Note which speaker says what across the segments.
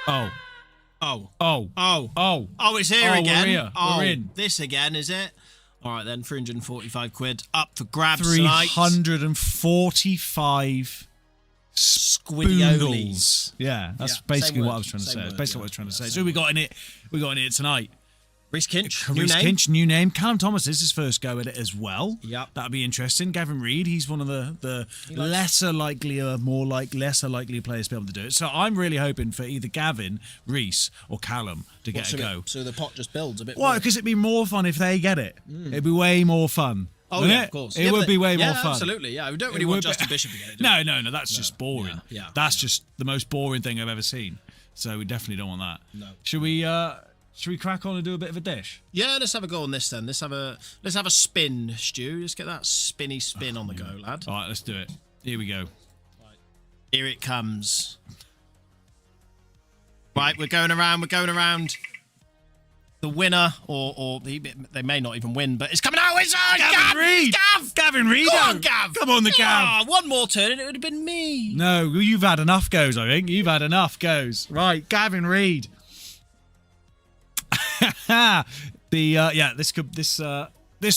Speaker 1: Oh.
Speaker 2: Oh.
Speaker 1: Oh.
Speaker 2: Oh.
Speaker 1: Oh.
Speaker 2: Oh, it's here again.
Speaker 1: We're here.
Speaker 2: Oh,
Speaker 1: we're in.
Speaker 2: This again, is it? All right, then. 345 quid up for grabs tonight.
Speaker 1: 345 spoondles. Yeah, that's basically what I was trying to say. That's basically what I was trying to say. So we got in it. We got in it tonight.
Speaker 2: Reece Kinch,
Speaker 1: Reece Kinch, new name. Callum Thomas is his first go at it as well.
Speaker 2: Yep.
Speaker 1: That'd be interesting. Gavin Reid, he's one of the lesser likely players to be able to do it. So I'm really hoping for either Gavin, Reece, or Callum to get a go.
Speaker 2: So the pot just builds a bit.
Speaker 1: Why? Because it'd be more fun if they get it. It'd be way more fun.
Speaker 2: Oh, yeah, of course.
Speaker 1: It would be way more fun.
Speaker 2: Absolutely, yeah. We don't really want Justin Bishop to get it, do we?
Speaker 1: No, that's just boring.
Speaker 2: Yeah,
Speaker 1: that's just the most boring thing I've ever seen. So we definitely don't want that.
Speaker 2: No.
Speaker 1: Should we crack on and do a bit of a dish?
Speaker 2: Yeah, let's have a go on this then. Let's have a spin, Stu. Let's get that spinny spin on the go, lad.
Speaker 1: All right, let's do it. Here we go.
Speaker 2: Right. Here it comes. Right, we're going around. The winner, or they may not even win, but it's coming out. It's
Speaker 1: Gavin Reid. Gavin Reid.
Speaker 2: Go on, Gav.
Speaker 1: Come on, the Gav.
Speaker 2: One more turn and it would have been me.
Speaker 1: No, you've had enough goes, I think. You've had enough goes. Right, Gavin Reid. This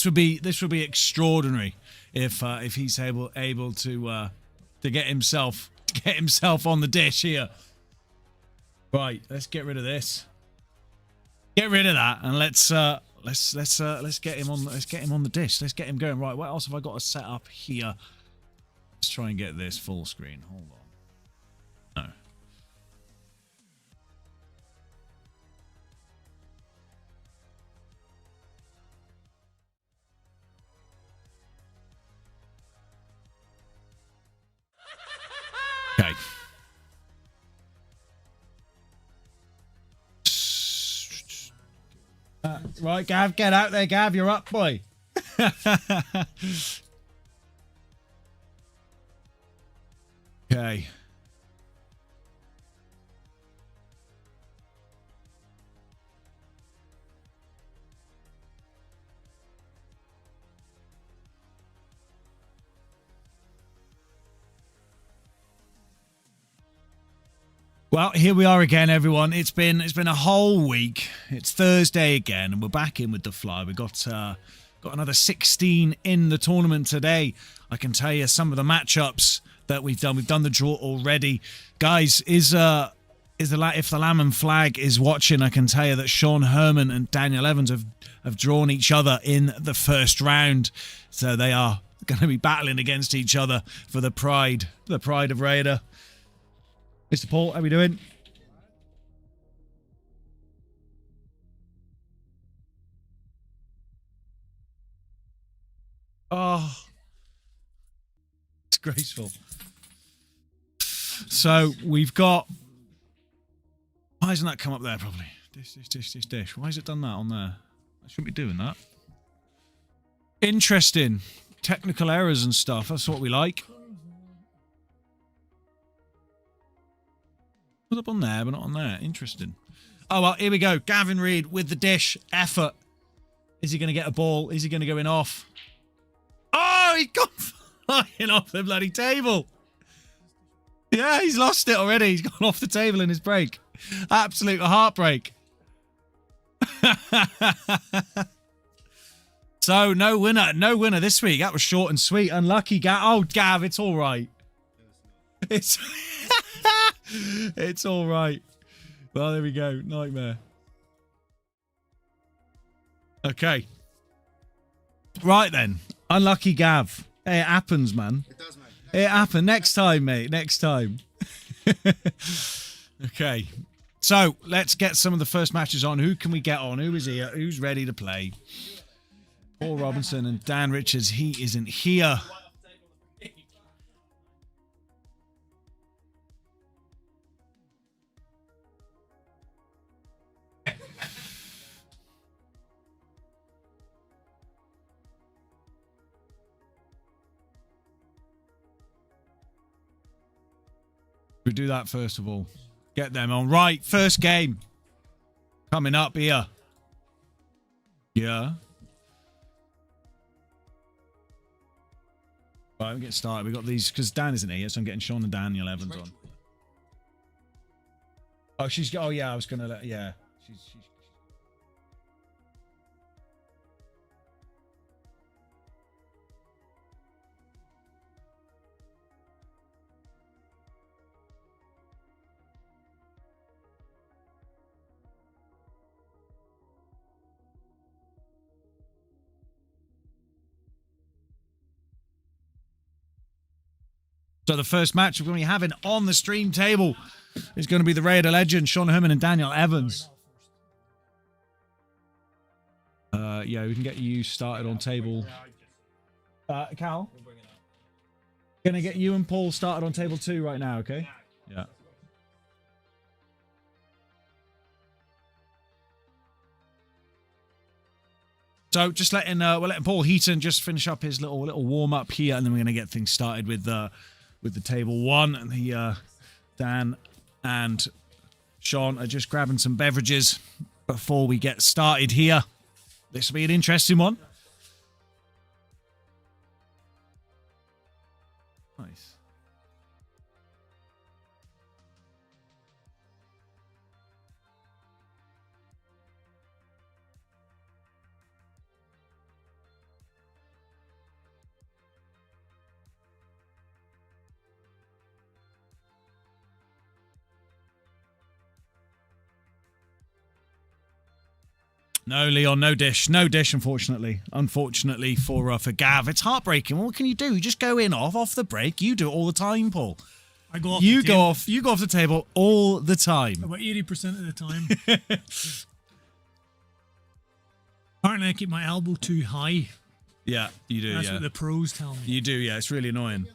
Speaker 1: would be extraordinary if he's able to get himself on the dish here. Right, let's get rid of this. Get rid of that and let's get him on the dish. Let's get him going. Right, what else have I got to set up here? Let's try and get this full screen. Hold on. No. Okay. Right, Gav, get out there, Gav. You're up, boy. Okay. Well, here we are again, everyone. It's been a whole week. It's Thursday again, and we're back in with the fly. We've got another 16 in the tournament today. I can tell you some of the matchups that we've done. We've done the draw already, guys. If the Lamb and Flag is watching, I can tell you that Sean Herman and Daniel Evans have drawn each other in the first round, so they are going to be battling against each other for the pride of Raider. Mr. Paul, how are we doing? Oh, it's graceful. So we've got. Why hasn't that come up there properly? Dish. Why has it done that on there? I shouldn't be doing that. Interesting. Technical errors and stuff. That's what we like. What's up on there, but not on there? Interesting. Oh, well, here we go. Gavin Reid with the dish. Effort. Is he going to get a ball? Is he going to go in off? Oh, he's gone flying off the bloody table. Yeah, he's lost it already. He's gone off the table in his break. Absolute heartbreak. So, no winner this week. That was short and sweet. Unlucky, Gav. Oh, Gav, it's all right. It's all right. Well, there we go. Nightmare. Okay. Right then. Unlucky Gav. Hey, it happens, man.
Speaker 3: It does, mate.
Speaker 1: It happened. Next time, mate. Next time. Okay. So, let's get some of the first matches on. Who can we get on? Who is here? Who's ready to play? Paul Robinson and Dan Richards. He isn't here. We do that first of all. Get them on. Right, first game. Coming up here. Yeah. Right, we get started. We got these because Dan isn't here, so I'm getting Sean and Daniel Evans on. Oh, she's. Oh, yeah. I was gonna let. Yeah. She's. So the first match we're going to be having on the stream table is going to be the Raider legend, Sean Herman and Daniel Evans. Yeah, we can get you started on table. Cal? Gonna get you and Paul started on table 2 right now, okay? Yeah. So just letting we're letting Paul Heaton just finish up his little warm up here, and then we're gonna get things started with the table 1, and the Dan and Sean are just grabbing some beverages before we get started here. This will be an interesting one. Nice. No, Leon, no dish, unfortunately. Unfortunately for Gav, it's heartbreaking. What can you do? You just go in off the break. You do it all the time, Paul.
Speaker 3: I go off.
Speaker 1: You go off the table all the time.
Speaker 3: About 80% of the time. Apparently, I keep my elbow too high.
Speaker 1: Yeah, you do.
Speaker 3: That's what the pros tell me.
Speaker 1: You do. Yeah, it's really annoying.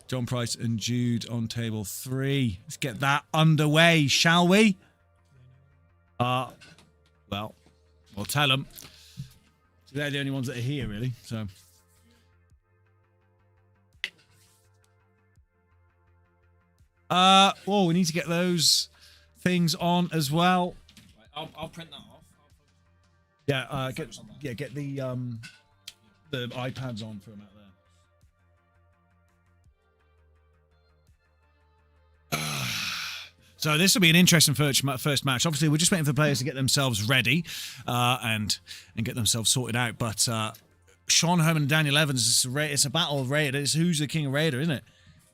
Speaker 1: John Price and Jude on table 3. Let's get that underway, shall we? Well, we'll tell them. They're the only ones that are here, really. So, we need to get those things on as well.
Speaker 2: I'll print that off.
Speaker 1: Yeah, get the iPads on for them out there. So this will be an interesting first match. Obviously, we're just waiting for the players to get themselves ready and get themselves sorted out. But Sean Herman and Daniel Evans, it's a battle of Raider. It's who's the king of Raider, isn't it?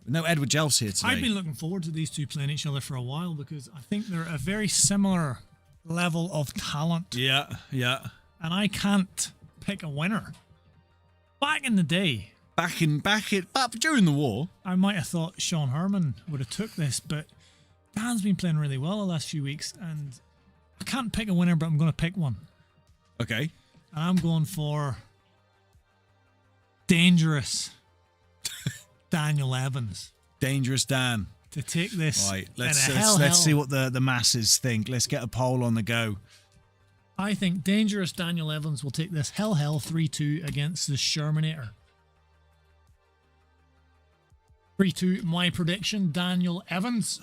Speaker 1: No Edward Jelfs here today.
Speaker 3: I've been looking forward to these two playing each other for a while because I think they're a very similar level of talent.
Speaker 1: Yeah.
Speaker 3: And I can't pick a winner. Back in the day,
Speaker 1: Back during the war,
Speaker 3: I might have thought Sean Herman would have took this, but Dan's been playing really well the last few weeks, and I can't pick a winner, but I'm going to pick one.
Speaker 1: Okay.
Speaker 3: And I'm going for Dangerous Daniel Evans.
Speaker 1: Dangerous Dan.
Speaker 3: To take this.
Speaker 1: Right, let's see what the masses think. Let's get a poll on the go.
Speaker 3: I think Dangerous Daniel Evans will take this hell 3-2 against the Sherminator. 3-2, my prediction, Daniel Evans.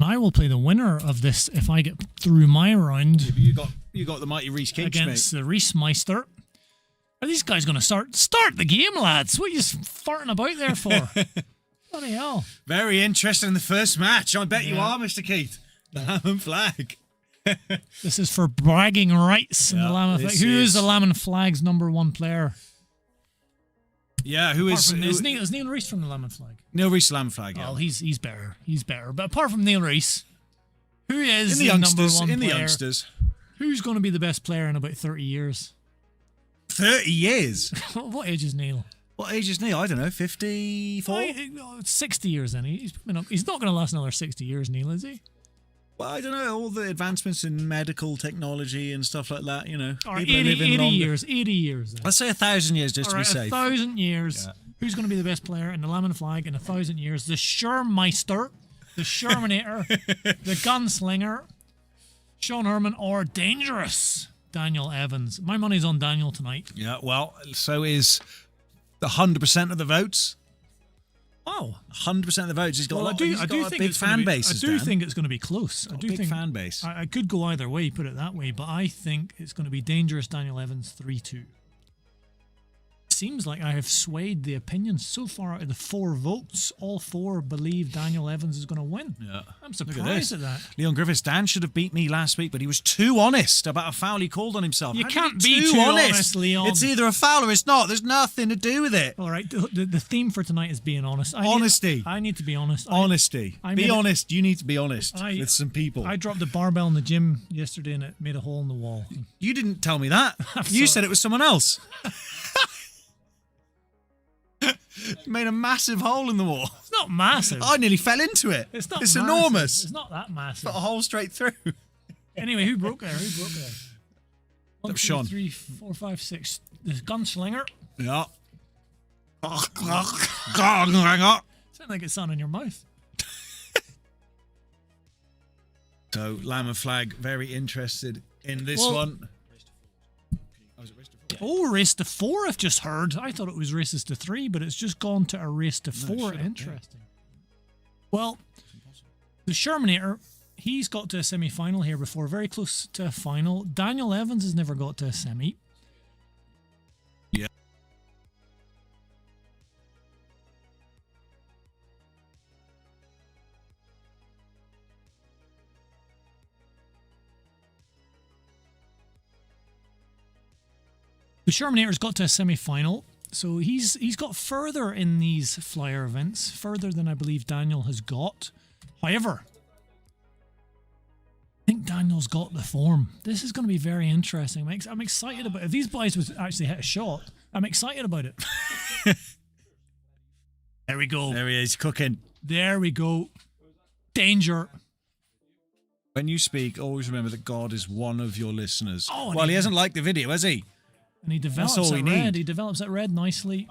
Speaker 3: I will play the winner of this if I get through my round.
Speaker 1: You got the mighty Reese Kinch,
Speaker 3: against
Speaker 1: mate.
Speaker 3: The Reese Meister. Are these guys going to start the game, lads? What are you farting about there for? Bloody hell.
Speaker 1: Very interesting in the first match. I bet you are, Mr. Keith. The Lamb Flag.
Speaker 3: This is for bragging rights in the Lamb Flag. Who is the Lamb Flag's #1 player?
Speaker 1: Yeah, is
Speaker 3: Neil Reese from the Lamb Flag?
Speaker 1: Neil Reese, Lamb Flag, yeah.
Speaker 3: Oh, he's better. He's better. But apart from Neil Reese, who is
Speaker 1: in the youngsters?
Speaker 3: #1
Speaker 1: In the
Speaker 3: player?
Speaker 1: youngsters.
Speaker 3: Who's going to be the best player in about 30 years?
Speaker 1: 30 years?
Speaker 3: What age is Neil?
Speaker 1: What age is Neil? I don't know, 54?
Speaker 3: 60 years then. He's not going to last another 60 years, Neil, is he?
Speaker 1: Well, I don't know. All the advancements in medical technology and stuff like that, you know.
Speaker 3: Or 80 years. 80 years. Then.
Speaker 1: Let's say 1,000 years just to be safe.
Speaker 3: 1,000 years. Yeah. Who's going to be the best player in the Lamb Flag in 1,000 years? The Shermeister, the Sherminator, the Gunslinger, Sean Herman, or Dangerous Daniel Evans. My money's on Daniel tonight.
Speaker 1: Yeah, well, so is the 100% of the votes.
Speaker 3: Oh,
Speaker 1: 100% of the votes. He's got a big fan base.
Speaker 3: I do think it's going to be close. I do think
Speaker 1: fan base.
Speaker 3: I could go either way, put it that way, but I think it's going to be Dangerous Daniel Evans 3-2. seems like I have swayed the opinions so far. Out of the 4 votes, all 4 believe Daniel Evans is going to win.
Speaker 1: Yeah.
Speaker 3: I'm surprised at that.
Speaker 1: Leon Griffiths, Dan should have beat me last week, but he was too honest about a foul he called on himself.
Speaker 3: You
Speaker 1: How
Speaker 3: can't
Speaker 1: can you
Speaker 3: be too honest, Leon.
Speaker 1: It's either a foul or it's not. There's nothing to do with it.
Speaker 3: All right, the theme for tonight is being honest.
Speaker 1: Honesty.
Speaker 3: I need to be honest.
Speaker 1: Honesty. Be honest. You need to be honest with some people.
Speaker 3: I dropped the barbell in the gym yesterday and it made a hole in the wall.
Speaker 1: You didn't tell me that. You said it was someone else. You made a massive hole in the wall.
Speaker 3: It's not massive.
Speaker 1: I nearly fell into it.
Speaker 3: It's not.
Speaker 1: It's
Speaker 3: massive.
Speaker 1: enormous.
Speaker 3: It's not that massive.
Speaker 1: Got a hole straight through.
Speaker 3: Anyway, who broke there? 1, 2,
Speaker 1: Sean.
Speaker 3: 3, 4, 5, 6. The gunslinger.
Speaker 1: Yeah.
Speaker 3: Sound like it's sound in your mouth.
Speaker 1: So, Lamb and Flag, very interested in this one.
Speaker 3: Oh, race to 4 I've just heard. I thought it was races to 3, but it's just gone to a race to 4. Interesting. Well, the Sherminator, he's got to a semi-final here before, very close to a final. Daniel Evans has never got to a semi.
Speaker 1: Yeah.
Speaker 3: The Sherminator's got to a semi-final, so he's got further in these flyer events, further than I believe Daniel has got. However, I think Daniel's got the form. This is going to be very interesting. I'm excited about it. If these boys would actually hit a shot, I'm excited about it. There we go.
Speaker 1: There he is, cooking.
Speaker 3: There we go. Danger.
Speaker 1: When you speak, always remember that God is one of your listeners.
Speaker 3: Oh,
Speaker 1: well, he hasn't liked the video, has he?
Speaker 3: And he develops
Speaker 1: all we
Speaker 3: it red.
Speaker 1: need.
Speaker 3: He develops it red nicely.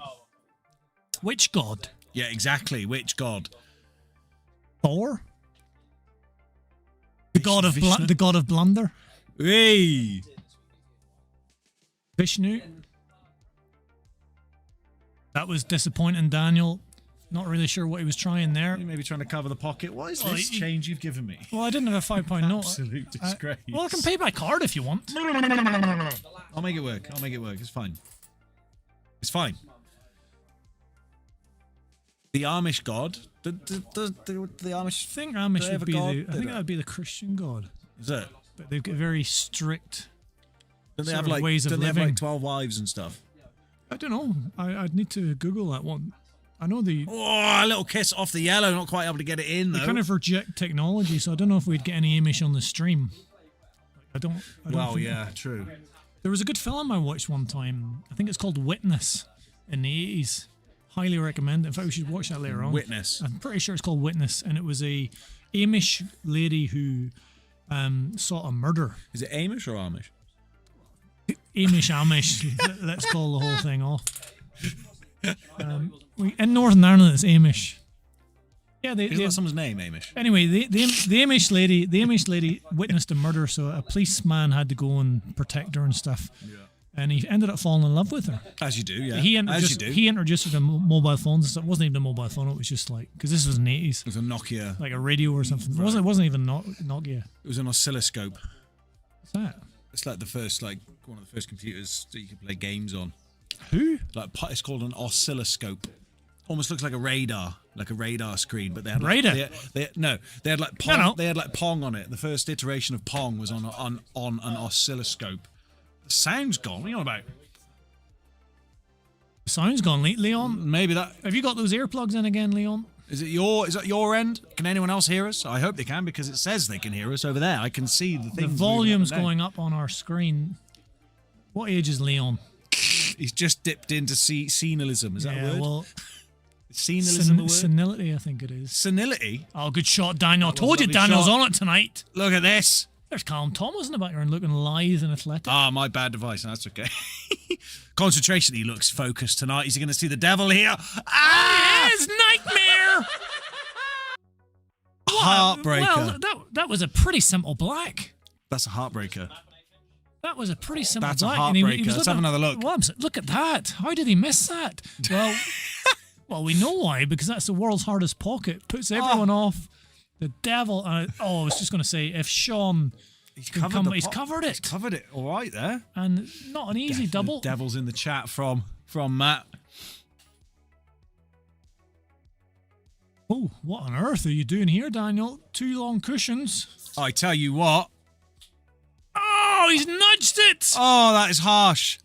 Speaker 3: Which god?
Speaker 1: Yeah, exactly. Which God?
Speaker 3: Thor? The god of
Speaker 1: Vishnu?
Speaker 3: the god of blunder?
Speaker 1: Hey!
Speaker 3: Vishnu? That was disappointing, Daniel. Not really sure what he was trying there.
Speaker 1: Maybe trying to cover the pocket. What is
Speaker 3: Well,
Speaker 1: this change you've given me?
Speaker 3: Well, I didn't have a £5 note.
Speaker 1: Absolute disgrace.
Speaker 3: Well, I can pay by card if you want.
Speaker 1: I'll make it work. I'll make it work. It's fine. It's fine. The Amish God. The Amish.
Speaker 3: I think Amish
Speaker 1: Do they have
Speaker 3: would
Speaker 1: a
Speaker 3: be
Speaker 1: god?
Speaker 3: I think that would be the Christian god.
Speaker 1: Is it?
Speaker 3: But they've got very strict
Speaker 1: Don't they
Speaker 3: sort
Speaker 1: have
Speaker 3: of
Speaker 1: like
Speaker 3: ways of
Speaker 1: don't they have
Speaker 3: living.
Speaker 1: like 12 wives and stuff?
Speaker 3: I don't know. I'd need to Google that one. I know the
Speaker 1: Oh, a little kiss off the yellow. Not quite able to get it in though.
Speaker 3: they kind of reject technology, so I don't know if we'd get any Amish on the stream. I don't
Speaker 1: Well,
Speaker 3: think-
Speaker 1: yeah, true.
Speaker 3: There was a good film I watched one time. I think it's called Witness in the 80s. Highly recommend it. In fact, we should watch that later on.
Speaker 1: Witness.
Speaker 3: I'm pretty sure it's called Witness, and it was a Amish lady who saw a murder.
Speaker 1: Is it Amish or Amish?
Speaker 3: Amish. Let's call the whole thing off. In Northern Ireland, it's Amish. Yeah,
Speaker 1: Isn't that someone's name, Amish?
Speaker 3: Anyway, the Amish lady witnessed a murder, so a policeman had to go and protect her and stuff. Yeah. And he ended up falling in love with her.
Speaker 1: As you do, yeah.
Speaker 3: He
Speaker 1: As you do.
Speaker 3: introduced her to mobile phones and stuff. It wasn't even a mobile phone. It was just like, because this was in the 80s,
Speaker 1: It was a Nokia.
Speaker 3: like a radio or something. It wasn't even Nokia.
Speaker 1: It was an oscilloscope.
Speaker 3: What's that?
Speaker 1: It's like the first, like one of the first computers that you could play games on.
Speaker 3: Who?
Speaker 1: Like it's called an oscilloscope. Almost looks like a radar screen, but they had like,
Speaker 3: Radar?
Speaker 1: they had like Pong.
Speaker 3: No.
Speaker 1: They had like Pong on it. The first iteration of Pong was on an oscilloscope. The sound's gone. What are you on about?
Speaker 3: The sound's gone, Leon.
Speaker 1: Maybe that
Speaker 3: Have you got those earplugs in again, Leon?
Speaker 1: is that your end? Can anyone else hear us? I hope they can because it says they can hear us over there. I can see the things.
Speaker 3: The volume's going up on our screen. What age is Leon?
Speaker 1: He's just dipped into senile-ism. Is that a word?
Speaker 3: Well,
Speaker 1: Senile-ism a word?
Speaker 3: senility, I think it is.
Speaker 1: Senility?
Speaker 3: Oh, good shot, Daniel. I told you
Speaker 1: lovely
Speaker 3: Daniel's
Speaker 1: shot.
Speaker 3: on it tonight.
Speaker 1: Look at this.
Speaker 3: There's Callum Thomas in the background looking lithe and athletic.
Speaker 1: Ah, my bad device. That's okay. Concentration. He looks focused tonight. Is he going to see the devil here? Ah!
Speaker 3: Yes, nightmare!
Speaker 1: Heartbreaker.
Speaker 3: Well, that was a pretty simple black.
Speaker 1: That's a heartbreaker.
Speaker 3: That was a pretty simple
Speaker 1: That's a
Speaker 3: black. And he
Speaker 1: heartbreaker.
Speaker 3: was
Speaker 1: Let's
Speaker 3: looking-
Speaker 1: have another look.
Speaker 3: Well, look at that. How did he miss that? Well, well, we know why, because that's the world's hardest pocket. Puts everyone off. The devil. I was just going to say, if Sean...
Speaker 1: He's
Speaker 3: covered it.
Speaker 1: He's covered it all right there.
Speaker 3: And not an easy double.
Speaker 1: The devil's in the chat from from Matt.
Speaker 3: Oh, what on earth are you doing here, Daniel? 2 long cushions.
Speaker 1: I tell you what.
Speaker 3: Oh, he's nudged it.
Speaker 1: Oh, that is harsh.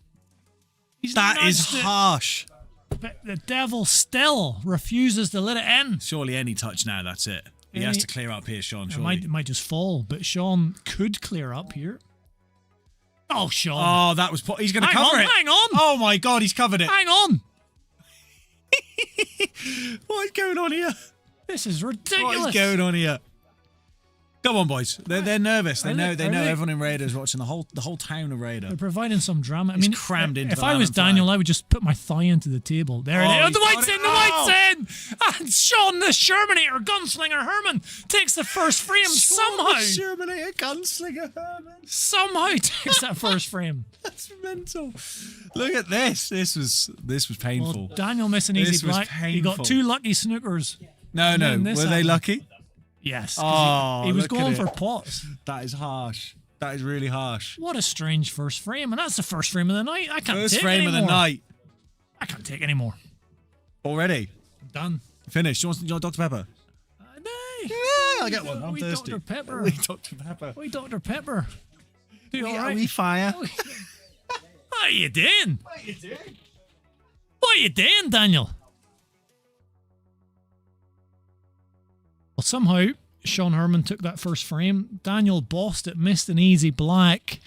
Speaker 1: That is
Speaker 3: nudged it.
Speaker 1: harsh.
Speaker 3: But the devil still refuses to let it in.
Speaker 1: Surely any touch now, that's it. He has to clear up here, Sean,
Speaker 3: It
Speaker 1: surely.
Speaker 3: might just fall, but Sean could clear up here. Oh, Sean.
Speaker 1: Oh, that was... He's going to cover it.
Speaker 3: Hang on.
Speaker 1: Oh, my God, he's covered it.
Speaker 3: Hang on.
Speaker 1: What is going on here?
Speaker 3: This is ridiculous.
Speaker 1: What is going on here? Come on, boys. They're nervous. They know everyone in Raiders watching, the whole town of Raider.
Speaker 3: They're providing some drama.
Speaker 1: He's crammed into
Speaker 3: if
Speaker 1: the
Speaker 3: I was
Speaker 1: lemon
Speaker 3: Daniel,
Speaker 1: flag.
Speaker 3: I would just put my thigh into the table. There it is.
Speaker 1: he's
Speaker 3: The white's
Speaker 1: got
Speaker 3: in,
Speaker 1: it.
Speaker 3: the white's in! And Sean, the Sherminator gunslinger Herman, takes the first frame somehow.
Speaker 1: Sherminator gunslinger Herman.
Speaker 3: Somehow takes that first frame.
Speaker 1: That's mental. Look at this. This was painful.
Speaker 3: Well, Daniel missing
Speaker 1: This
Speaker 3: easy
Speaker 1: was
Speaker 3: black. He got
Speaker 1: painful.
Speaker 3: 2 lucky snookers.
Speaker 1: No.
Speaker 3: then this
Speaker 1: Were they
Speaker 3: happened.
Speaker 1: lucky?
Speaker 3: Yes. 'cause
Speaker 1: Oh,
Speaker 3: he was
Speaker 1: look at
Speaker 3: going
Speaker 1: it.
Speaker 3: for pots.
Speaker 1: That is harsh. That is really harsh.
Speaker 3: What a strange first frame. And that's the first frame of the night. I can't
Speaker 1: First
Speaker 3: take
Speaker 1: frame
Speaker 3: anymore.
Speaker 1: of the night.
Speaker 3: I can't take anymore.
Speaker 1: Already.
Speaker 3: I'm done.
Speaker 1: Finished. You want Dr. Pepper?
Speaker 3: No.
Speaker 1: Yeah, I'll get one. I'm
Speaker 3: Wee
Speaker 1: thirsty.
Speaker 3: Dr. Pepper.
Speaker 1: Wee Dr. Pepper.
Speaker 3: Wee Dr. Pepper. Do you all
Speaker 1: Are
Speaker 3: right?
Speaker 1: we fire?
Speaker 3: What are you doing? What are you doing, Daniel? Well, somehow, Sean Herman took that first frame. Daniel bossed it, missed an easy black.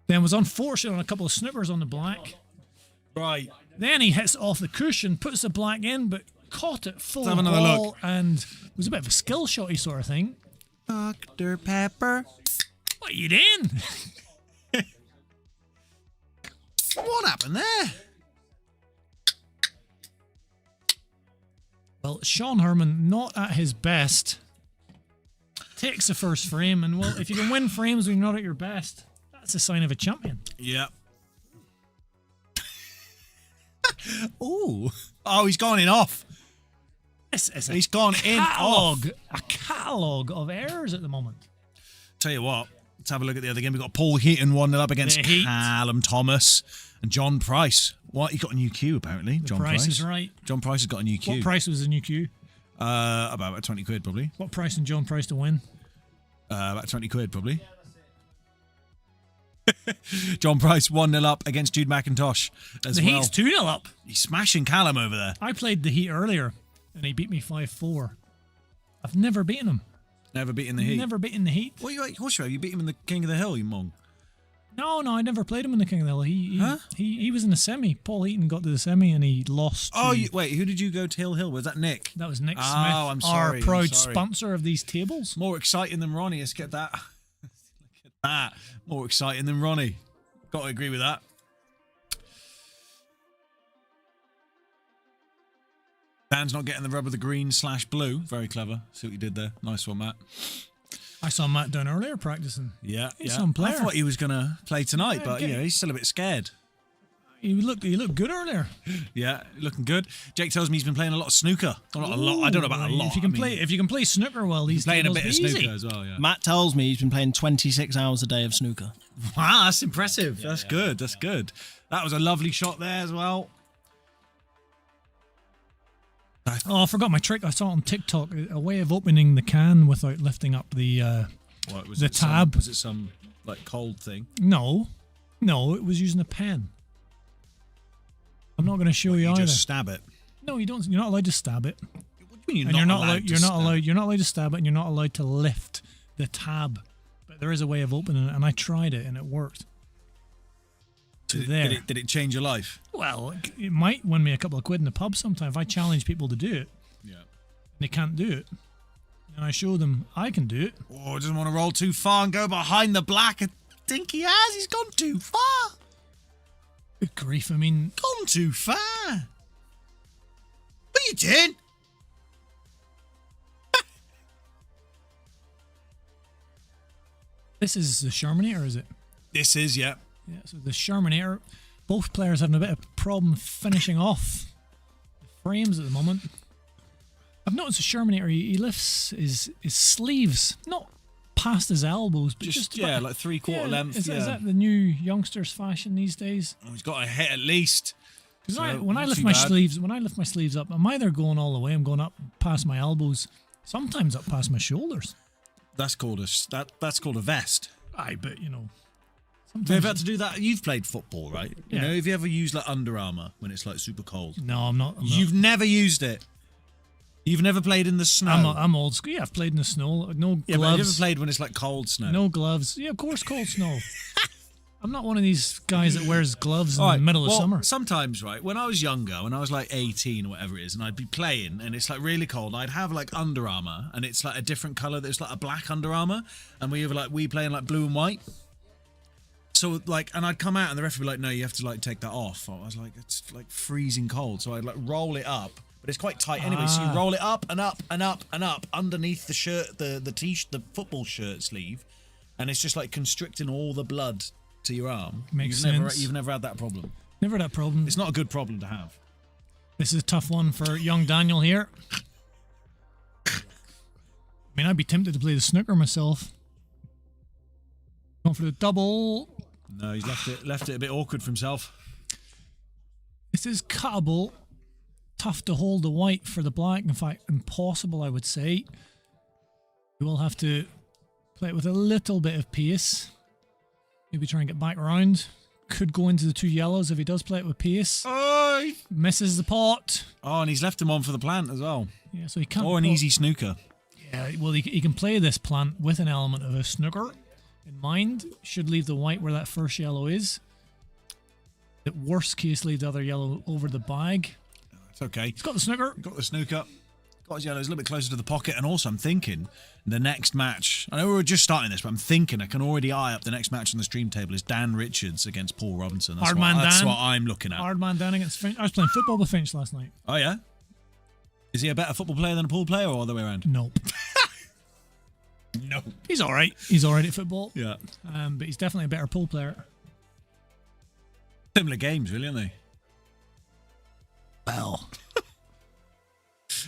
Speaker 3: Then was unfortunate on a couple of snookers on the black.
Speaker 1: Right.
Speaker 3: Then he hits it off the cushion, puts the black in, but caught it full
Speaker 1: Let's have another
Speaker 3: ball,
Speaker 1: look.
Speaker 3: and it was a bit of a skill shotty sort of thing.
Speaker 1: Dr. Pepper.
Speaker 3: What are you doing?
Speaker 1: What happened there?
Speaker 3: Well, Sean Herman, not at his best, takes the first frame, and well, if you can win frames when you're not at your best, that's a sign of a champion.
Speaker 1: Yeah. Ooh. Oh, he's gone in off.
Speaker 3: This is
Speaker 1: He's gone in off.
Speaker 3: a catalogue of errors at the moment.
Speaker 1: Tell you what, let's have a look at the other game. We've got Paul Heaton 1-0 up against
Speaker 3: The Heat.
Speaker 1: Callum Thomas and John Price. What? He got a new queue, apparently. John
Speaker 3: Price is right.
Speaker 1: John Price has got a new queue.
Speaker 3: What price was the new queue?
Speaker 1: About 20 quid, probably.
Speaker 3: What price and John Price to win?
Speaker 1: About 20 quid, probably. John Price 1-0 up against Jude McIntosh as
Speaker 3: The
Speaker 1: well.
Speaker 3: Heat's 2-0 up.
Speaker 1: He's smashing Callum over there.
Speaker 3: I played the Heat earlier, and he beat me 5-4. I've never beaten him.
Speaker 1: Never beaten the Heat.
Speaker 3: Never beaten the Heat.
Speaker 1: What, of course you have. You beat him in the King of the Hill, you mong.
Speaker 3: No, I never played him in the King of the Hill.
Speaker 1: Huh?
Speaker 3: He was in the semi. Paul Heaton got to the semi and he lost.
Speaker 1: Oh,
Speaker 3: to-
Speaker 1: wait, who did you go to Hill Hill? Was that Nick?
Speaker 3: that was Nick
Speaker 1: Oh,
Speaker 3: Smith,
Speaker 1: I'm sorry,
Speaker 3: our proud
Speaker 1: I'm sorry.
Speaker 3: sponsor of these tables.
Speaker 1: More exciting than Ronnie. Let's get that. Look at that. More exciting than Ronnie. Got to agree with that. Dan's not getting the rub of the green/blue. Very clever. See what you did there. Nice one, Matt.
Speaker 3: I saw Matt down earlier practicing.
Speaker 1: Yeah,
Speaker 3: He's
Speaker 1: yeah.
Speaker 3: some player.
Speaker 1: I thought he was going to play tonight,
Speaker 3: Yeah,
Speaker 1: but,
Speaker 3: get-
Speaker 1: he's still a bit scared.
Speaker 3: He looked good earlier.
Speaker 1: Yeah, looking good. Jake tells me he's been playing a lot of snooker. Well, not a lot. I don't know about a lot.
Speaker 3: If you can play snooker well, these
Speaker 1: playing a
Speaker 3: tables
Speaker 1: bit of
Speaker 3: be
Speaker 1: snooker
Speaker 3: easy.
Speaker 1: as well, yeah.
Speaker 2: Matt tells me he's been playing 26 hours a day of snooker.
Speaker 1: Wow, that's impressive. That's good. That's good. That was a lovely shot there as well.
Speaker 3: Oh, I forgot my trick. I saw it on TikTok. A way of opening the can without lifting up the.
Speaker 1: What, was
Speaker 3: The
Speaker 1: it some-
Speaker 3: tab.
Speaker 1: was it some like cold thing?
Speaker 3: No, it was using a pen. I'm not going to show you
Speaker 1: You
Speaker 3: either.
Speaker 1: just stab it.
Speaker 3: No, you don't. You're not allowed to stab it.
Speaker 1: What do you mean
Speaker 3: And you're not allowed.
Speaker 1: to
Speaker 3: You're not
Speaker 1: stab?
Speaker 3: allowed. You're not allowed to stab it, and you're not allowed to lift the tab. But there is a way of opening it, and I tried it, and it worked.
Speaker 1: Did
Speaker 3: there.
Speaker 1: did it change your life?
Speaker 3: Well, it might win me a couple of quid in the pub sometime if I challenge people to do it.
Speaker 1: Yeah.
Speaker 3: They can't do it, and I show them I can do it.
Speaker 1: Oh, doesn't want to roll too far and go behind the black. I think he has. He's gone too far.
Speaker 3: Good grief! I mean,
Speaker 1: Gone too far. What are you doing?
Speaker 3: this is the Sherminator, is it?
Speaker 1: This is, yeah.
Speaker 3: Yeah. So the Sherminator. Both players having a bit of problem finishing off the frames at the moment. I've noticed the Sherminator. He lifts his sleeves, not past his elbows, but just
Speaker 1: yeah,
Speaker 3: about-
Speaker 1: like 3/4
Speaker 3: yeah,
Speaker 1: length.
Speaker 3: Is
Speaker 1: yeah.
Speaker 3: that the new youngsters' fashion these days?
Speaker 1: Oh, he's got a hit at least. So,
Speaker 3: when I
Speaker 1: not
Speaker 3: lift
Speaker 1: too
Speaker 3: my
Speaker 1: bad.
Speaker 3: sleeves up, I'm either going all the way, I'm going up past my elbows, sometimes up past my shoulders.
Speaker 1: That's called that's called a vest.
Speaker 3: Aye, but you know,
Speaker 1: Have you ever
Speaker 3: sometimes.
Speaker 1: had to do that? You've played football, right? You
Speaker 3: Yeah.
Speaker 1: know, have you ever used like Under Armour when it's like super cold?
Speaker 3: No, I'm not.
Speaker 1: You've never used it. You've never played in the snow.
Speaker 3: I'm old school. Yeah, I've played in the snow. No
Speaker 1: yeah, but have you ever
Speaker 3: gloves.
Speaker 1: played when it's like cold snow?
Speaker 3: No gloves. Yeah, of course, cold snow. I'm not one of these guys that wears gloves in
Speaker 1: All
Speaker 3: the
Speaker 1: right,
Speaker 3: middle of
Speaker 1: well,
Speaker 3: summer.
Speaker 1: Sometimes, right, when I was younger, when I was like 18 or whatever it is, and I'd be playing and it's like really cold, I'd have like Under Armour and it's like a different colour. There's like a black Under Armour, and we play in like blue and white. So like, and I'd come out and the ref would be like, no, you have to like take that off. I was like, it's like freezing cold. So I'd like roll it up, but it's quite tight anyway. So you roll it up and up and up and up underneath the shirt, the football shirt sleeve, and it's just like constricting all the blood to your arm.
Speaker 3: Makes
Speaker 1: You've
Speaker 3: sense.
Speaker 1: never had that problem.
Speaker 3: Never that problem.
Speaker 1: It's not a good problem to have.
Speaker 3: This is a tough one for young Daniel here. I mean, I'd be tempted to play the snooker myself. Going for the double.
Speaker 1: No, he's left it a bit awkward for himself.
Speaker 3: This is cuttable. Tough to hold the white for the black. In fact, impossible, I would say. You will have to play it with a little bit of pace. Maybe try and get back around. Could go into the two yellows if he does play it with pace.
Speaker 1: Oh,
Speaker 3: Misses the pot.
Speaker 1: and he's left him on for the plant as well.
Speaker 3: Yeah, so he can't.
Speaker 1: Or an
Speaker 3: pot-
Speaker 1: easy snooker.
Speaker 3: Yeah, well, he can play this plant with an element of a snooker in mind. Should leave the white where that first yellow is. At worst case, leave the other yellow over the bag.
Speaker 1: It's okay.
Speaker 3: He's got the snooker.
Speaker 1: Got the snooker. Got his yellows a little bit closer to the pocket. And also, I'm thinking the next match. I know we were just starting this, but I'm thinking I can already eye up the next match on the stream table is Dan Richards against Paul Robinson. That's
Speaker 3: Dan.
Speaker 1: what I'm looking at.
Speaker 3: Hard man down against Finch. I was playing football with Finch last night.
Speaker 1: Oh, yeah? Is he a better football player than a pool player or the other way around?
Speaker 3: Nope.
Speaker 1: No.
Speaker 3: He's all right. He's all right at football.
Speaker 1: Yeah.
Speaker 3: But he's definitely a better pool player.
Speaker 1: Similar games, really, aren't they?
Speaker 3: Well.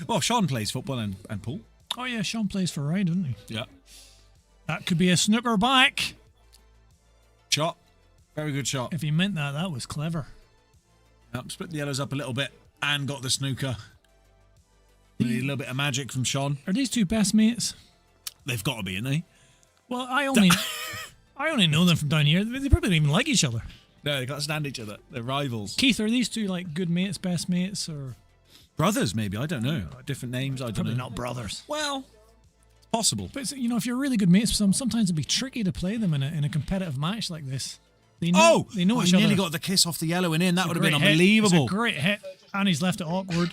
Speaker 1: Well, Sean plays football and pool.
Speaker 3: Oh, yeah, Sean plays for Ryan, doesn't he?
Speaker 1: Yeah.
Speaker 3: That could be a snooker back.
Speaker 1: Shot. Very good shot.
Speaker 3: If he meant that, that was clever.
Speaker 1: Yep, split the yellows up a little bit and got the snooker. We need a little bit of magic from Sean.
Speaker 3: Are these two best mates?
Speaker 1: They've got to be, haven't they?
Speaker 3: Well, I only know them from down here. They probably don't even like each other.
Speaker 1: No, they can't stand each other. They're rivals.
Speaker 3: Keith, are these two like good mates, best mates, or
Speaker 1: Brothers, maybe. I don't know. Different names. I don't
Speaker 3: probably
Speaker 1: know.
Speaker 3: not brothers?
Speaker 1: Well, it's possible.
Speaker 3: But you know, if you're really good mates with them, sometimes it'd be tricky to play them in a competitive match like this. They know
Speaker 1: He
Speaker 3: each other.
Speaker 1: nearly got the kiss off the yellow and in. That would have been
Speaker 3: Great hit.
Speaker 1: unbelievable.
Speaker 3: It's a great hit, and he's left it awkward.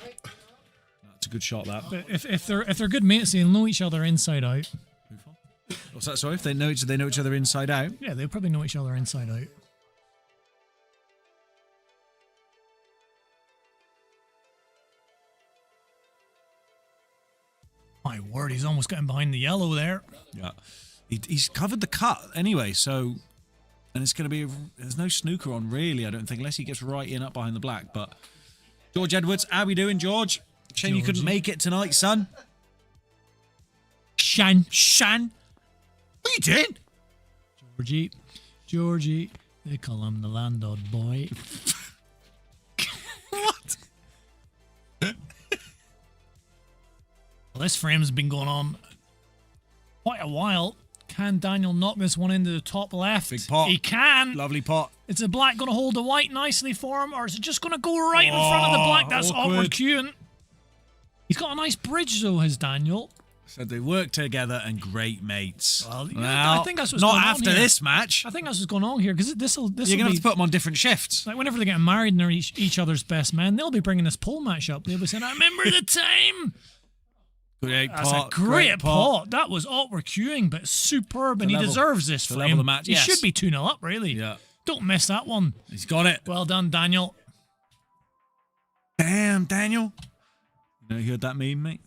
Speaker 1: That's a good shot, that.
Speaker 3: But if they're good mates, they'll know each other inside out.
Speaker 1: What's that, sorry? If they know each other inside out?
Speaker 3: Yeah, they'll probably know each other inside out. My word, he's almost getting behind the yellow there.
Speaker 1: Yeah. He's covered the cut anyway, so... And it's going to be... There's no snooker on, really, I don't think, unless he gets right in up behind the black. But George Edwards, how we doing, George? Shame you couldn't
Speaker 3: Georgie.
Speaker 1: make it tonight, son.
Speaker 3: Shan.
Speaker 1: What are you doing?
Speaker 3: Georgie, they call him the landlord boy.
Speaker 1: What?
Speaker 3: Well, this frame's been going on quite a while. Can Daniel knock this one into the top left?
Speaker 1: Big pot.
Speaker 3: He can.
Speaker 1: Lovely pot.
Speaker 3: Is the black going to hold the white nicely for him, or is it just going to go right in front of the black? That's awkward cueing. He's got a nice bridge, though, his Daniel.
Speaker 1: So they work together and great mates.
Speaker 3: Well,
Speaker 1: Well,
Speaker 3: I think that's what's
Speaker 1: not
Speaker 3: going on
Speaker 1: after
Speaker 3: here.
Speaker 1: this match.
Speaker 3: I think that's what's going on here, because this will
Speaker 1: You're going to have
Speaker 3: be...
Speaker 1: to put them on different shifts.
Speaker 3: Like, whenever they're getting married and they're each other's best men, they'll be bringing this pole match up. They'll be saying, I remember the time.
Speaker 1: Great
Speaker 3: That's
Speaker 1: pot.
Speaker 3: a great pot. That was awkward cueing, but superb, and he
Speaker 1: level-
Speaker 3: deserves this
Speaker 1: to
Speaker 3: frame.
Speaker 1: level the match,
Speaker 3: He
Speaker 1: yes.
Speaker 3: should be 2-0 up, really.
Speaker 1: Yeah.
Speaker 3: Don't miss that one.
Speaker 1: He's got it.
Speaker 3: Well done, Daniel.
Speaker 1: Damn, Daniel. You heard that meme, mate?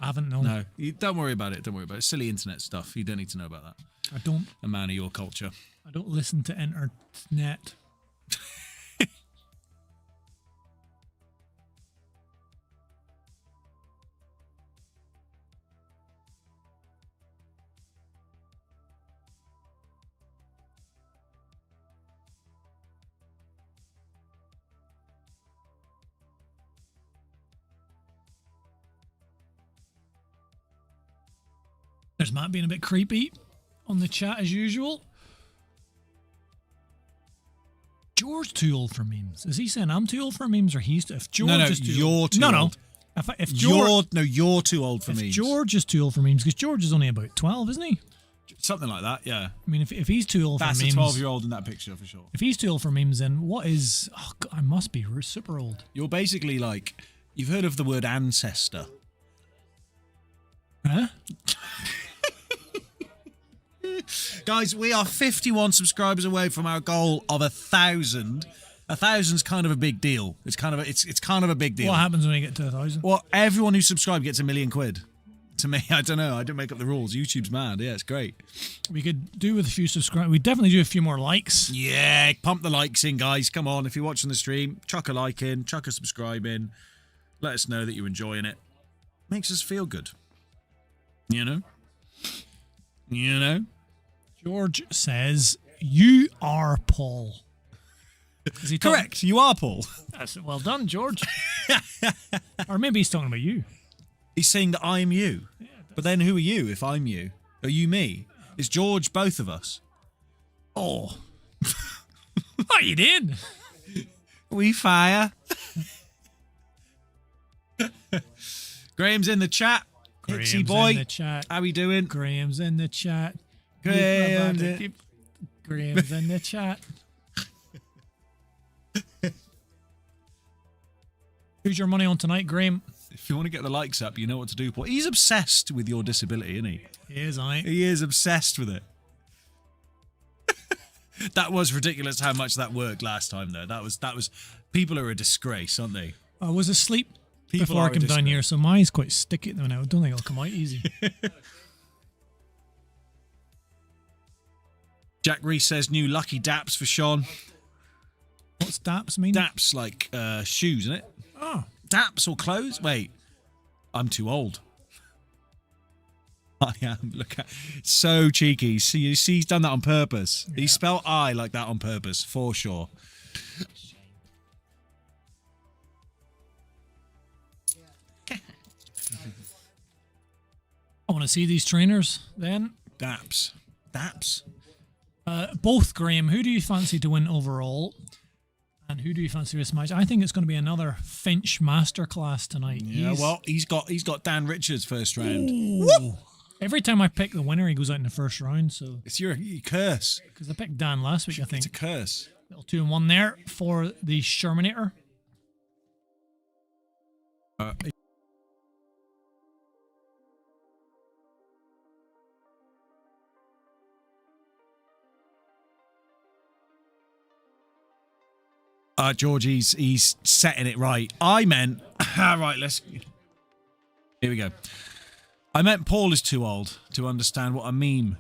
Speaker 3: I haven't known.
Speaker 1: No. Don't worry about it. Don't worry about it. Silly internet stuff. You don't need to know about that.
Speaker 3: I don't
Speaker 1: A man of your culture.
Speaker 3: listen to internet. There's Matt being a bit creepy on the chat as usual. George too old for memes. Is he saying I'm too old for memes, or he's if George
Speaker 1: No,
Speaker 3: is too
Speaker 1: you're
Speaker 3: old?
Speaker 1: too
Speaker 3: no,
Speaker 1: old.
Speaker 3: If George,
Speaker 1: you're too old for
Speaker 3: if
Speaker 1: memes.
Speaker 3: George is too old for memes, because George is only about 12, isn't he?
Speaker 1: Something like that, yeah.
Speaker 3: I mean, if he's too old
Speaker 1: That's
Speaker 3: for
Speaker 1: a
Speaker 3: memes,
Speaker 1: 12-year-old in that picture for sure.
Speaker 3: if he's too old for memes, then what is? Oh God, I must be super old.
Speaker 1: You're basically like, you've heard of the word ancestor.
Speaker 3: Huh?
Speaker 1: Guys, we are 51 subscribers away from our goal of 1,000. 1,000's kind of a big deal. It's kind of a big deal.
Speaker 3: What happens when we get to 1,000?
Speaker 1: Well, everyone who's subscribed gets £1 million. To me, I don't know. I don't make up the rules. YouTube's mad. Yeah, it's great.
Speaker 3: We could do with a few subscribers. We definitely do a few more likes.
Speaker 1: Yeah, pump the likes in, guys. Come on. If you're watching the stream, chuck a like in, chuck a subscribe in. Let us know that you're enjoying it. Makes us feel good. You know? You know?
Speaker 3: George says, "You are Paul." Is he talking-
Speaker 1: Correct. You are Paul.
Speaker 3: That's well done, George. Or maybe he's talking about you.
Speaker 1: He's saying that I'm you. But then who are you if I'm you? Are you me? Is George both of us?
Speaker 3: Oh. What you did?
Speaker 1: We fire. Graham's in the chat. Hixie
Speaker 3: Graham's
Speaker 1: boy.
Speaker 3: in the chat.
Speaker 1: How we doing?
Speaker 3: Graham's in the chat.
Speaker 1: Graham's in-
Speaker 3: Graham's in the chat. Who's your money on tonight, Graham?
Speaker 1: If you want to get the likes up, you know what to do, Paul. He's obsessed with your disability, isn't he?
Speaker 3: He is, aye.
Speaker 1: He is obsessed with it. That was ridiculous how much that worked last time, though. That was. People are a disgrace, aren't they?
Speaker 3: I was asleep
Speaker 1: People
Speaker 3: before I
Speaker 1: are a
Speaker 3: came down
Speaker 1: disgrace.
Speaker 3: here, so my eye's quite sticky at the minute. I don't think it'll come out easy.
Speaker 1: Jack Reese says new lucky daps for Sean.
Speaker 3: What's daps mean?
Speaker 1: Daps like shoes, isn't it?
Speaker 3: Oh.
Speaker 1: Daps or clothes? Wait, I'm too old. I am. Look at so cheeky. See, you see, he's done that on purpose. Yeah. He spelled I like that on purpose, for sure.
Speaker 3: I want to see these trainers then.
Speaker 1: Daps.
Speaker 3: Both, Graham. Who do you fancy to win overall? And who do you fancy this match? I think it's going to be another Finch masterclass tonight.
Speaker 1: Yeah, well, he's got Dan Richards first round.
Speaker 3: Ooh. Every time I pick the winner, he goes out in the first round. So
Speaker 1: It's your curse.
Speaker 3: because I picked Dan last week, I think.
Speaker 1: It's a curse.
Speaker 3: Little 2-1 there for the Sherminator.
Speaker 1: George, he's setting it right. I meant right. Here we go. I meant Paul is too old to understand what a meme,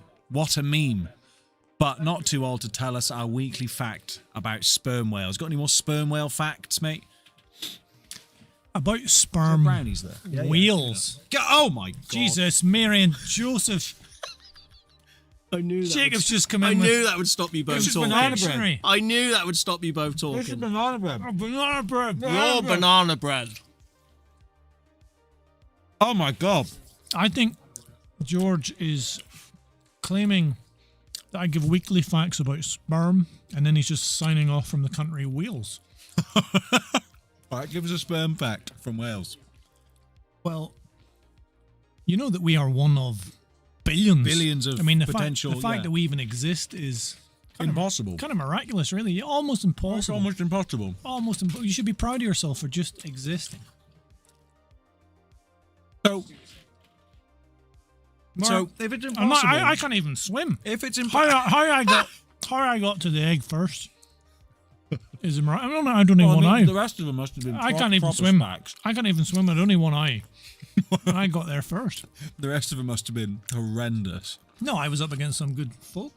Speaker 1: but not too old to tell us our weekly fact about sperm whales. Got any more sperm whale facts, mate?
Speaker 3: About sperm
Speaker 1: Brownies there.
Speaker 3: wheels.
Speaker 1: Oh my God!
Speaker 3: Jesus, Mary and Joseph.
Speaker 2: I knew that.
Speaker 3: Jacob's just come in
Speaker 2: I
Speaker 3: with
Speaker 2: knew that would stop you both
Speaker 3: this is
Speaker 2: talking.
Speaker 3: banana bread.
Speaker 2: I knew that would stop you both talking.
Speaker 1: banana bread.
Speaker 3: Oh, banana bread.
Speaker 2: Your banana bread.
Speaker 1: Oh my God!
Speaker 3: I think George is claiming that I give weekly facts about sperm, and then he's just signing off from the country Wales.
Speaker 1: All right, give us a sperm fact from Wales.
Speaker 3: Well, you know that we are one of billions
Speaker 1: of
Speaker 3: I mean, the
Speaker 1: potential.
Speaker 3: the fact that we even exist is
Speaker 1: impossible.
Speaker 3: kind of miraculous, really. Almost impossible.
Speaker 1: It's almost impossible.
Speaker 3: You should be proud of yourself for just existing.
Speaker 1: So if it's impossible,
Speaker 3: I can't even swim.
Speaker 1: if it's
Speaker 3: How
Speaker 1: impossible,
Speaker 3: I got to the egg first is a miracle. I don't even one eye.
Speaker 1: the rest of them must have been.
Speaker 3: I can't even
Speaker 1: proper
Speaker 3: swim.
Speaker 1: smacks.
Speaker 3: I can't even swim with only one eye. And I got there first.
Speaker 1: The rest of them must have been horrendous.
Speaker 3: No, I was up against some good folk.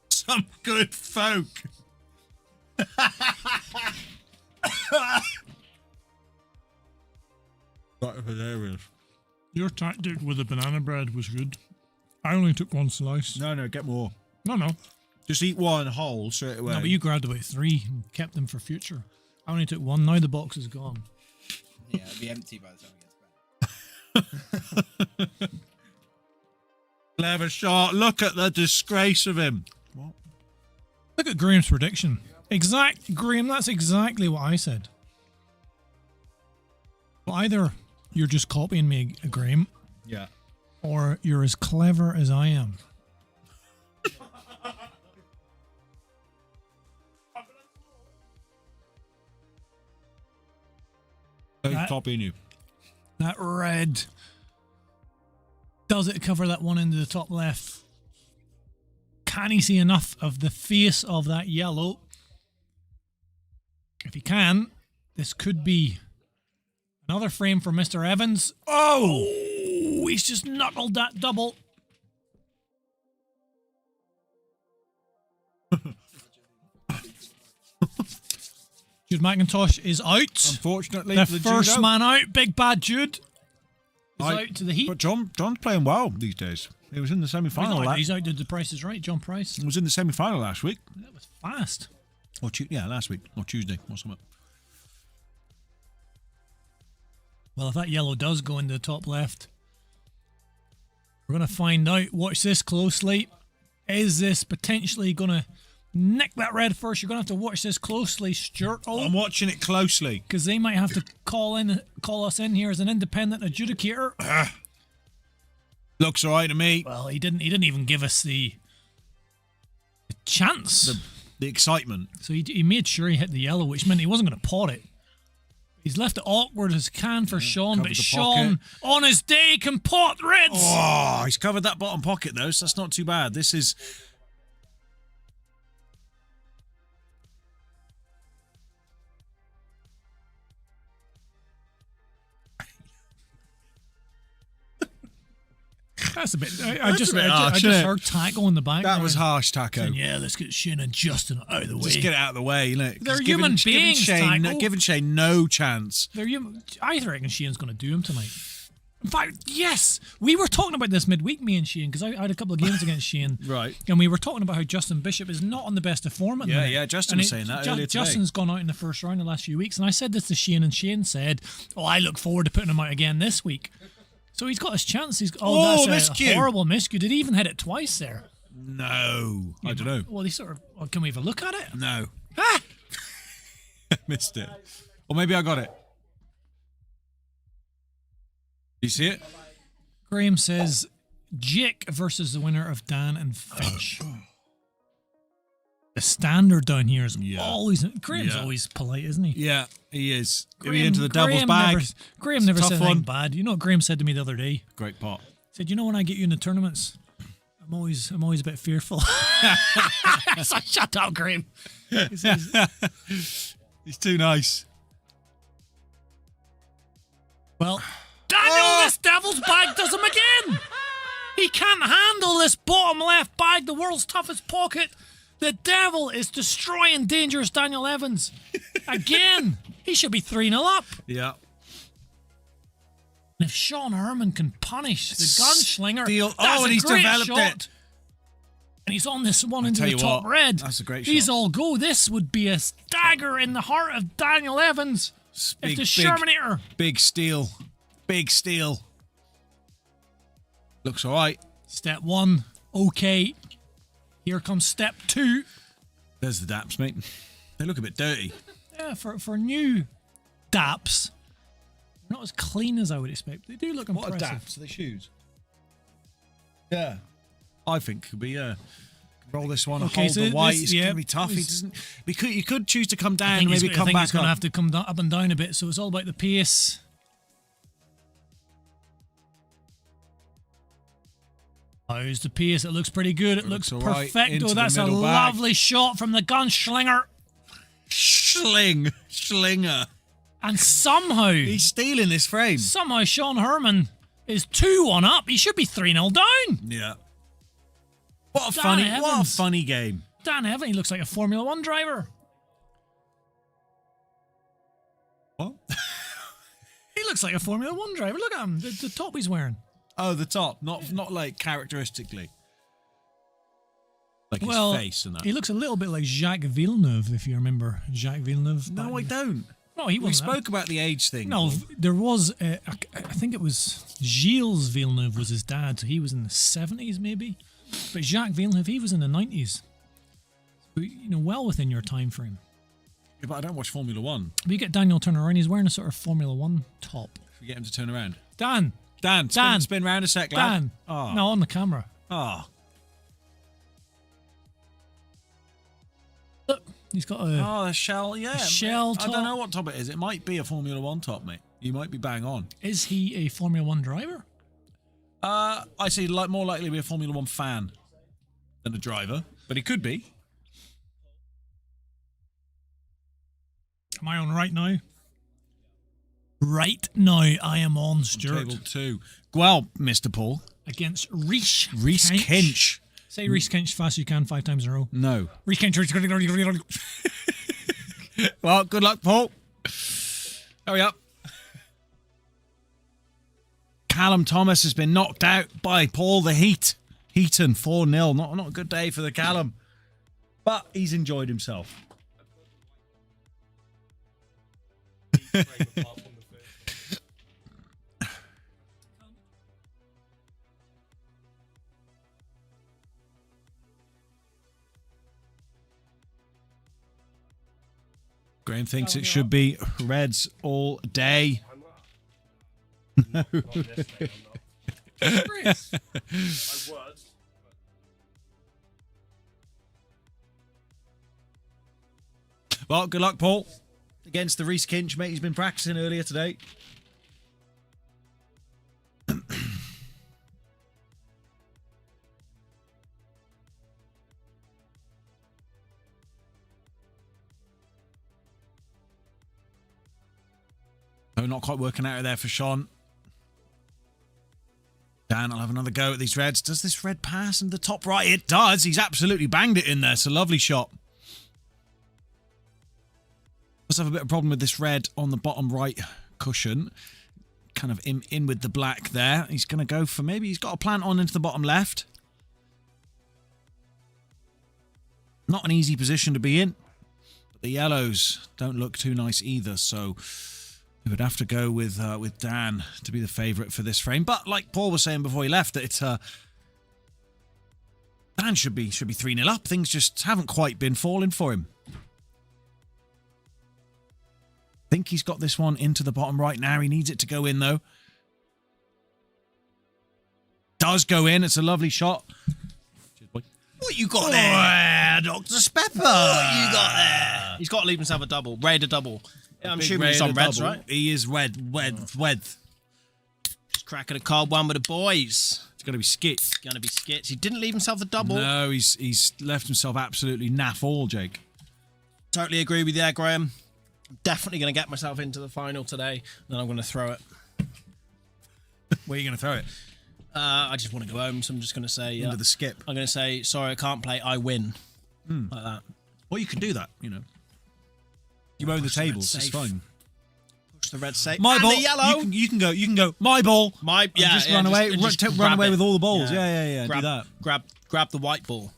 Speaker 1: Some good folk. That was hilarious.
Speaker 3: Your tactic with the banana bread was good. I only took one slice.
Speaker 1: No, get more.
Speaker 3: No.
Speaker 1: Just eat one whole straight away.
Speaker 3: No, but you grabbed about 3 and kept them for future. I only took one. Now the box is gone.
Speaker 4: Yeah, it'll be empty by the time it gets back.
Speaker 1: Clever shot. Look at the disgrace of him. What?
Speaker 3: Look at Graham's prediction. Graham, that's exactly what I said. Well, either you're just copying me, Graham,
Speaker 1: Yeah.
Speaker 3: or you're as clever as I am.
Speaker 1: Copying you.
Speaker 3: That red. Does it cover that one into the top left? Can he see enough of the face of that yellow? If he can, this could be another frame for Mr. Evans. Oh, he's just knuckled that double. Jude McIntosh is out.
Speaker 1: Unfortunately,
Speaker 3: The
Speaker 1: for the
Speaker 3: first
Speaker 1: judo.
Speaker 3: man out, big bad Jude, is out to the heat.
Speaker 1: But John's playing well these days. He was in the semi-final.
Speaker 3: He's out to the Price is Right, John Price.
Speaker 1: He was in the semi-final last week.
Speaker 3: That was fast.
Speaker 1: Or last week. Or Tuesday or something.
Speaker 3: Well, if that yellow does go into the top left, we're going to find out. Watch this closely. Is this potentially going to nick that red first? You're going to have to watch this closely, Stuart.
Speaker 1: I'm watching it closely.
Speaker 3: Because they might have to call us in here as an independent adjudicator.
Speaker 1: Looks all right to me.
Speaker 3: Well, he didn't even give us the chance.
Speaker 1: The excitement.
Speaker 3: So he made sure he hit the yellow, which meant he wasn't going to pot it. He's left it awkward as can for Sean,
Speaker 1: covered
Speaker 3: but
Speaker 1: the
Speaker 3: Sean, on his day, can pot reds.
Speaker 1: Oh, he's covered that bottom pocket though, so that's not too bad. This is...
Speaker 3: That's a bit. I just
Speaker 1: harsh,
Speaker 3: just
Speaker 1: isn't it?
Speaker 3: heard tackle in the back.
Speaker 1: That was harsh, Taco.
Speaker 3: Saying, yeah, let's get Shane and Justin out of the way.
Speaker 1: Just get it out of the way, you know.
Speaker 3: They're
Speaker 1: Just
Speaker 3: human beings, Taco.
Speaker 1: Giving Shane no chance.
Speaker 3: They're human. I reckon Shane's going to do him tonight. In fact, yes, we were talking about this midweek, me and Shane, because I had a couple of games against Shane,
Speaker 1: Right.
Speaker 3: And we were talking about how Justin Bishop is not on the best of form at the minute.
Speaker 1: Yeah, Justin
Speaker 3: And
Speaker 1: was saying that earlier today.
Speaker 3: Justin's gone out in the first round the last few weeks, and I said this to Shane, and Shane said, "Oh, I look forward to putting him out again this week." So he's got his chance. That's
Speaker 1: miscue.
Speaker 3: a horrible miscue. Did he even hit it twice there?
Speaker 1: No. I don't know.
Speaker 3: Well, he sort of. Well, can we have a look at it?
Speaker 1: No.
Speaker 3: Ah!
Speaker 1: Missed it. Or maybe I got it. You see it?
Speaker 3: Graham says Jake versus the winner of Dan and Finch. The standard down here is always. Graham's always polite, isn't he?
Speaker 1: Yeah, he is. Graham, into the devil's bag.
Speaker 3: Graham never
Speaker 1: Tough
Speaker 3: said
Speaker 1: one.
Speaker 3: anything bad. You know what Graham said to me the other day?
Speaker 1: Great pot.
Speaker 3: He said, "You know when I get you in the tournaments, I'm always a bit fearful." So shut up, Graham. He says,
Speaker 1: He's too nice.
Speaker 3: well, Daniel, this devil's bag does him again. He can't handle this bottom left bag, the world's toughest pocket. The devil is destroying dangerous Daniel Evans. Again, he should be 3-0 up.
Speaker 1: Yeah.
Speaker 3: And if Sean Herman can punish the gunslinger,
Speaker 1: Steal.
Speaker 3: that's
Speaker 1: Oh, and
Speaker 3: a
Speaker 1: he's
Speaker 3: great
Speaker 1: developed
Speaker 3: shot.
Speaker 1: it.
Speaker 3: And he's on this one into
Speaker 1: tell
Speaker 3: the
Speaker 1: you
Speaker 3: top
Speaker 1: what,
Speaker 3: red.
Speaker 1: that's a great
Speaker 3: These
Speaker 1: shot.
Speaker 3: all go. This would be a dagger in the heart of Daniel Evans.
Speaker 1: Big,
Speaker 3: If the Sherminator.
Speaker 1: Big steal. Big steal. Looks all right.
Speaker 3: Step 1, okay. Here comes step 2.
Speaker 1: There's the daps, mate. They look a bit dirty.
Speaker 3: Yeah, for new daps, not as clean as I would expect. They do look impressive.
Speaker 1: What are daps? Are they shoes? Yeah. I think could be roll this one,
Speaker 3: Okay,
Speaker 1: hold
Speaker 3: so
Speaker 1: the white.
Speaker 3: this-
Speaker 1: It's
Speaker 3: yeah,
Speaker 1: going to be tough. He
Speaker 3: it's-
Speaker 1: doesn't. You could choose to come down
Speaker 3: I
Speaker 1: and
Speaker 3: think
Speaker 1: maybe
Speaker 3: he's
Speaker 1: come
Speaker 3: going
Speaker 1: back
Speaker 3: to
Speaker 1: up.
Speaker 3: have to come down, up and down a bit, so it's all about the pace. How's the pace? It looks pretty good. It looks
Speaker 1: all right.
Speaker 3: perfecto.
Speaker 1: Into the
Speaker 3: That's a
Speaker 1: middle bag.
Speaker 3: lovely shot from the gunslinger.
Speaker 1: Slinger.
Speaker 3: And somehow,
Speaker 1: He's stealing this frame.
Speaker 3: Sean Herman is 2-1 up. He should be 3-0 down.
Speaker 1: Yeah. What a
Speaker 3: Dan
Speaker 1: funny
Speaker 3: Evans.
Speaker 1: game.
Speaker 3: Dan Evans, he looks like a Formula 1 driver.
Speaker 1: What?
Speaker 3: He looks like a Formula 1 driver. Look at him, the top he's wearing.
Speaker 1: Oh, the top, not like characteristically. Like
Speaker 3: Well,
Speaker 1: his face and that.
Speaker 3: he looks a little bit like Jacques Villeneuve, if you remember Jacques Villeneuve.
Speaker 1: No, I don't.
Speaker 3: No, he
Speaker 1: We
Speaker 3: wasn't.
Speaker 1: spoke about the age thing.
Speaker 3: No, there was. I think it was Gilles Villeneuve was his dad, so he was in the 70s maybe. But Jacques Villeneuve, he was in the 90s. So, you know, well within your time frame.
Speaker 1: Yeah, but I don't watch Formula One.
Speaker 3: But you get Daniel turning around. He's wearing a sort of Formula One top.
Speaker 1: We get him to turn around.
Speaker 3: Dan,
Speaker 1: Spin round a sec, lad.
Speaker 3: Dan.
Speaker 1: Oh.
Speaker 3: No, on the camera.
Speaker 1: Oh.
Speaker 3: Look, he's got a.
Speaker 1: Oh, a shell, yeah.
Speaker 3: shell
Speaker 1: I don't
Speaker 3: top.
Speaker 1: know what top it is. It might be a Formula One top, mate. You might be bang on.
Speaker 3: Is he a Formula One driver?
Speaker 1: I see more likely to be a Formula One fan than a driver, but he could be.
Speaker 3: Am I on right now? Right now, I am on Stuart.
Speaker 1: Table 2. Well, Mr. Paul.
Speaker 3: Against Reese
Speaker 1: Kinch.
Speaker 3: Say Reese Kinch fast as you can 5 times in a row.
Speaker 1: No.
Speaker 3: Reese Kinch.
Speaker 1: Well, good luck, Paul. Hurry up. Callum Thomas has been knocked out by Paul the Heaton 4-0. Not a good day for the Callum. But he's enjoyed himself. Graham thinks it should be Reds all day. No. Well, good luck, Paul. Against the Reese Kinch, mate. He's been practicing earlier today. Oh, not quite working out there for Sean. Dan will have another go at these reds. Does this red pass into the top right? It does. He's absolutely banged it in there. It's a lovely shot. Does have a bit of problem with this red on the bottom right cushion. Kind of in with the black there. He's going to go for maybe he's got a plant on into the bottom left. Not an easy position to be in. But the yellows don't look too nice either, so we would have to go with Dan to be the favourite for this frame. But like Paul was saying before he left, that it's Dan should be 3-0 up. Things just haven't quite been falling for him. I think he's got this one into the bottom right now. He needs it to go in though. Does go in. It's a lovely shot.
Speaker 2: What you got there, Dr. Spepper? What you got there? He's got to leave himself a double. Red a double. Yeah, I'm assuming he's on reds, right?
Speaker 1: He is wed.
Speaker 2: Just cracking a cold one with the boys.
Speaker 1: It's going to be skits.
Speaker 2: Going to be skits. He didn't leave himself a double.
Speaker 1: No, he's left himself absolutely naff all, Jake.
Speaker 2: Totally agree with you there, Graham. I'm definitely going to get myself into the final today. Then I'm going to throw it.
Speaker 1: Where are you going to throw it?
Speaker 2: I just want to go home, so I'm just going to say...
Speaker 1: Into the skip.
Speaker 2: I'm going to say, sorry, I can't play, I win. Like that.
Speaker 1: Well, you can do that, you know. You own the tables, it's fine.
Speaker 2: Push the red safe.
Speaker 1: My
Speaker 2: and
Speaker 1: ball.
Speaker 2: the yellow.
Speaker 1: You can go. My ball. Just run away. Run away with all the balls. Yeah.
Speaker 2: Grab,
Speaker 1: do that.
Speaker 2: Grab the white ball.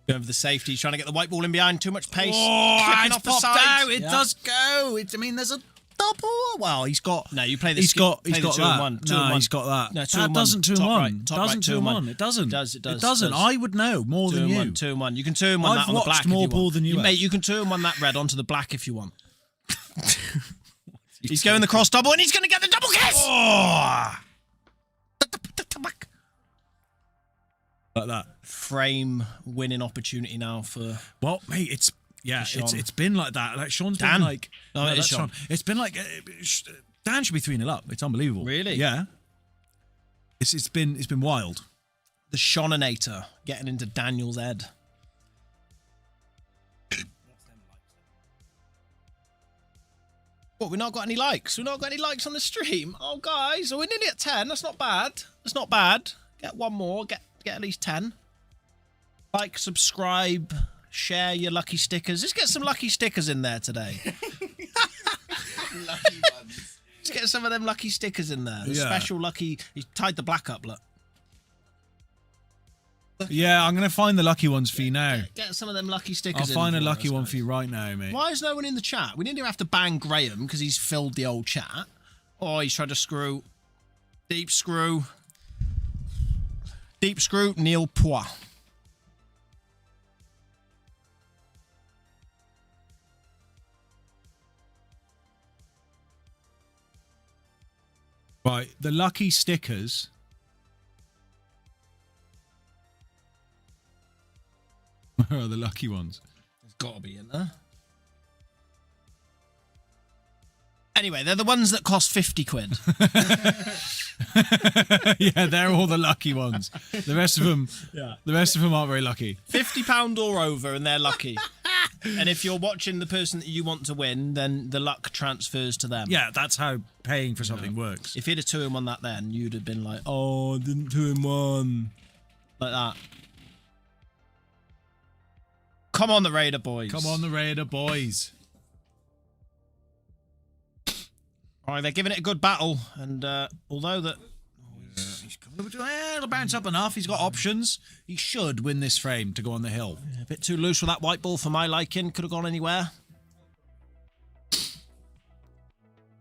Speaker 2: Going for the safety. He's trying to get the white ball in behind. Too much pace.
Speaker 1: Oh, it's
Speaker 2: off the
Speaker 1: popped
Speaker 2: side.
Speaker 1: out. It does go. There's a double. Well, he's got.
Speaker 2: No, you play the.
Speaker 1: He's got
Speaker 2: that.
Speaker 1: He's got that.
Speaker 2: No,
Speaker 1: that doesn't 2-1.
Speaker 2: Doesn't
Speaker 1: 2-1. It doesn't.
Speaker 2: It does.
Speaker 1: It doesn't. I would know more than you.
Speaker 2: 2-1. You can 2-1 that on the black.
Speaker 1: I've watched more Paul than you,
Speaker 2: mate. You can 2-1 that red onto the black if you want. He's going the cross double and he's going to get the double kiss.
Speaker 1: Oh. Like that.
Speaker 2: Frame winning opportunity now for.
Speaker 1: Well, mate, it's been like that. Like Sean's been like.
Speaker 2: No, it is Sean.
Speaker 1: It's been like Dan should be 3-0 up. It's unbelievable.
Speaker 2: Really?
Speaker 1: Yeah. It's been wild.
Speaker 2: The Sherminator getting into Daniel's head. What, we've not got any likes? We've not got any likes on the stream? Oh, guys, we're nearly at 10. That's not bad. That's not bad. Get one more. Get at least 10. Like, subscribe, share your lucky stickers. Let's get some lucky stickers in there today.
Speaker 4: Lucky ones.
Speaker 2: Let's get some of them lucky stickers in there. The special lucky... He's tied the black up, look.
Speaker 1: Yeah, I'm going to find the lucky ones for you now.
Speaker 2: Get some of them lucky stickers.
Speaker 1: I'll find a
Speaker 2: for
Speaker 1: lucky
Speaker 2: us,
Speaker 1: one
Speaker 2: guys.
Speaker 1: for you right now, mate.
Speaker 2: Why is no one in the chat? We didn't even have to bang Graham because he's filled the old chat. Oh, he's tried to screw. Deep screw. Deep screw, Neil Poix.
Speaker 1: Right, the lucky stickers. Where are the lucky ones?
Speaker 2: There's got to be in there. Anyway, they're the ones that cost 50 quid.
Speaker 1: Yeah, they're all the lucky ones. The rest of them, the rest of them aren't very lucky.
Speaker 2: £50 or over, and they're lucky. And if you're watching the person that you want to win, then the luck transfers to them.
Speaker 1: Yeah, that's how paying for something works.
Speaker 2: If you'd have 2-in-1 that then, you'd have been like, oh, I didn't 2-in-1. Like that. Come on, the Raider boys.
Speaker 1: Come on, the Raider boys.
Speaker 2: All right, they're giving it a good battle. And although that...
Speaker 1: It'll bounce up enough. He's got options. He should win this frame to go on the hill.
Speaker 2: A bit too loose with that white ball for my liking. Could have gone anywhere.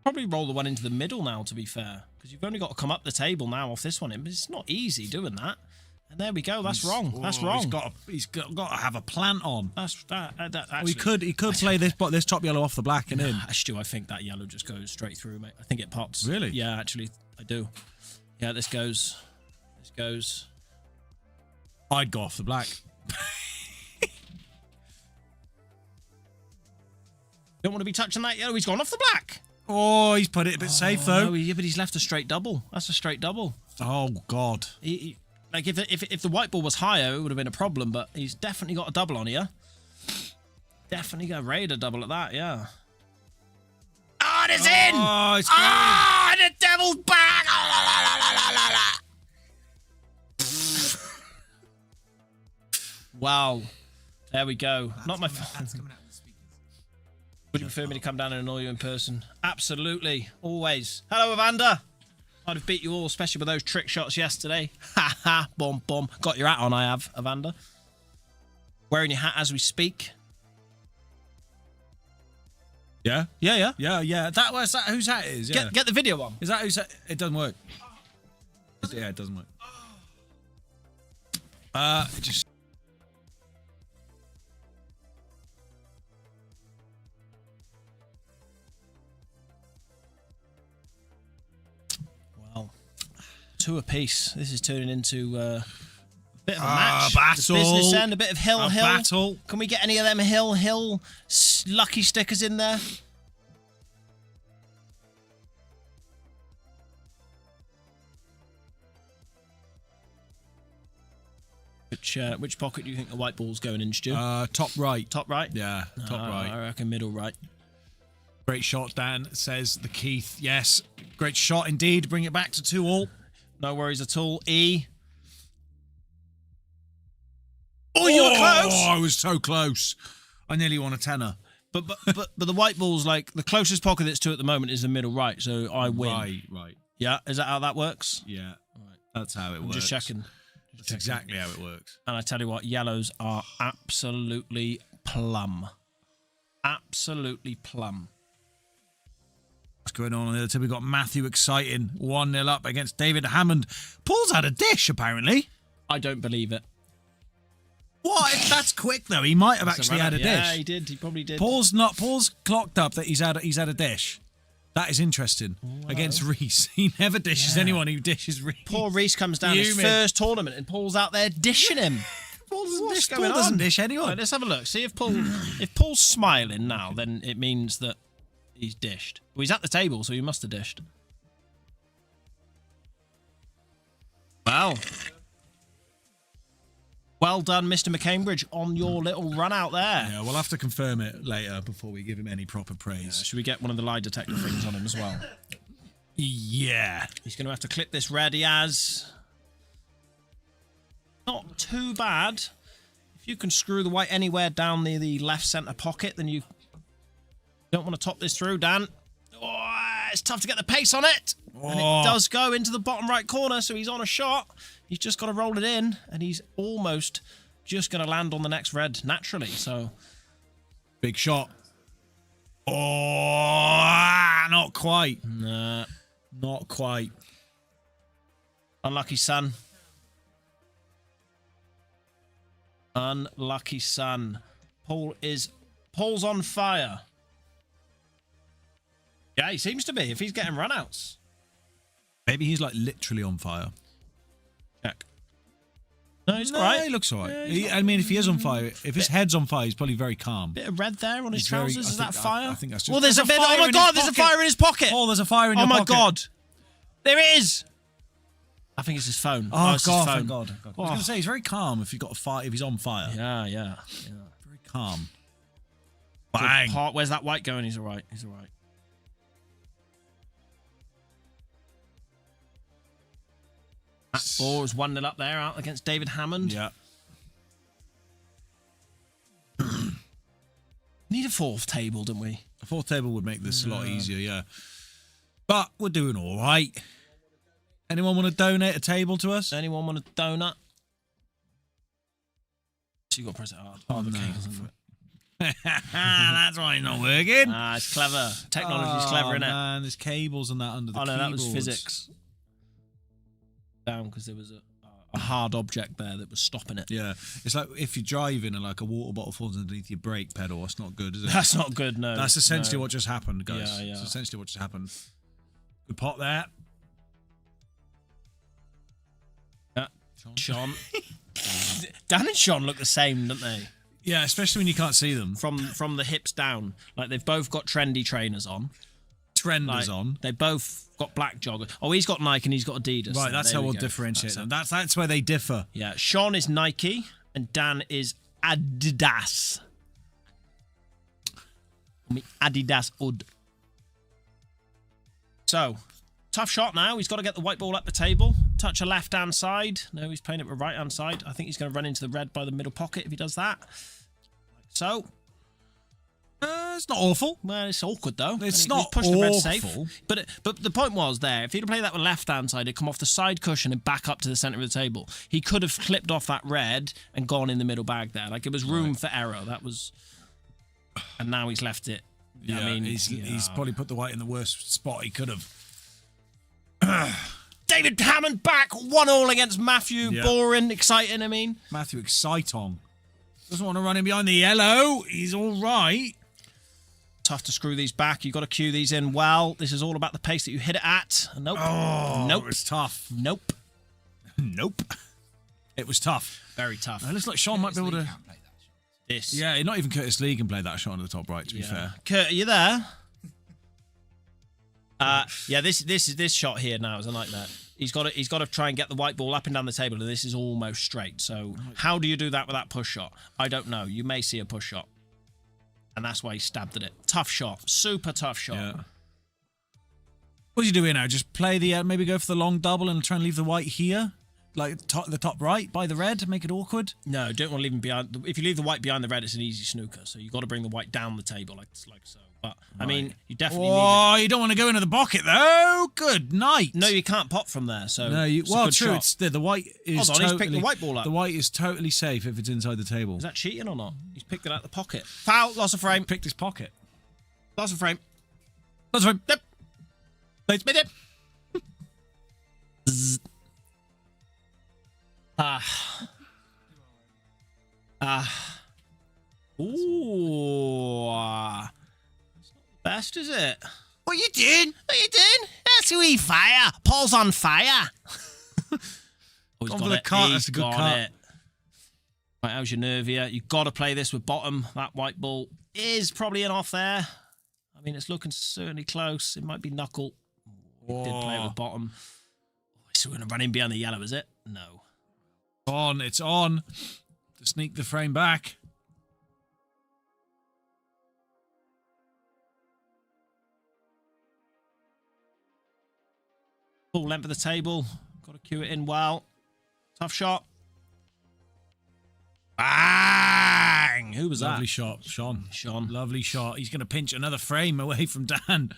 Speaker 2: Probably roll the one into the middle now, to be fair. Because you've only got to come up the table now off this one. It's not easy doing that. And there we go. That's wrong. That's wrong.
Speaker 1: He's got to have a plant on.
Speaker 2: That
Speaker 1: He could play this top yellow off the black and in.
Speaker 2: Stu, I think that yellow just goes straight through, mate. I think it pops.
Speaker 1: Really?
Speaker 2: Yeah, actually, I do. Yeah, this goes. This goes.
Speaker 1: I'd go off the black.
Speaker 2: Don't want to be touching that yellow. He's gone off the black.
Speaker 1: Oh, he's put it a bit safe though.
Speaker 2: No, yeah, but he's left a straight double. That's a straight double.
Speaker 1: Oh God.
Speaker 2: Like if the white ball was higher, it would have been a problem. But he's definitely got a double on here. Definitely got a Raider double at that. Yeah. Oh, it's in!
Speaker 1: Oh, it's
Speaker 2: the devil's back! Wow. There we go. Not my fault. Would you prefer me to come down and annoy you in person? Absolutely. Always. Hello, Evander. I'd have beat you all, especially with those trick shots yesterday. Ha ha. Bum bum. Got your hat on, I have, Evander. Wearing your hat as we speak.
Speaker 1: Yeah.
Speaker 2: Yeah.
Speaker 1: That was that. Whose hat it is? Yeah.
Speaker 2: Get the video on.
Speaker 1: Is that whose hat? It doesn't work. Yeah, it doesn't work. Just.
Speaker 2: Well, 2 apiece. This is turning into a bit of a match.
Speaker 1: Battle.
Speaker 2: The business end, a bit of hill.
Speaker 1: Battle.
Speaker 2: Can we get any of them hill lucky stickers in there? Which pocket do you think the white ball's going in, Stu?
Speaker 1: Top right.
Speaker 2: Top right?
Speaker 1: Yeah, top right.
Speaker 2: I reckon middle right.
Speaker 1: Great shot, Dan, says the Keith. Yes, great shot indeed. Bring it back to 2-all.
Speaker 2: No worries at all. E. Oh, you were close!
Speaker 1: Oh, I was so close. I nearly won a tenner.
Speaker 2: But the white ball's like the closest pocket that's to at the moment is the middle right, so I win.
Speaker 1: Right.
Speaker 2: Yeah, is that how that works?
Speaker 1: Yeah, that's how it works.
Speaker 2: Just checking.
Speaker 1: That's exactly how it works.
Speaker 2: And I tell you what, yellows are absolutely plum. Absolutely plum.
Speaker 1: What's going on the other team? We've got Matthew exciting 1-0 up against David Hammond. Paul's had a dish, apparently.
Speaker 2: I don't believe it.
Speaker 1: What? That's quick, though. He might have actually had a dish.
Speaker 2: Yeah, he did. He probably did.
Speaker 1: Paul's clocked up that he's had a dish. That is interesting. Wow. Against Reese. He never dishes anyone who dishes Reese.
Speaker 2: Poor Reese comes down his first tournament and Paul's out there dishing him.
Speaker 1: Paul doesn't dish anyone.
Speaker 2: Right, let's have a look. See if Paul's smiling now, then it means that he's dished. Well, he's at the table, so he must have dished. Wow. Well done, Mr. McCambridge, on your little run out there.
Speaker 1: Yeah, we'll have to confirm it later before we give him any proper praise.
Speaker 2: Yeah, should we get one of the lie detector things on him as well?
Speaker 1: Yeah.
Speaker 2: He's going to have to clip this red. He has. Not too bad. If you can screw the white anywhere down near the left centre pocket, then you don't want to top this through, Dan. Oh, it's tough to get the pace on it. And it does go into the bottom right corner, so he's on a shot. He's just got to roll it in, and he's almost just going to land on the next red naturally. So,
Speaker 1: big shot. Oh, not quite.
Speaker 2: nah.
Speaker 1: Not quite.
Speaker 2: Unlucky son. Unlucky son. Paul's on fire. Yeah, he seems to be, if he's getting runouts.
Speaker 1: Maybe he's like literally on fire.
Speaker 2: Check. No, he's
Speaker 1: No,
Speaker 2: all right.
Speaker 1: he looks all right.
Speaker 2: Yeah,
Speaker 1: I mean, if he is on fire, if his head's on fire, he's probably very calm.
Speaker 2: Bit of red there on his
Speaker 1: He's very-
Speaker 2: trousers.
Speaker 1: I
Speaker 2: Is that
Speaker 1: think-
Speaker 2: fire?
Speaker 1: I think that's just-
Speaker 2: Well, there's a bit.
Speaker 1: fire
Speaker 2: Oh my
Speaker 1: in
Speaker 2: god,
Speaker 1: his
Speaker 2: there's a
Speaker 1: pocket.
Speaker 2: fire in his pocket.
Speaker 1: Oh, there's a fire in your
Speaker 2: Oh my
Speaker 1: pocket.
Speaker 2: god. There it is. I think it's his phone.
Speaker 1: Oh,
Speaker 2: it's
Speaker 1: god,
Speaker 2: his phone.
Speaker 1: thank god. I was going to say, he's very calm if he's on fire.
Speaker 2: Yeah.
Speaker 1: Very calm.
Speaker 2: Good
Speaker 1: Bang.
Speaker 2: part. Where's that white going? He's all right. He's all right. That ball was 1-0 up there out against David Hammond.
Speaker 1: Yeah.
Speaker 2: Need a fourth table, don't we?
Speaker 1: A fourth table would make this a lot easier, yeah. But we're doing all right. Anyone want to donate a table to us?
Speaker 2: Anyone want a donut? So you got to press it hard. Oh,
Speaker 1: no.
Speaker 2: okay, doesn't it?
Speaker 1: That's why it's not working.
Speaker 2: Ah, it's clever. Technology's clever, isn't it?
Speaker 1: Man, there's cables and that under the
Speaker 2: Oh no, that was
Speaker 1: keyboards.
Speaker 2: physics. Down because there was a hard object there that was stopping it.
Speaker 1: Yeah, it's like if you're driving and like a water bottle falls underneath your brake pedal. That's not good, is it?
Speaker 2: That's not good. No,
Speaker 1: That's essentially
Speaker 2: no.
Speaker 1: what just happened, guys.
Speaker 2: Yeah.
Speaker 1: That's essentially what just happened. Good pot there.
Speaker 2: Yeah. Sean. Dan and Sean look the same, don't they?
Speaker 1: Yeah, especially when you can't see them.
Speaker 2: From the hips down, like they've both got trendy trainers on.
Speaker 1: Trenders
Speaker 2: Like,
Speaker 1: on.
Speaker 2: They both got black joggers. Oh, he's got Nike and he's got Adidas.
Speaker 1: Right,
Speaker 2: So
Speaker 1: that's
Speaker 2: there
Speaker 1: how
Speaker 2: we
Speaker 1: we'll
Speaker 2: go.
Speaker 1: differentiate them. That's where they differ.
Speaker 2: Yeah, Sean is Nike and Dan is Adidas. Adidas Ud. So, tough shot now. He's got to get the white ball up the table. Touch a left-hand side. No, he's playing it with right-hand side. I think he's going to run into the red by the middle pocket if he does that. Like so.
Speaker 1: It's not awful.
Speaker 2: Well, it's awkward though.
Speaker 1: It's
Speaker 2: He's
Speaker 1: not
Speaker 2: pushed the red
Speaker 1: awful.
Speaker 2: safe. But the point was there, if he'd have played that with left-hand side, it'd come off the side cushion and back up to the centre of the table. He could have clipped off that red and gone in the middle bag there. Like, it was room for error. That was... And now he's left it.
Speaker 1: Yeah,
Speaker 2: I mean...
Speaker 1: he's probably put the white in the worst spot he could have.
Speaker 2: David Hammond back 1-1 against Matthew.
Speaker 1: Yeah.
Speaker 2: Boring, exciting, I mean.
Speaker 1: Matthew Exciting. Doesn't want to run in behind the yellow. He's all right.
Speaker 2: Tough to screw these back. You've got to cue these in well. This is all about the pace that you hit it at. Nope.
Speaker 1: Oh,
Speaker 2: Nope.
Speaker 1: It was tough.
Speaker 2: Nope.
Speaker 1: Nope. It was tough.
Speaker 2: Very tough.
Speaker 1: It looks like Sean might be able to...
Speaker 2: This.
Speaker 1: Yeah, not even Curtis Lee can play that shot on the top right, to be
Speaker 2: Yeah.
Speaker 1: fair.
Speaker 2: Kurt, are you there? Yeah, this shot here now is like that. He's got to try and get the white ball up and down the table, and this is almost straight. So how do you do that with that push shot? I don't know. You may see a push shot, and that's why he stabbed at it. Tough shot, super tough shot.
Speaker 1: Yeah. What do you do here now? Just play the maybe go for the long double and try and leave the white here, like the top right by the red, make it awkward.
Speaker 2: No, don't want to leave him behind. If you leave the white behind the red, it's an easy snooker. So you got to bring the white down the table like so. But I mean, you definitely need it.
Speaker 1: Oh, you don't want to go into the pocket though. Good night.
Speaker 2: No, you can't pop from there. So
Speaker 1: No,
Speaker 2: it's a
Speaker 1: well,
Speaker 2: good
Speaker 1: true.
Speaker 2: shot.
Speaker 1: It's the white is
Speaker 2: Hold on, he's picked
Speaker 1: totally,
Speaker 2: the white ball up.
Speaker 1: The white is totally safe if it's inside the table.
Speaker 2: Is that cheating or not? He's picked it out the pocket. Foul, loss of frame.
Speaker 1: Picked his pocket.
Speaker 2: Loss of frame.
Speaker 1: That's right.
Speaker 2: Yep.
Speaker 1: Let's
Speaker 2: Mid it. Ooh. That's not the best, is it? What you doing? What you doing? That's a wee fire. Paul's on fire. Oh, he's
Speaker 1: Gone
Speaker 2: got
Speaker 1: for the
Speaker 2: it.
Speaker 1: cut.
Speaker 2: He's
Speaker 1: That's a good
Speaker 2: got
Speaker 1: cut.
Speaker 2: it. Right, how's your nerve here? You've got to play this with bottom. That white ball is probably in off there. I mean, it's looking certainly close. It might be knuckle. Did play it with bottom. So we're going to run in behind the yellow, is it? No.
Speaker 1: It's on. To sneak the frame back.
Speaker 2: Full length of the table. Got to cue it in well. Tough shot. Bang! Who was
Speaker 1: Lovely
Speaker 2: that?
Speaker 1: shot, Sean.
Speaker 2: Sean.
Speaker 1: Lovely shot. He's going to pinch another frame away from Dan.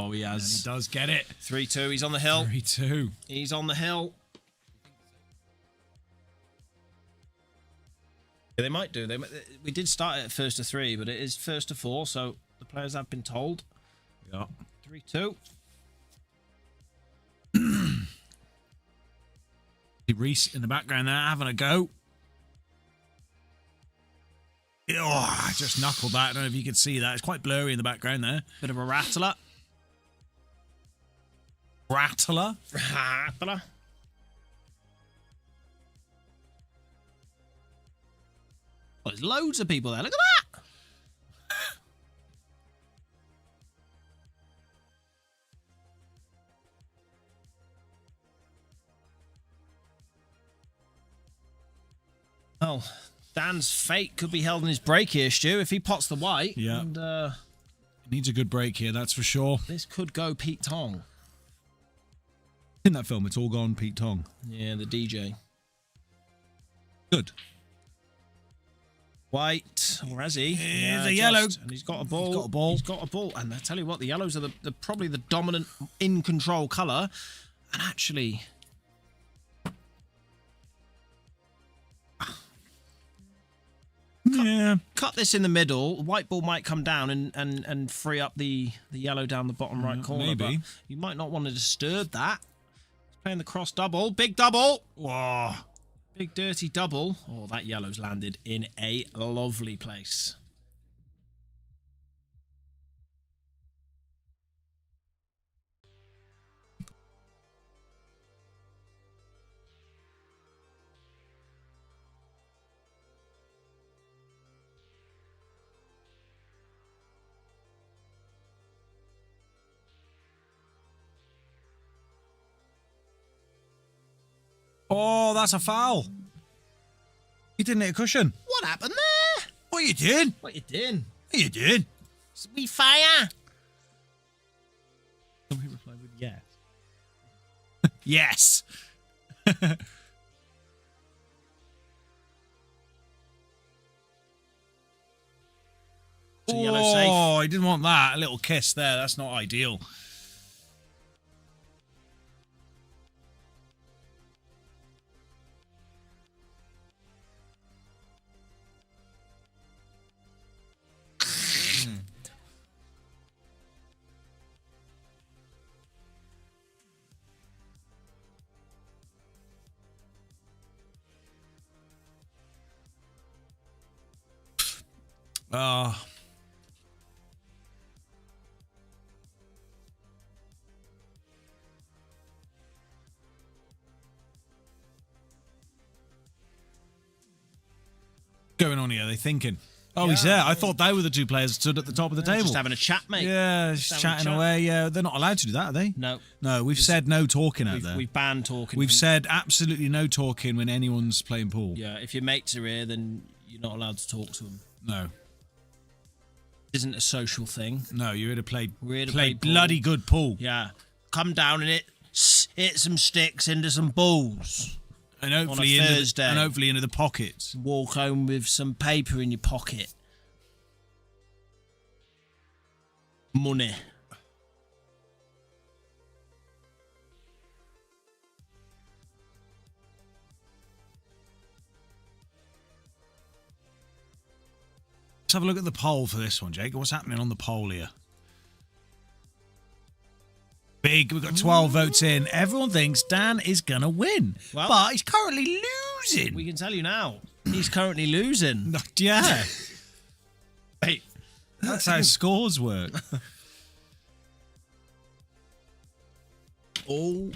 Speaker 2: Oh, he
Speaker 1: And he
Speaker 2: has.
Speaker 1: does get it.
Speaker 2: 3-2. He's on the hill.
Speaker 1: 3-2.
Speaker 2: He's on the hill. Yeah, they might do. We did start it at first to 3, but it is first to 4, so the players have been told.
Speaker 1: Yeah.
Speaker 2: 3-2.
Speaker 1: Reese in the background there having a go. Oh, I just knuckled that. I don't know if you could see that. It's quite blurry in the background there.
Speaker 2: Bit of a rattler.
Speaker 1: Rattler.
Speaker 2: Rattler. Oh, there's loads of people there. Look at that. Oh, Dan's fate could be held in his break here, Stu, if he pots the white.
Speaker 1: Yeah.
Speaker 2: And
Speaker 1: Needs a good break here, that's for sure.
Speaker 2: this could go Pete Tong.
Speaker 1: In that film, it's all gone Pete Tong.
Speaker 2: Yeah, the DJ.
Speaker 1: Good.
Speaker 2: White, or has he?
Speaker 1: Here's a yellow.
Speaker 2: And he's got a ball.
Speaker 1: He's got a ball.
Speaker 2: He's got a ball. And I tell you what, the yellows are probably the dominant in-control colour. And actually...
Speaker 1: Yeah.
Speaker 2: cut this in the middle. White ball might come down and free up the yellow down the bottom right corner.
Speaker 1: maybe.
Speaker 2: But you might not want to disturb that. He's playing the cross double. Big double.
Speaker 1: Whoa.
Speaker 2: Big dirty double. Oh, that yellow's landed in a lovely place.
Speaker 1: Oh, that's a foul. You didn't hit a cushion.
Speaker 2: What happened there?
Speaker 1: What you did?
Speaker 2: What you did?
Speaker 1: What you did?
Speaker 2: We fire. Somebody replied with yes.
Speaker 1: Yes.
Speaker 2: Yellow safe.
Speaker 1: Oh, I didn't want that. A little kiss there. That's not ideal. Going on here? Are they thinking? Oh, he's there. I thought they were the two players that stood at the top of the table.
Speaker 2: Just having a chat, mate.
Speaker 1: Yeah, just chatting away. Yeah, they're not allowed to do that, are they?
Speaker 2: No.
Speaker 1: No, we've said no talking out there.
Speaker 2: We've banned talking.
Speaker 1: We've said absolutely no talking when anyone's playing pool.
Speaker 2: Yeah, if your mates are here, then you're not allowed to talk to them.
Speaker 1: No.
Speaker 2: It isn't a social thing.
Speaker 1: No, you're here to play,
Speaker 2: We're here to
Speaker 1: play
Speaker 2: play pool.
Speaker 1: bloody good pool.
Speaker 2: Yeah. Come down and hit some sticks into some balls.
Speaker 1: And hopefully,
Speaker 2: On a Thursday.
Speaker 1: and hopefully into the pockets.
Speaker 2: Walk home with some paper in your pocket. Money.
Speaker 1: Let's have a look at the poll for this one, Jake. What's happening on the poll here? Big. We've got 12 votes in. Everyone thinks Dan is going to win.
Speaker 2: Well-
Speaker 1: but he's currently losing.
Speaker 2: We can tell you now. He's currently losing.
Speaker 1: Yeah.
Speaker 2: Hey.
Speaker 1: That's how scores work.
Speaker 2: Oh.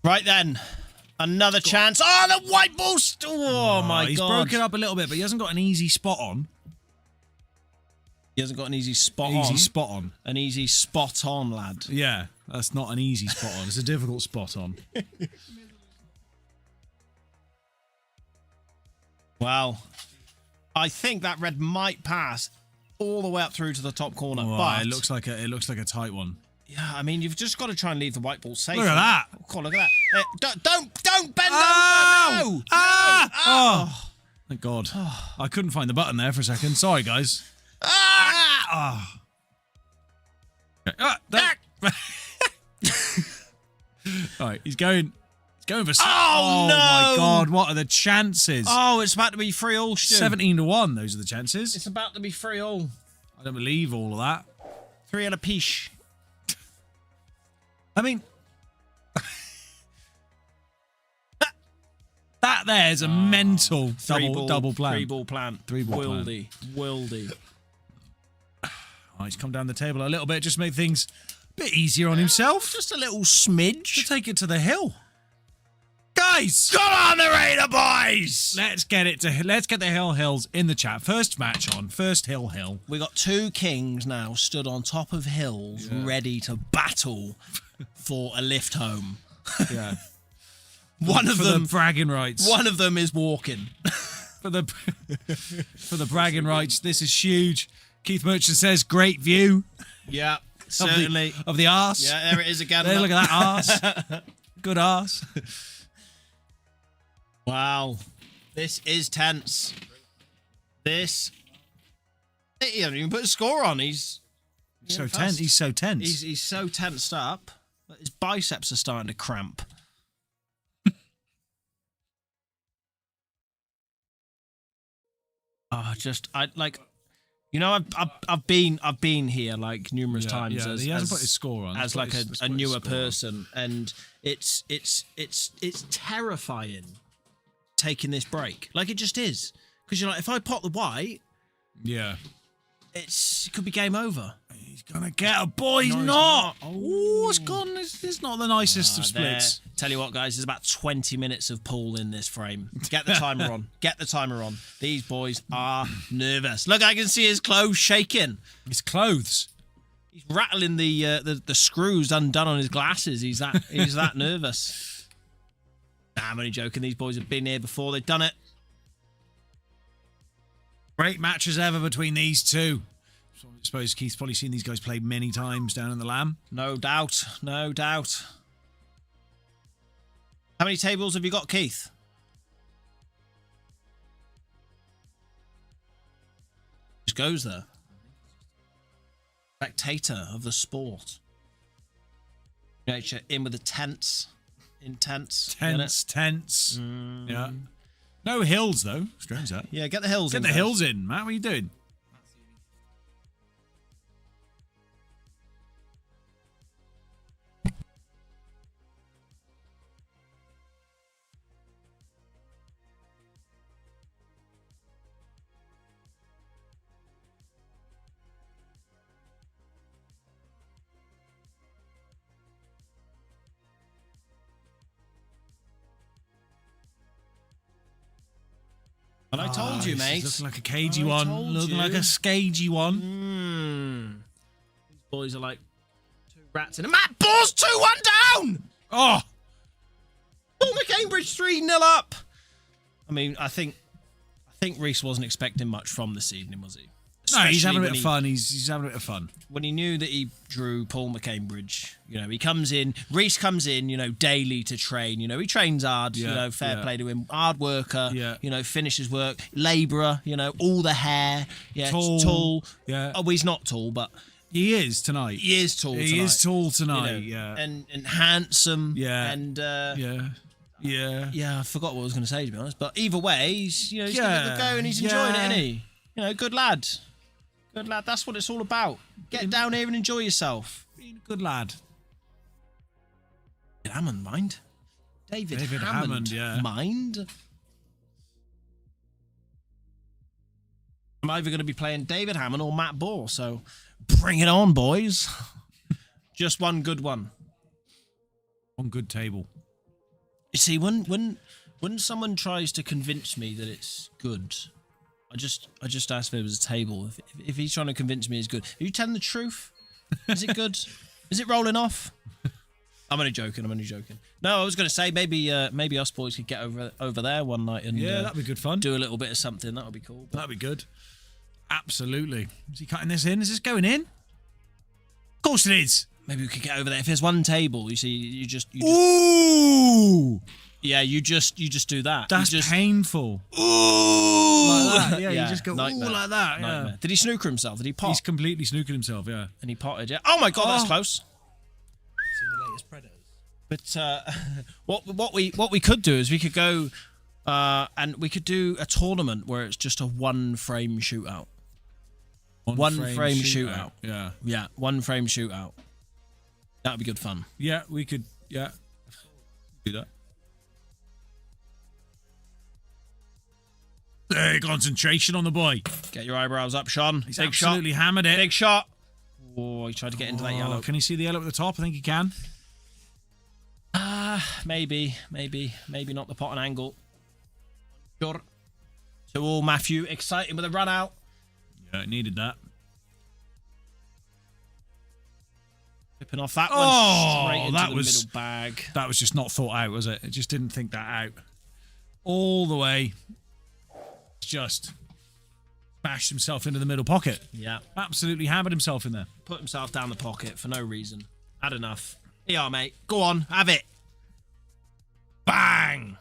Speaker 2: Right then, another chance. Oh, the white ball! Oh my
Speaker 1: He's
Speaker 2: god!
Speaker 1: broken up a little bit, but he hasn't got an easy spot on.
Speaker 2: He hasn't got an easy spot on.
Speaker 1: Easy spot on.
Speaker 2: An easy spot on, lad.
Speaker 1: Yeah, that's not an easy spot on. It's a difficult spot on.
Speaker 2: Wow. I think that red might pass all the way up through to the top corner.
Speaker 1: Oh,
Speaker 2: but
Speaker 1: it looks like a tight one.
Speaker 2: yeah, I mean, you've just got to try and leave the white ball safe.
Speaker 1: Look at that.
Speaker 2: Oh, God, look at that. Don't bend
Speaker 1: Oh!
Speaker 2: over. No.
Speaker 1: Ah!
Speaker 2: No.
Speaker 1: Oh! Thank God. I couldn't find the button there for a second. Sorry, guys.
Speaker 2: Ah!
Speaker 1: Okay. All right, he's going for.
Speaker 2: Oh, no.
Speaker 1: My God! What are the chances?
Speaker 2: Oh, it's about to be 3-all, Stu.
Speaker 1: 17-1. Those are the chances.
Speaker 2: It's about to be 3-all.
Speaker 1: I don't believe all of that.
Speaker 2: 3 at a piece.
Speaker 1: I mean, that there is a mental double plan.
Speaker 2: 3-ball plan.
Speaker 1: 3-ball plan.
Speaker 2: Wildy.
Speaker 1: Oh, he's come down the table a little bit, just to make things a bit easier on himself.
Speaker 2: Just a little smidge.
Speaker 1: To take it to the hill. Guys!
Speaker 2: Come on, the Raider boys!
Speaker 1: Let's get the hills in the chat. First match on. First hill.
Speaker 2: We got 2 kings now stood on top of hills, ready to battle for a lift home.
Speaker 1: Yeah.
Speaker 2: One of
Speaker 1: for
Speaker 2: them
Speaker 1: the bragging rights.
Speaker 2: One of them is walking.
Speaker 1: for the bragging rights. This is huge. Keith Merchant says, great view.
Speaker 2: Yeah, certainly.
Speaker 1: Of the arse.
Speaker 2: Yeah, there it is again.
Speaker 1: There, look at that arse. Good arse.
Speaker 2: Wow. This is tense. He hasn't even put a score on. He's
Speaker 1: so tense. He's so tense.
Speaker 2: He's so tensed up that his biceps are starting to cramp. I've been here like numerous times.
Speaker 1: Yeah, he hasn't put his score on.
Speaker 2: As like a newer person, and it's terrifying taking this break. Like, it just is, because you're like, if I pop the white,
Speaker 1: yeah,
Speaker 2: it could be game over.
Speaker 1: He's gonna get a boy. He's not. Oh, it's gone. It's not the nicest of splits.
Speaker 2: Tell you what, guys, there's about 20 minutes of pool in this frame. Get the timer on. Get the timer on. These boys are nervous. Look, I can see his clothes shaking.
Speaker 1: His clothes.
Speaker 2: He's rattling the screws undone on his glasses. He's that nervous. Nah, I'm only joking. These boys have been here before. They've done it.
Speaker 1: Great match as ever between these two. So I suppose Keith's probably seen these guys play many times down in the Lamb.
Speaker 2: No doubt. No doubt. How many tables have you got, Keith? Just goes there. Spectator of the sport. Nature in with the tense. Intense.
Speaker 1: Tense. Yeah. No hills, though. Strange that.
Speaker 2: Yeah, get the hills in.
Speaker 1: Get the hills in, Matt. What are you doing?
Speaker 2: And I told you, mate.
Speaker 1: Looking like a cagey one. Looking like a scagey one.
Speaker 2: These boys are like 2 rats in a Matt Ball's 2-1 down!
Speaker 1: Oh!
Speaker 2: Paul McCambridge 3-0 up! I mean, I think Reese wasn't expecting much from this evening, was he?
Speaker 1: No, he's having a bit of fun. He's having a bit of fun.
Speaker 2: When he knew that he drew Paul McCambridge, he comes in, Reese comes in, daily to train. He trains hard, fair play to him. Hard worker, finishes work, labourer, all the hair. Yeah, tall.
Speaker 1: Yeah.
Speaker 2: Oh, he's not tall, but
Speaker 1: he is tonight.
Speaker 2: He is tall tonight.
Speaker 1: He is tall tonight, yeah.
Speaker 2: And handsome.
Speaker 1: Yeah.
Speaker 2: And,
Speaker 1: Yeah.
Speaker 2: Yeah, I forgot what I was going to say, to be honest. But either way, he's giving it a go and he's enjoying it, isn't he? Good lad. Good lad. That's what it's all about. Get down here and enjoy yourself.
Speaker 1: Being a good lad.
Speaker 2: David Hammond, mind? David Hammond,
Speaker 1: yeah.
Speaker 2: Mind? I'm either going to be playing David Hammond or Matt Ball, so bring it on, boys. Just one good one.
Speaker 1: One good table.
Speaker 2: You see, when someone tries to convince me that it's good, I just asked if there was a table. If he's trying to convince me it's good. Are you telling the truth? Is it good? Is it rolling off? I'm only joking. No, I was going to say maybe us boys could get over there one night and
Speaker 1: that'd be good fun.
Speaker 2: Do a little bit of something. That would be cool.
Speaker 1: That'd be good. Absolutely. Is he cutting this in? Is this going in? Of course it is.
Speaker 2: Maybe we could get over there. If there's one table, you see, you just
Speaker 1: Ooh!
Speaker 2: Yeah, you just do that.
Speaker 1: That's
Speaker 2: just,
Speaker 1: painful.
Speaker 2: Ooh!
Speaker 1: Like that. Yeah, you just go
Speaker 2: nightmare.
Speaker 1: ooh like that. Yeah.
Speaker 2: Nightmare. Did he snooker himself? Did he pot?
Speaker 1: He's completely snookered himself, yeah.
Speaker 2: And he potted, yeah. Oh my god, that's close.
Speaker 4: Seen the latest Predators.
Speaker 2: But what we could do is we could go and we could do a tournament where it's just a one frame shootout. One frame shootout.
Speaker 1: Yeah.
Speaker 2: Yeah, one frame shootout. That would be good fun.
Speaker 1: Yeah, we could, yeah. Do that. Hey, concentration on the boy.
Speaker 2: Get your eyebrows up, Sean.
Speaker 1: He's
Speaker 2: Big
Speaker 1: absolutely
Speaker 2: shot.
Speaker 1: hammered it.
Speaker 2: Big shot. Oh, he tried to get into that
Speaker 1: Oh,
Speaker 2: yellow.
Speaker 1: can you see the yellow at the top? I think he can.
Speaker 2: Maybe not the pot and angle. Sure. To all, Matthew, exciting with a run out.
Speaker 1: Yeah, it needed that.
Speaker 2: Ripping off that
Speaker 1: Oh,
Speaker 2: one straight into
Speaker 1: that
Speaker 2: the
Speaker 1: was-
Speaker 2: middle bag.
Speaker 1: That was just not thought out, was it? It just didn't think that out. All the way. Just bashed himself into the middle pocket.
Speaker 2: Yeah.
Speaker 1: Absolutely hammered himself in there.
Speaker 2: Put himself down the pocket for no reason. Had enough. Here you are, mate. Go on, have it. Bang!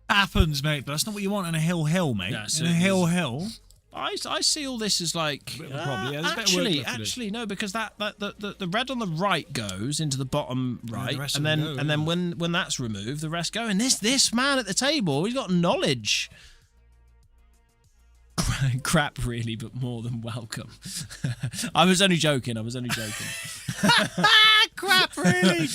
Speaker 1: Happens, mate, but that's not what you want in a hill, mate.
Speaker 2: Yeah,
Speaker 1: in a hill.
Speaker 2: I see all this as like
Speaker 1: Bit of a problem, yeah, there's a bit of work left to do.
Speaker 2: actually no, because the red on the right goes into the bottom right,
Speaker 1: rest
Speaker 2: and
Speaker 1: of
Speaker 2: then
Speaker 1: them go,
Speaker 2: and then when that's removed, the rest go. And this man at the table, he's got knowledge. Crap, really, but more than welcome. I was only joking.
Speaker 1: Crap, really?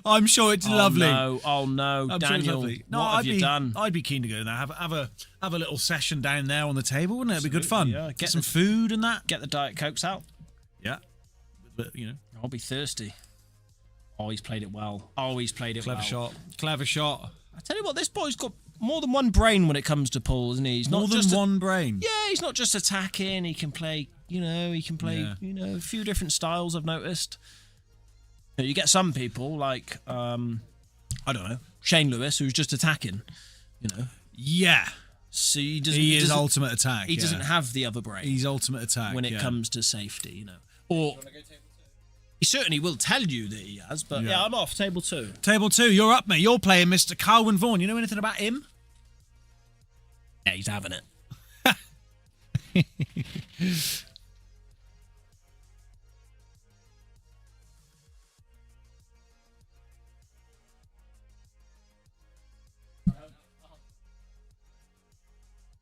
Speaker 1: I'm sure it's lovely.
Speaker 2: Oh no,
Speaker 1: I'm sure it's
Speaker 2: Daniel,
Speaker 1: lovely. No,
Speaker 2: what have you done?
Speaker 1: I'd be keen to go in there. Have a little session down there on the table, wouldn't it? It'd be good fun.
Speaker 2: Yeah.
Speaker 1: Get some food and that.
Speaker 2: Get the Diet Cokes out.
Speaker 1: Yeah. But, you know.
Speaker 2: I'll be thirsty. Oh, he's played it well.
Speaker 1: Clever shot. Clever shot.
Speaker 2: I tell you what, this boy's got more than one brain when it comes to pool, isn't he? He's
Speaker 1: More
Speaker 2: not
Speaker 1: than
Speaker 2: just
Speaker 1: one brain.
Speaker 2: Yeah, he's not just attacking. He can play, a few different styles, I've noticed. You get some people like, I don't know, Shane Lewis, who's just attacking,
Speaker 1: Yeah.
Speaker 2: So he
Speaker 1: is ultimate attack.
Speaker 2: He doesn't have the other brain.
Speaker 1: He's ultimate attack
Speaker 2: when it comes to safety, Or he certainly will tell you that he has, but yeah, I'm off. Table 2.
Speaker 1: Table 2, you're up, mate. You're playing Mr. Carwyn Vaughan. You know anything about him?
Speaker 2: Yeah, he's having it.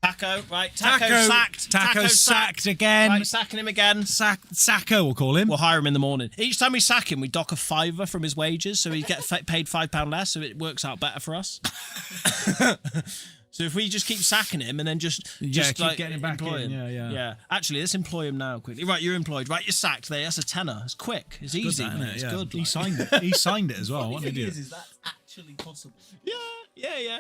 Speaker 2: Taco, right? Taco sacked.
Speaker 1: Taco sacked again.
Speaker 2: Right, sacking him again.
Speaker 1: Sacco, we'll call him.
Speaker 2: We'll hire him in the morning. Each time we sack him, we dock a £5 from his wages, so he gets paid £5 less, so it works out better for us. So if we just keep sacking him and then just
Speaker 1: keep
Speaker 2: like,
Speaker 1: getting him back
Speaker 2: employ
Speaker 1: in.
Speaker 2: him.
Speaker 1: Yeah.
Speaker 2: Actually, let's employ him now quickly. Right, you're employed. Right, you're sacked. There, that's a tenner. It's quick. It's easy.
Speaker 1: Good,
Speaker 2: It's good.
Speaker 1: He signed it. He signed it as well. What did he do?
Speaker 4: Is that actually possible?
Speaker 2: Yeah.
Speaker 1: Yeah,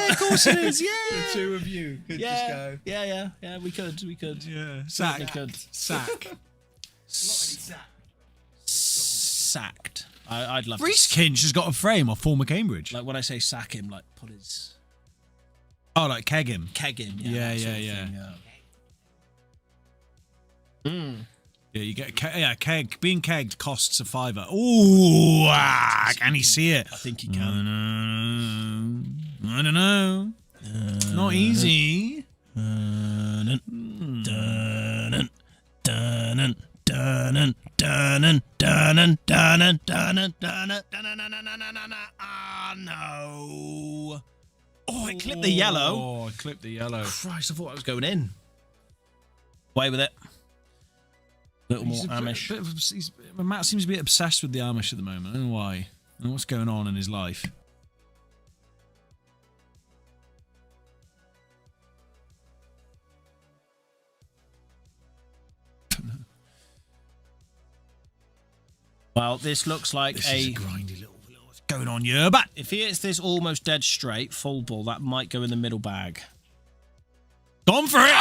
Speaker 1: of course it is. Yeah.
Speaker 4: The two of you could just go.
Speaker 2: Yeah. We could.
Speaker 1: Yeah.
Speaker 2: Certainly could.
Speaker 1: Sack.
Speaker 2: Sacked. I'd love.
Speaker 1: Reece Kinch has got a frame off former Cambridge.
Speaker 2: Like when I say sack him, like put his.
Speaker 1: Oh, like keg him.
Speaker 2: Keg him.
Speaker 1: Yeah.
Speaker 2: That sort of thing,
Speaker 1: Yeah, you get keg. Being kegged costs a £5. Ooh, can he see it?
Speaker 2: I think he can.
Speaker 1: I don't know. Not easy.
Speaker 2: Ah, no. Oh, it clipped the yellow.
Speaker 1: Oh, it clipped the yellow.
Speaker 2: Christ, I thought I was going in. Away with it. A little more Amish.
Speaker 1: Matt seems to be obsessed with the Amish at the moment. I don't know why. I don't know what's going on in his life.
Speaker 2: Well, this looks like
Speaker 1: This is a grindy little what's going on here, but
Speaker 2: if he hits this almost dead straight, full ball, that might go in the middle bag.
Speaker 1: Gone for it.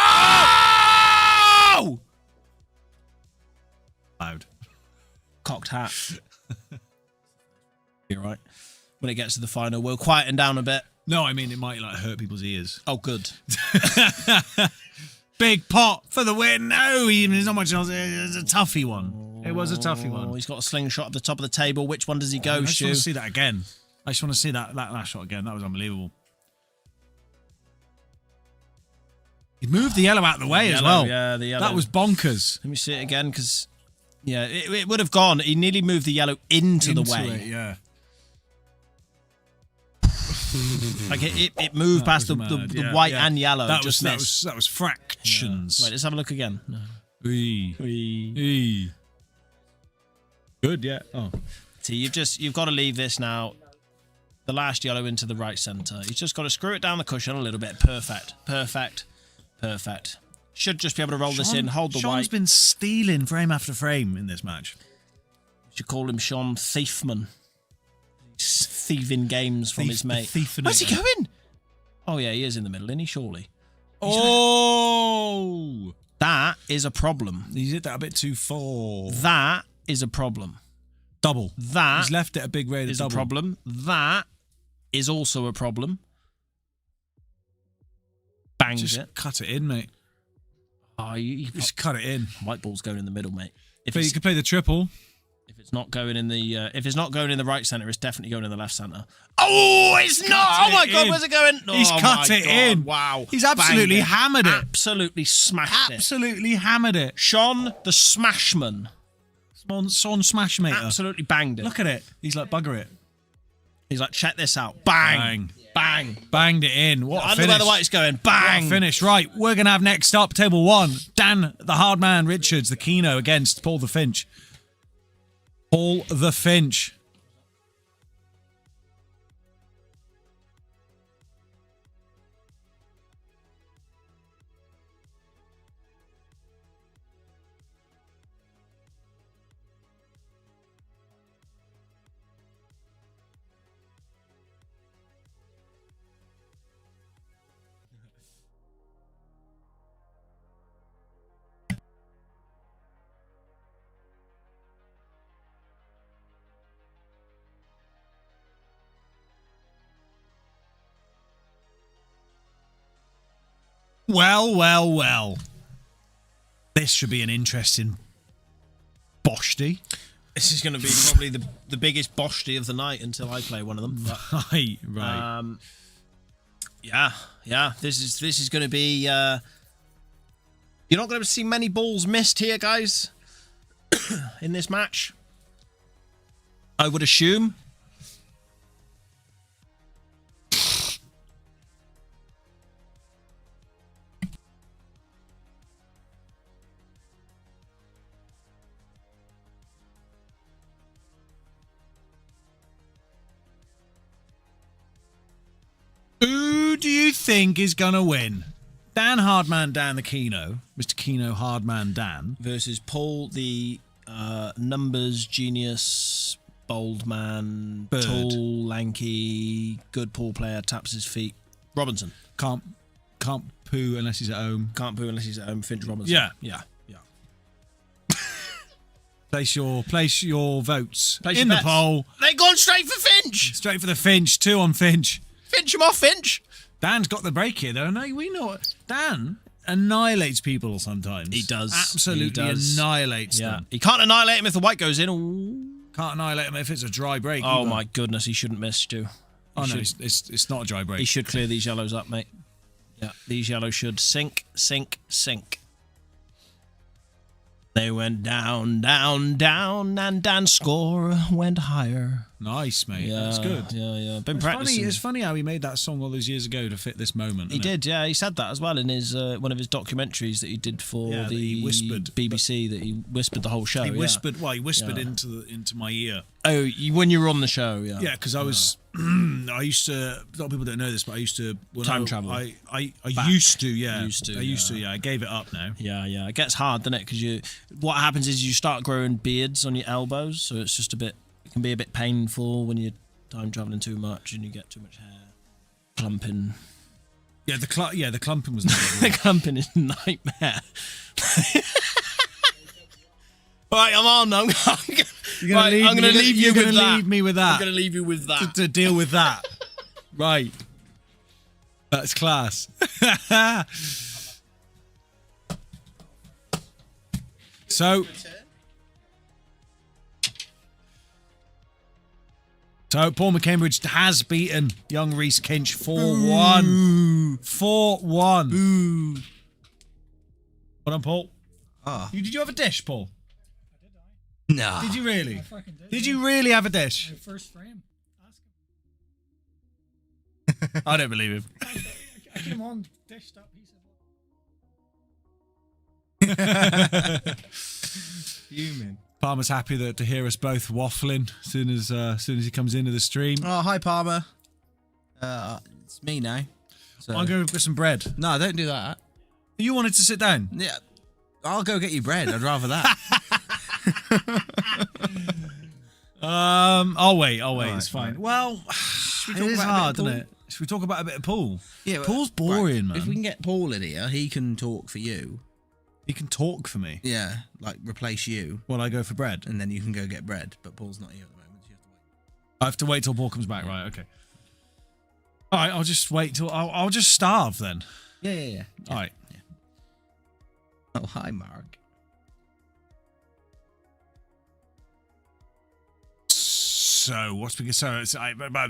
Speaker 1: Oh! Loud.
Speaker 2: Cocked hat. You're right. When it gets to the final, we'll quieten down a bit.
Speaker 1: No, I mean, it might like hurt people's ears.
Speaker 2: Oh, good.
Speaker 1: Big pot for the win. No, there's not much else. It's a toughy one. It was a toughy
Speaker 2: Oh,
Speaker 1: one.
Speaker 2: he's got a slingshot at the top of the table. Which one does he go,
Speaker 1: I just
Speaker 2: Shu?
Speaker 1: want to see that again. I just want to see that last shot again. That was unbelievable. He moved the yellow out of the way as well.
Speaker 2: Yeah, the yellow.
Speaker 1: That was bonkers.
Speaker 2: Let me see it again, because, yeah, it would have gone. He nearly moved the yellow into the way.
Speaker 1: It, yeah.
Speaker 2: Like, it moved
Speaker 1: That
Speaker 2: past
Speaker 1: was
Speaker 2: the
Speaker 1: mad, yeah,
Speaker 2: white
Speaker 1: yeah.
Speaker 2: and yellow.
Speaker 1: That
Speaker 2: just missed.
Speaker 1: that was fractions.
Speaker 2: Wait, let's have a look again. No.
Speaker 1: Good, yeah. Oh.
Speaker 2: See, you've got to leave this now. The last yellow into the right centre. You've just got to screw it down the cushion a little bit. Perfect. Should just be able to roll this in, hold the
Speaker 1: Sean's
Speaker 2: white.
Speaker 1: been stealing frame after frame in this match.
Speaker 2: Should call him Sean Thiefman. He's thieving games from his mate. Where's he going? Oh yeah, he is in the middle, isn't he? Surely.
Speaker 1: Oh!
Speaker 2: That is a problem.
Speaker 1: He's hit that a bit too far.
Speaker 2: That is a problem.
Speaker 1: Double.
Speaker 2: That
Speaker 1: He's left it a big rate of
Speaker 2: is
Speaker 1: double.
Speaker 2: a problem. That is also a problem. Banged
Speaker 1: Just
Speaker 2: it.
Speaker 1: cut it in, mate.
Speaker 2: Oh, you
Speaker 1: Just cut it in.
Speaker 2: white ball's going in the middle, mate. If
Speaker 1: But you
Speaker 2: it's,
Speaker 1: could play the triple.
Speaker 2: if it's not going in the right centre, it's definitely going in the left centre. Oh, it's not! Oh my God,
Speaker 1: in.
Speaker 2: where's it going?
Speaker 1: He's
Speaker 2: Oh
Speaker 1: cut
Speaker 2: my
Speaker 1: it
Speaker 2: God,
Speaker 1: in.
Speaker 2: Wow,
Speaker 1: He's absolutely
Speaker 2: Banged
Speaker 1: hammered it.
Speaker 2: Absolutely smashed it.
Speaker 1: Absolutely hammered it.
Speaker 2: Sean the Smashman
Speaker 1: Son Smashmator.
Speaker 2: absolutely banged it.
Speaker 1: Look at it. He's like, bugger it.
Speaker 2: He's like, check this out. Bang, bang.
Speaker 1: Banged it in. What a
Speaker 2: Under
Speaker 1: finish.
Speaker 2: where the white's going.
Speaker 1: What
Speaker 2: Bang.
Speaker 1: a finish. Right, we're going to have next up, table one. Dan, the hard man, Richards, the Keno against Paul the Finch. Paul the Finch. Well. This should be an interesting boshty.
Speaker 2: This is going to be probably the biggest boshty of the night until I play one of them. But,
Speaker 1: Right.
Speaker 2: yeah. This is going to be. You're not going to see many balls missed here, guys. In this match, I would assume.
Speaker 1: Who do you think is going to win? Dan Hardman Dan the Keno, Mr. Keno Hardman Dan.
Speaker 2: Versus Paul, the numbers genius, bold man,
Speaker 1: Bird.
Speaker 2: tall, lanky, good pool player, taps his feet. Robinson.
Speaker 1: Can't poo unless he's at home.
Speaker 2: Can't poo unless he's at home. Finch Robinson.
Speaker 1: Yeah. Place your votes
Speaker 2: Place
Speaker 1: in
Speaker 2: your
Speaker 1: the
Speaker 2: bets.
Speaker 1: poll.
Speaker 2: They've gone straight for Finch.
Speaker 1: Straight for the Finch. 2 on Finch.
Speaker 2: Finch him off, Finch.
Speaker 1: Dan's got the break here, though. No, we know Dan annihilates people sometimes.
Speaker 2: He does.
Speaker 1: Absolutely
Speaker 2: He does.
Speaker 1: annihilates
Speaker 2: Yeah.
Speaker 1: them.
Speaker 2: He can't annihilate him if the white goes in. Ooh.
Speaker 1: Can't annihilate him if it's a dry break.
Speaker 2: Oh
Speaker 1: either.
Speaker 2: my goodness, he shouldn't miss, Stu.
Speaker 1: Oh
Speaker 2: He
Speaker 1: no,
Speaker 2: should-
Speaker 1: it's not a dry break.
Speaker 2: He should clear these yellows up, mate. Yeah, these yellows should sink. They went down, and Dan's score went higher.
Speaker 1: Nice, mate.
Speaker 2: Yeah,
Speaker 1: That's good.
Speaker 2: Yeah. Been
Speaker 1: It's
Speaker 2: practicing.
Speaker 1: funny, it's funny how he made that song all those years ago to fit this moment.
Speaker 2: He
Speaker 1: isn't it?
Speaker 2: did, yeah. He said that as well in his one of his documentaries that he did for
Speaker 1: Yeah, that
Speaker 2: the
Speaker 1: he whispered.
Speaker 2: BBC. That he whispered the whole show.
Speaker 1: He
Speaker 2: yeah.
Speaker 1: whispered. Well, he whispered
Speaker 2: Yeah.
Speaker 1: into my ear.
Speaker 2: Oh, when you were on the show, yeah.
Speaker 1: Yeah, because I was. I used to. A lot of people don't know this, but I used to.
Speaker 2: Time travel.
Speaker 1: I used to. Yeah.
Speaker 2: I used to.
Speaker 1: Yeah. I gave it up now.
Speaker 2: Yeah. It gets hard, doesn't it? Because what happens is you start growing beards on your elbows, so it's just it can be a bit painful when you're time traveling too much and you get too much hair clumping
Speaker 1: Yeah, the clumping was
Speaker 2: The clumping is a nightmare. Right, I'm on. I'm going to leave you with that.
Speaker 1: Leave me with that.
Speaker 2: I'm going to leave you with that.
Speaker 1: To deal with that. Right. That's class. So Paul McCambridge has beaten young Reese Kinch 4-1. 4-1. Well done, Paul.
Speaker 2: Ah.
Speaker 1: Did you have a dish, Paul?
Speaker 2: No.
Speaker 1: Did you really?
Speaker 3: Fucking
Speaker 1: Did you really have a dish?
Speaker 3: First frame. Ask him.
Speaker 1: I don't believe him.
Speaker 3: I came on, dished up. He said,
Speaker 4: Fuming.
Speaker 1: Palmer's happy to hear us both waffling as soon as he comes into the stream.
Speaker 2: Oh, hi, Palmer. It's me now. So.
Speaker 1: I'm going to get some bread.
Speaker 2: No, don't do that.
Speaker 1: You wanted to sit down?
Speaker 2: Yeah, I'll go get you bread. I'd rather that.
Speaker 1: I'll wait.
Speaker 2: Right,
Speaker 1: It's fine.
Speaker 2: right.
Speaker 1: Well, it is hard, isn't it? Should we talk about a bit of Paul?
Speaker 2: Yeah,
Speaker 1: Paul's boring,
Speaker 2: right.
Speaker 1: man.
Speaker 2: If we can get Paul in here, he can talk for you.
Speaker 1: He can talk for me.
Speaker 2: Yeah, like replace you,
Speaker 1: While I go for bread.
Speaker 2: and then you can go get bread. But Paul's not here at the moment. So you have to wait.
Speaker 1: I have to wait till Paul comes back, right? Okay. All right, I'll just wait till I'll just starve then.
Speaker 2: Yeah.
Speaker 1: All right.
Speaker 2: Oh, hi, Mark.
Speaker 1: So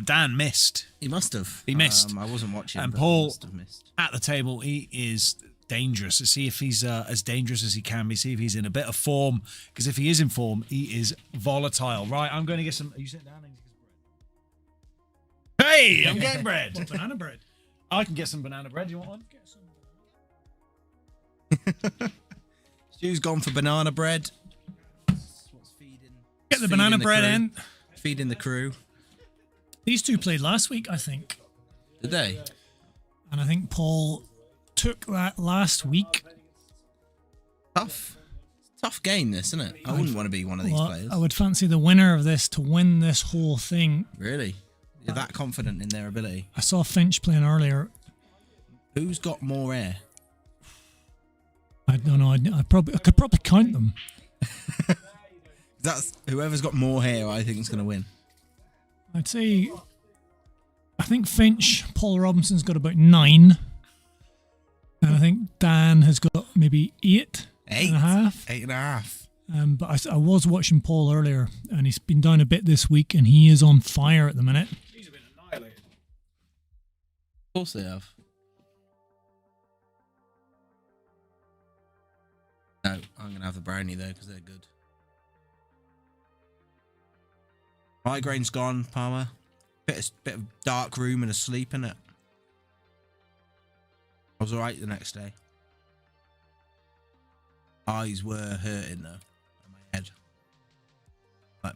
Speaker 1: Dan missed
Speaker 2: He must have.
Speaker 1: He missed.
Speaker 2: I wasn't watching.
Speaker 1: And
Speaker 2: but
Speaker 1: Paul-
Speaker 2: he must have missed.
Speaker 1: at the table. He is dangerous. To see if he's as dangerous as he can be. See if he's in a bit of form. Because if he is in form, he is volatile. Right, I'm going to get some. Are you sitting down? Hey, I'm getting bread.
Speaker 3: what, banana bread?
Speaker 1: I can get some banana bread. You want one?
Speaker 3: Get some.
Speaker 2: Stu's gone for banana bread. What's feeding?
Speaker 3: Get the
Speaker 2: feeding
Speaker 3: banana
Speaker 2: the
Speaker 3: bread
Speaker 2: crew.
Speaker 3: in.
Speaker 2: Feeding the crew.
Speaker 3: These two played last week, I think.
Speaker 2: Did they?
Speaker 3: And I think Paul took that last week.
Speaker 2: Tough game, this, isn't it? I wouldn't want to be one of these
Speaker 3: Well,
Speaker 2: players.
Speaker 3: I would fancy the winner of this to win this whole thing.
Speaker 2: Really? You're that confident in their ability?
Speaker 3: I saw Finch playing earlier.
Speaker 2: Who's got more air?
Speaker 3: I don't know. I could probably count them.
Speaker 2: That's whoever's got more hair. I think is going to win.
Speaker 3: I'd say. I think Finch, Paul Robinson's got about 9. And I think Dan has got maybe 8 and a half.
Speaker 2: 8.5.
Speaker 3: But I was watching Paul earlier, and he's been down a bit this week, and he is on fire at the minute.
Speaker 1: He's been annihilated.
Speaker 2: Of course they have. No, I'm going to have the brownie though because they're good. Migraine's gone, Palmer. Bit of dark room and a sleep in it. I was alright the next day. Eyes were hurting though. On my head. Like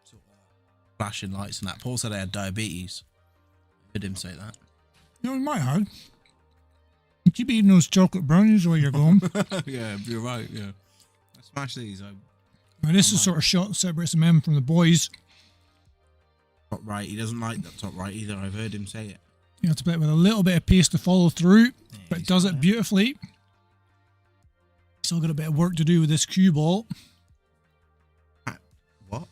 Speaker 2: sort of flashing lights and that. Paul said I had diabetes. I heard him say that.
Speaker 3: You know, in my heart, you keep eating those chocolate brownies while you're going.
Speaker 2: Yeah, you're right, yeah. I smash these.
Speaker 3: Now, this is sort of shot separates the men from the boys.
Speaker 2: Top right. He doesn't like that top right either. I've heard him say it.
Speaker 3: You have to play it with a little bit of pace to follow through, but it does it beautifully. Still got a bit of work to do with this cue ball.
Speaker 2: What?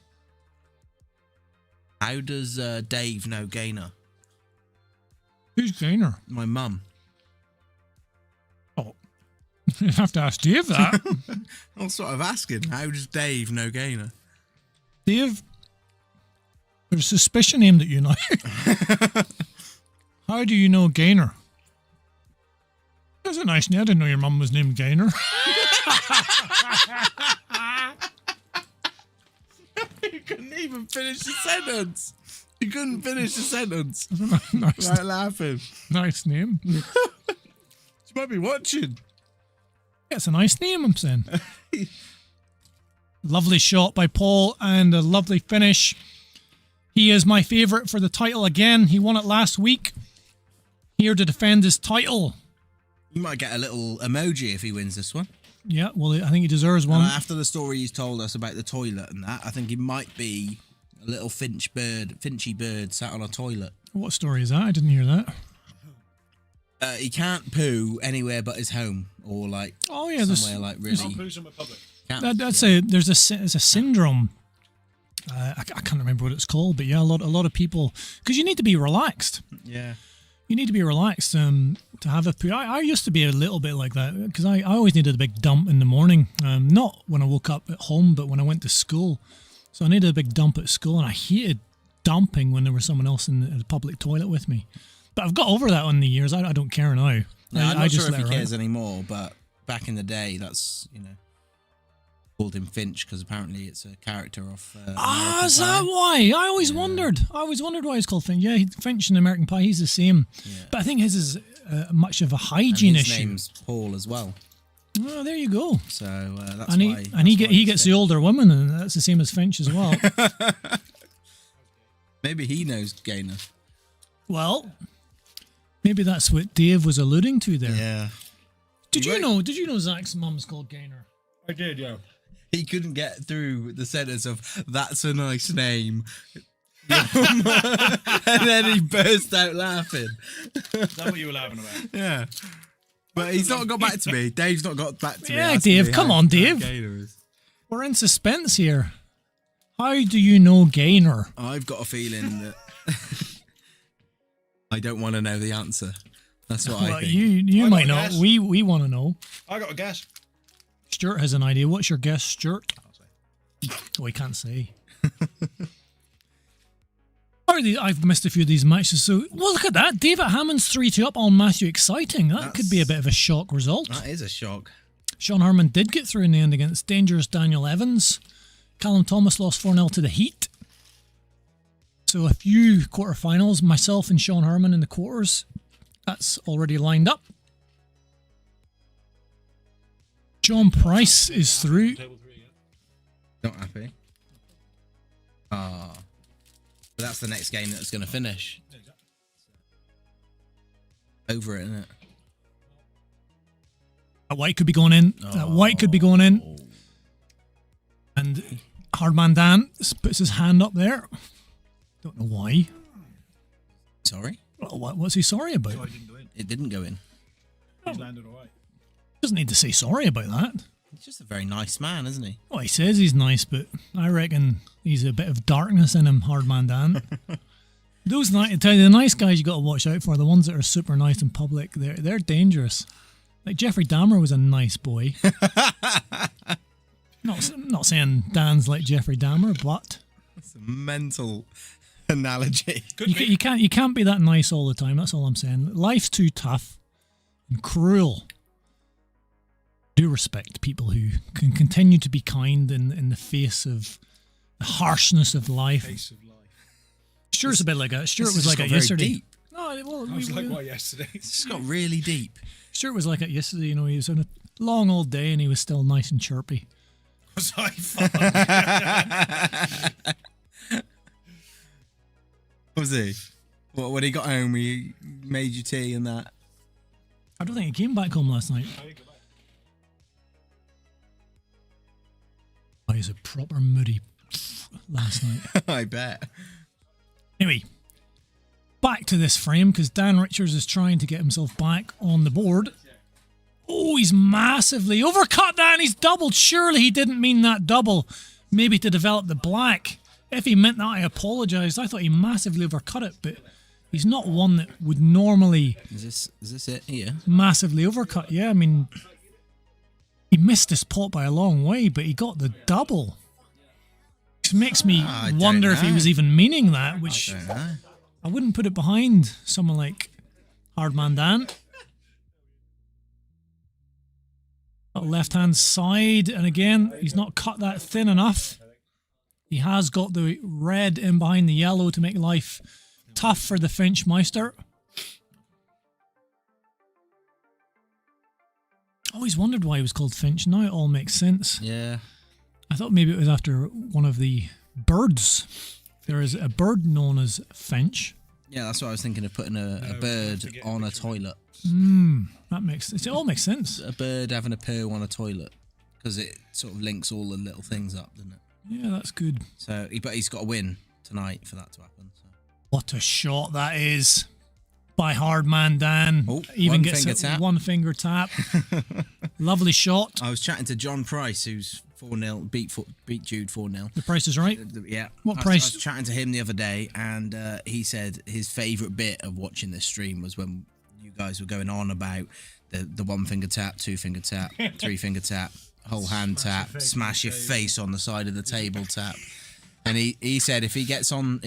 Speaker 2: How does Dave know Gaynor?
Speaker 3: Who's Gaynor?
Speaker 2: My mum.
Speaker 3: Oh, you have to ask Dave that.
Speaker 2: I was sort of asking, how does Dave know Gaynor?
Speaker 3: Dave, there's a suspicion aimed at you now. How do you know Gaynor? That's a nice name. I didn't know your mum was named Gaynor.
Speaker 2: You couldn't even finish the sentence. You couldn't finish the sentence.
Speaker 3: nice,
Speaker 2: Right, laughing.
Speaker 3: nice name.
Speaker 2: She might be watching.
Speaker 3: Yeah, it's a nice name, I'm saying. Lovely shot by Paul and a lovely finish. He is my favourite for the title again. He won it last week. Here to defend his title.
Speaker 2: You might get a little emoji if he wins this one.
Speaker 3: Yeah, well, I think he deserves one.
Speaker 2: After the story he's told us about the toilet and that, I think he might be a little finchy bird sat on a toilet.
Speaker 3: What story is that? I didn't hear that.
Speaker 5: He can't poo anywhere but his home or like
Speaker 3: Oh yeah, there's
Speaker 5: somewhere like really.
Speaker 2: Somewhere public.
Speaker 3: that's there's a syndrome. I can't remember what it's called, but yeah, a lot of people, because you need to be relaxed.
Speaker 5: Yeah.
Speaker 3: You need to be relaxed to have a poo. I used to be a little bit like that because I always needed a big dump in the morning. Not when I woke up at home, but when I went to school. So I needed a big dump at school, and I hated dumping when there was someone else in the public toilet with me. But I've got over that on the years. I don't care now.
Speaker 5: No, I'm
Speaker 3: I
Speaker 5: not
Speaker 3: just
Speaker 5: sure if
Speaker 3: let
Speaker 5: he
Speaker 3: her
Speaker 5: cares
Speaker 3: out.
Speaker 5: anymore, but back in the day, that's, called him Finch because apparently it's a character off. American
Speaker 3: Is that
Speaker 5: Pie.
Speaker 3: why? I always wondered. I always wondered why he's called Finch. Yeah, Finch in American Pie, he's the same.
Speaker 5: Yeah.
Speaker 3: But I think his is much of a
Speaker 5: And
Speaker 3: hygiene
Speaker 5: his
Speaker 3: issue.
Speaker 5: name's Paul as well.
Speaker 3: Oh, there you go.
Speaker 5: So that's
Speaker 3: And
Speaker 5: why.
Speaker 3: he
Speaker 5: that's
Speaker 3: and he
Speaker 5: why
Speaker 3: he
Speaker 5: it's
Speaker 3: gets the
Speaker 5: Finch.
Speaker 3: older woman, and that's the same as Finch as well.
Speaker 5: Maybe he knows Gaynor.
Speaker 3: Well, maybe that's what Dave was alluding to there.
Speaker 5: Yeah.
Speaker 3: Did
Speaker 5: You're
Speaker 3: you
Speaker 5: right.
Speaker 3: know? Did you know Zach's mum's called Gaynor?
Speaker 2: I did, yeah.
Speaker 5: He couldn't get through the sentence of "That's a nice name," and then he burst out laughing.
Speaker 2: Is that what you were laughing about?
Speaker 5: Yeah, but he's not got back to me. Dave's not got back to me.
Speaker 3: Yeah,
Speaker 5: asking
Speaker 3: Dave,
Speaker 5: me
Speaker 3: come
Speaker 5: how-
Speaker 3: on,
Speaker 5: how
Speaker 3: Dave.
Speaker 5: Gaynor is.
Speaker 3: We're in suspense here. How do you know Gaynor?
Speaker 5: I've got a feeling that I don't want to know the answer. That's what I
Speaker 3: Well,
Speaker 5: think.
Speaker 3: you
Speaker 2: I
Speaker 3: might
Speaker 2: got a
Speaker 3: not.
Speaker 2: guess.
Speaker 3: We want to know.
Speaker 2: I got a guess.
Speaker 3: Stuart has an idea. What's your guess, Stuart? Oh, he can't say. I've missed a few of these matches. So, well, look at that. David Hammond's 3-2 up on Matthew. Exciting. That could be a bit of a shock result.
Speaker 5: That is a shock.
Speaker 3: Sean Herman did get through in the end against dangerous Daniel Evans. Callum Thomas lost 4-0 to the Heat. So a few quarterfinals, myself and Sean Herman in the quarters. That's already lined up. John Price is through.
Speaker 5: Not happy. Ah. But that's the next game that's going to finish. Over it, isn't it?
Speaker 3: That white could be going in. That white could be going in. And Hardman Dan puts his hand up there. Don't know why.
Speaker 5: Sorry?
Speaker 3: What's he sorry about?
Speaker 2: I didn't go in.
Speaker 5: It didn't go in.
Speaker 2: He's landed all right.
Speaker 3: Doesn't need to say sorry about that.
Speaker 5: He's just a very nice man, isn't he?
Speaker 3: Well, he says he's nice, but I reckon he's a bit of darkness in him, Hardman Dan. Those I tell you, the nice guys you got to watch out for. The ones that are super nice in public, they're dangerous. Like Jeffrey Dahmer was a nice boy. not saying Dan's like Jeffrey Dahmer, but
Speaker 5: It's a mental analogy.
Speaker 3: you can't be that nice all the time. That's all I'm saying. Life's too tough and cruel. Do respect people who can continue to be kind in the face of the harshness of life.
Speaker 2: Face of life.
Speaker 3: Stuart's a bit like that. Stuart
Speaker 5: This
Speaker 3: was
Speaker 5: has
Speaker 3: like
Speaker 5: got
Speaker 3: it
Speaker 5: very
Speaker 3: yesterday.
Speaker 5: deep.
Speaker 3: No, well,
Speaker 2: I was like, what, yesterday?
Speaker 5: It's just got really deep.
Speaker 3: Stuart was like it yesterday. You know, he was on a long old day and he was still nice and chirpy.
Speaker 2: Was I fun?
Speaker 5: Was he? What, when he got home, he made you tea and that?
Speaker 3: I don't think he came back home last night. Oh, he's a proper moody last night.
Speaker 5: I bet.
Speaker 3: Anyway, back to this frame because Dan Richards is trying to get himself back on the board. Oh, he's massively overcut that and he's doubled. Surely he didn't mean that double, maybe to develop the black. If he meant that, I apologise. I thought he massively overcut it, but he's not one that would normally
Speaker 5: Is this it here?
Speaker 3: massively overcut. Yeah, I mean, he missed his pot by a long way, but he got the double. Which makes me
Speaker 5: I don't
Speaker 3: wonder if he
Speaker 5: know.
Speaker 3: was even meaning that, which
Speaker 5: I don't know.
Speaker 3: I wouldn't put it behind someone like Hardman Dan. Left hand side, and again, he's not cut that thin enough. He has got the red in behind the yellow to make life tough for the Finch Meister. Always wondered why he was called Finch. Now it all makes sense.
Speaker 5: Yeah.
Speaker 3: I thought maybe it was after one of the birds. There is a bird known as Finch.
Speaker 5: Yeah, that's what I was thinking of, putting a bird on a toilet.
Speaker 3: That makes it all makes sense.
Speaker 5: A bird having a poo on a toilet. Because it sort of links all the little things up, doesn't it?
Speaker 3: Yeah, that's good.
Speaker 5: So, but he's got to win tonight for that to happen. So.
Speaker 3: What a shot that is. by hard man Dan.
Speaker 5: Oh,
Speaker 3: Even
Speaker 5: one
Speaker 3: gets
Speaker 5: finger
Speaker 3: it
Speaker 5: tap.
Speaker 3: one finger tap. Lovely shot.
Speaker 5: I was chatting to John Price, who's 4-0, beat Jude 4-0.
Speaker 3: The price is right.
Speaker 5: Yeah.
Speaker 3: What
Speaker 5: I
Speaker 3: price?
Speaker 5: was chatting to him the other day, and he said his favourite bit of watching this stream was when you guys were going on about the one finger tap, two finger tap, three finger tap, whole hand tap, smash your face on the side of the table tap. And he said if he gets on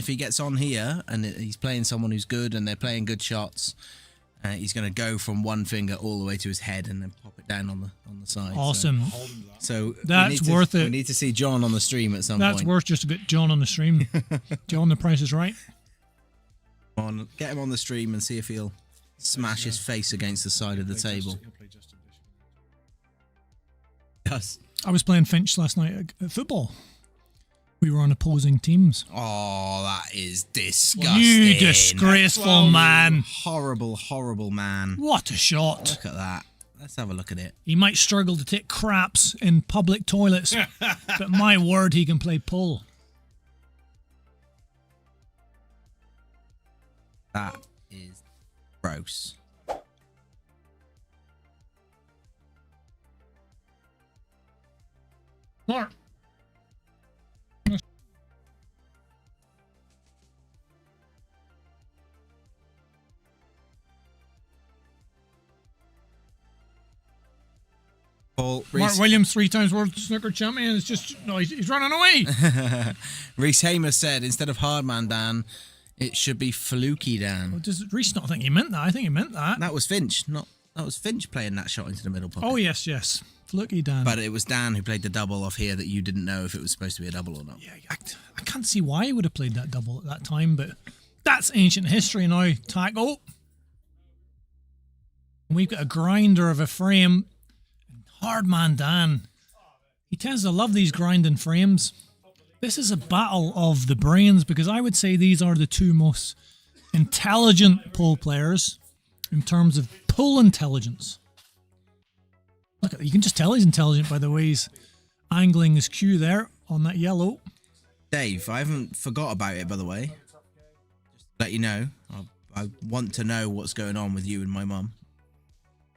Speaker 5: here and he's playing someone who's good and they're playing good shots, he's going to go from one finger all the way to his head and then pop it down on the side.
Speaker 3: Awesome.
Speaker 5: So
Speaker 3: That's worth it.
Speaker 5: We need to see John on the stream at some point.
Speaker 3: That's worth just a bit John on the stream. John, the price is right.
Speaker 5: Get him on the stream and see if he'll smash his face against the side of the table. Yes.
Speaker 3: I was playing Finch last night at football. We were on opposing teams.
Speaker 5: Oh, that is disgusting.
Speaker 3: You disgraceful man.
Speaker 5: Horrible, horrible man.
Speaker 3: What a shot.
Speaker 5: Look at that. Let's have a look at it.
Speaker 3: He might struggle to take craps in public toilets, but my word, he can play pull.
Speaker 5: That is gross.
Speaker 3: Mark.
Speaker 5: Paul,
Speaker 3: Mark Williams, 3 times world snooker champion, is just he's running away.
Speaker 5: Reese Hamer said instead of Hardman Dan, it should be Fluky Dan.
Speaker 3: Well, does Reese not think he meant that? I think he meant that.
Speaker 5: That was Finch, that was Finch playing that shot into the middle pocket.
Speaker 3: Oh yes. Fluky Dan.
Speaker 5: But it was Dan who played the double off here that you didn't know if it was supposed to be a double or not.
Speaker 3: Yeah, I can't see why he would have played that double at that time, but that's ancient history now. Tackle. And we've got a grinder of a frame. Hard man Dan. He tends to love these grinding frames. This is a battle of the brains because I would say these are the two most intelligent pool players in terms of pool intelligence. Look, you can just tell he's intelligent by the way he's angling his cue there on that yellow.
Speaker 5: Dave, I haven't forgot about it, by the way. Just to let you know, I want to know what's going on with you and my mum.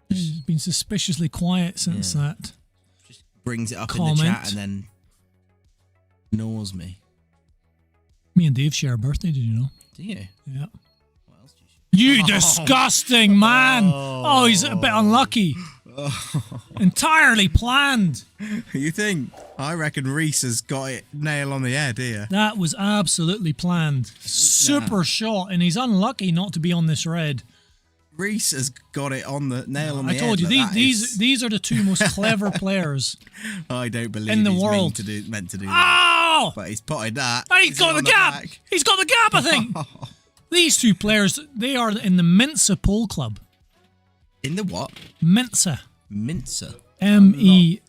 Speaker 3: He's been suspiciously quiet since that.
Speaker 5: Just brings it up
Speaker 3: comment.
Speaker 5: in the chat and then ignores me.
Speaker 3: Me and Dave share a birthday, did you know?
Speaker 5: Do you?
Speaker 3: Yeah.
Speaker 5: What else do you share?
Speaker 3: You disgusting man! Oh, he's a bit unlucky. Entirely planned.
Speaker 5: You think? I reckon Reese has got it nail on the head here.
Speaker 3: That was absolutely planned. Super shot, and he's unlucky not to be on this red.
Speaker 5: Reese has got it on the nail on the head.
Speaker 3: I told you,
Speaker 5: but
Speaker 3: these are the two most clever players
Speaker 5: I don't believe
Speaker 3: in the
Speaker 5: he's
Speaker 3: world.
Speaker 5: meant to do that.
Speaker 3: Oh!
Speaker 5: But he's potted that.
Speaker 3: And he's got the gap!
Speaker 5: back.
Speaker 3: He's got the gap, I think! These two players, they are in the Mensa Pool Club.
Speaker 5: In the what?
Speaker 3: Mensa.
Speaker 5: Mincer.
Speaker 3: M-E-N-S-A.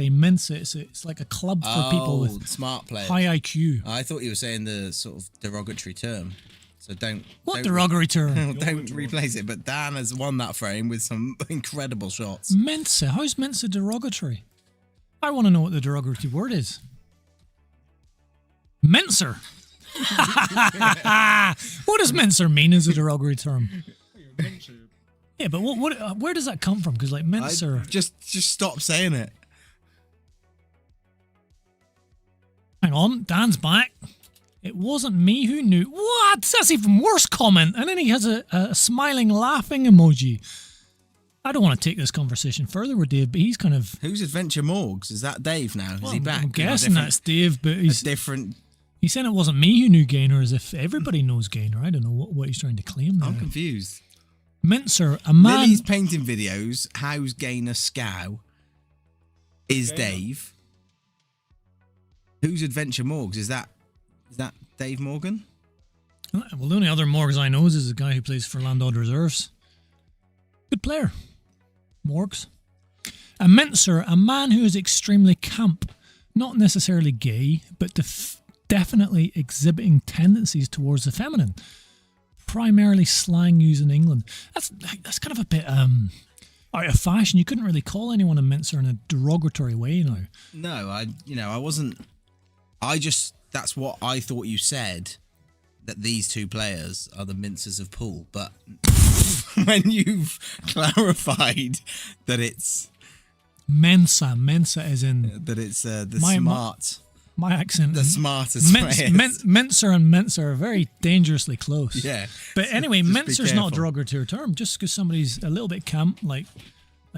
Speaker 3: Mensa. It's like a club for people with
Speaker 5: smart players.
Speaker 3: high IQ.
Speaker 5: I thought you were saying the sort of derogatory term. So don't
Speaker 3: Derogatory term?
Speaker 5: don't replace it. But Dan has won that frame with some incredible shots.
Speaker 3: Mensa. How's Mensa derogatory? I want to know what the derogatory word is. Menser. What does Menser mean as a derogatory term? Yeah, but where does that come from? Because like Menser.
Speaker 5: Just stop saying it.
Speaker 3: Hang on, Dan's back. It wasn't me who knew. What? That's even worse comment. And then he has a smiling, laughing emoji. I don't want to take this conversation further with Dave, but he's kind of...
Speaker 5: Who's Adventure Morgs? Is that Dave now? Is he back?
Speaker 3: I'm guessing that's Dave, but he's...
Speaker 5: different...
Speaker 3: He said it wasn't me who knew Gaynor, as if everybody knows Gaynor. I don't know what he's trying to claim there.
Speaker 5: I'm confused.
Speaker 3: Mincer, a man...
Speaker 5: Lily's painting videos, how's Gaynor Scow? Is Dave. Who's Adventure Morgs? Is that Dave Morgan?
Speaker 3: Well, the only other Morgs I know is a guy who plays for Landau Reserves. Good player. Morgs. A Mincer, a man who is extremely camp. Not necessarily gay, but definitely exhibiting tendencies towards the feminine. Primarily slang used in England. That's kind of a bit out of fashion. You couldn't really call anyone a mincer in a derogatory way now.
Speaker 5: No, I wasn't. That's what I thought you said. that these two players are the mincers of pool, but when you've clarified that it's
Speaker 3: Mensa is in
Speaker 5: the
Speaker 3: My-
Speaker 5: smart,
Speaker 3: my accent.
Speaker 5: the smartest players.
Speaker 3: Mincer and mincer are very dangerously close.
Speaker 5: Yeah.
Speaker 3: But anyway,
Speaker 5: Just be
Speaker 3: mincer's not a
Speaker 5: careful.
Speaker 3: derogatory term. Just because somebody's a little bit camp, like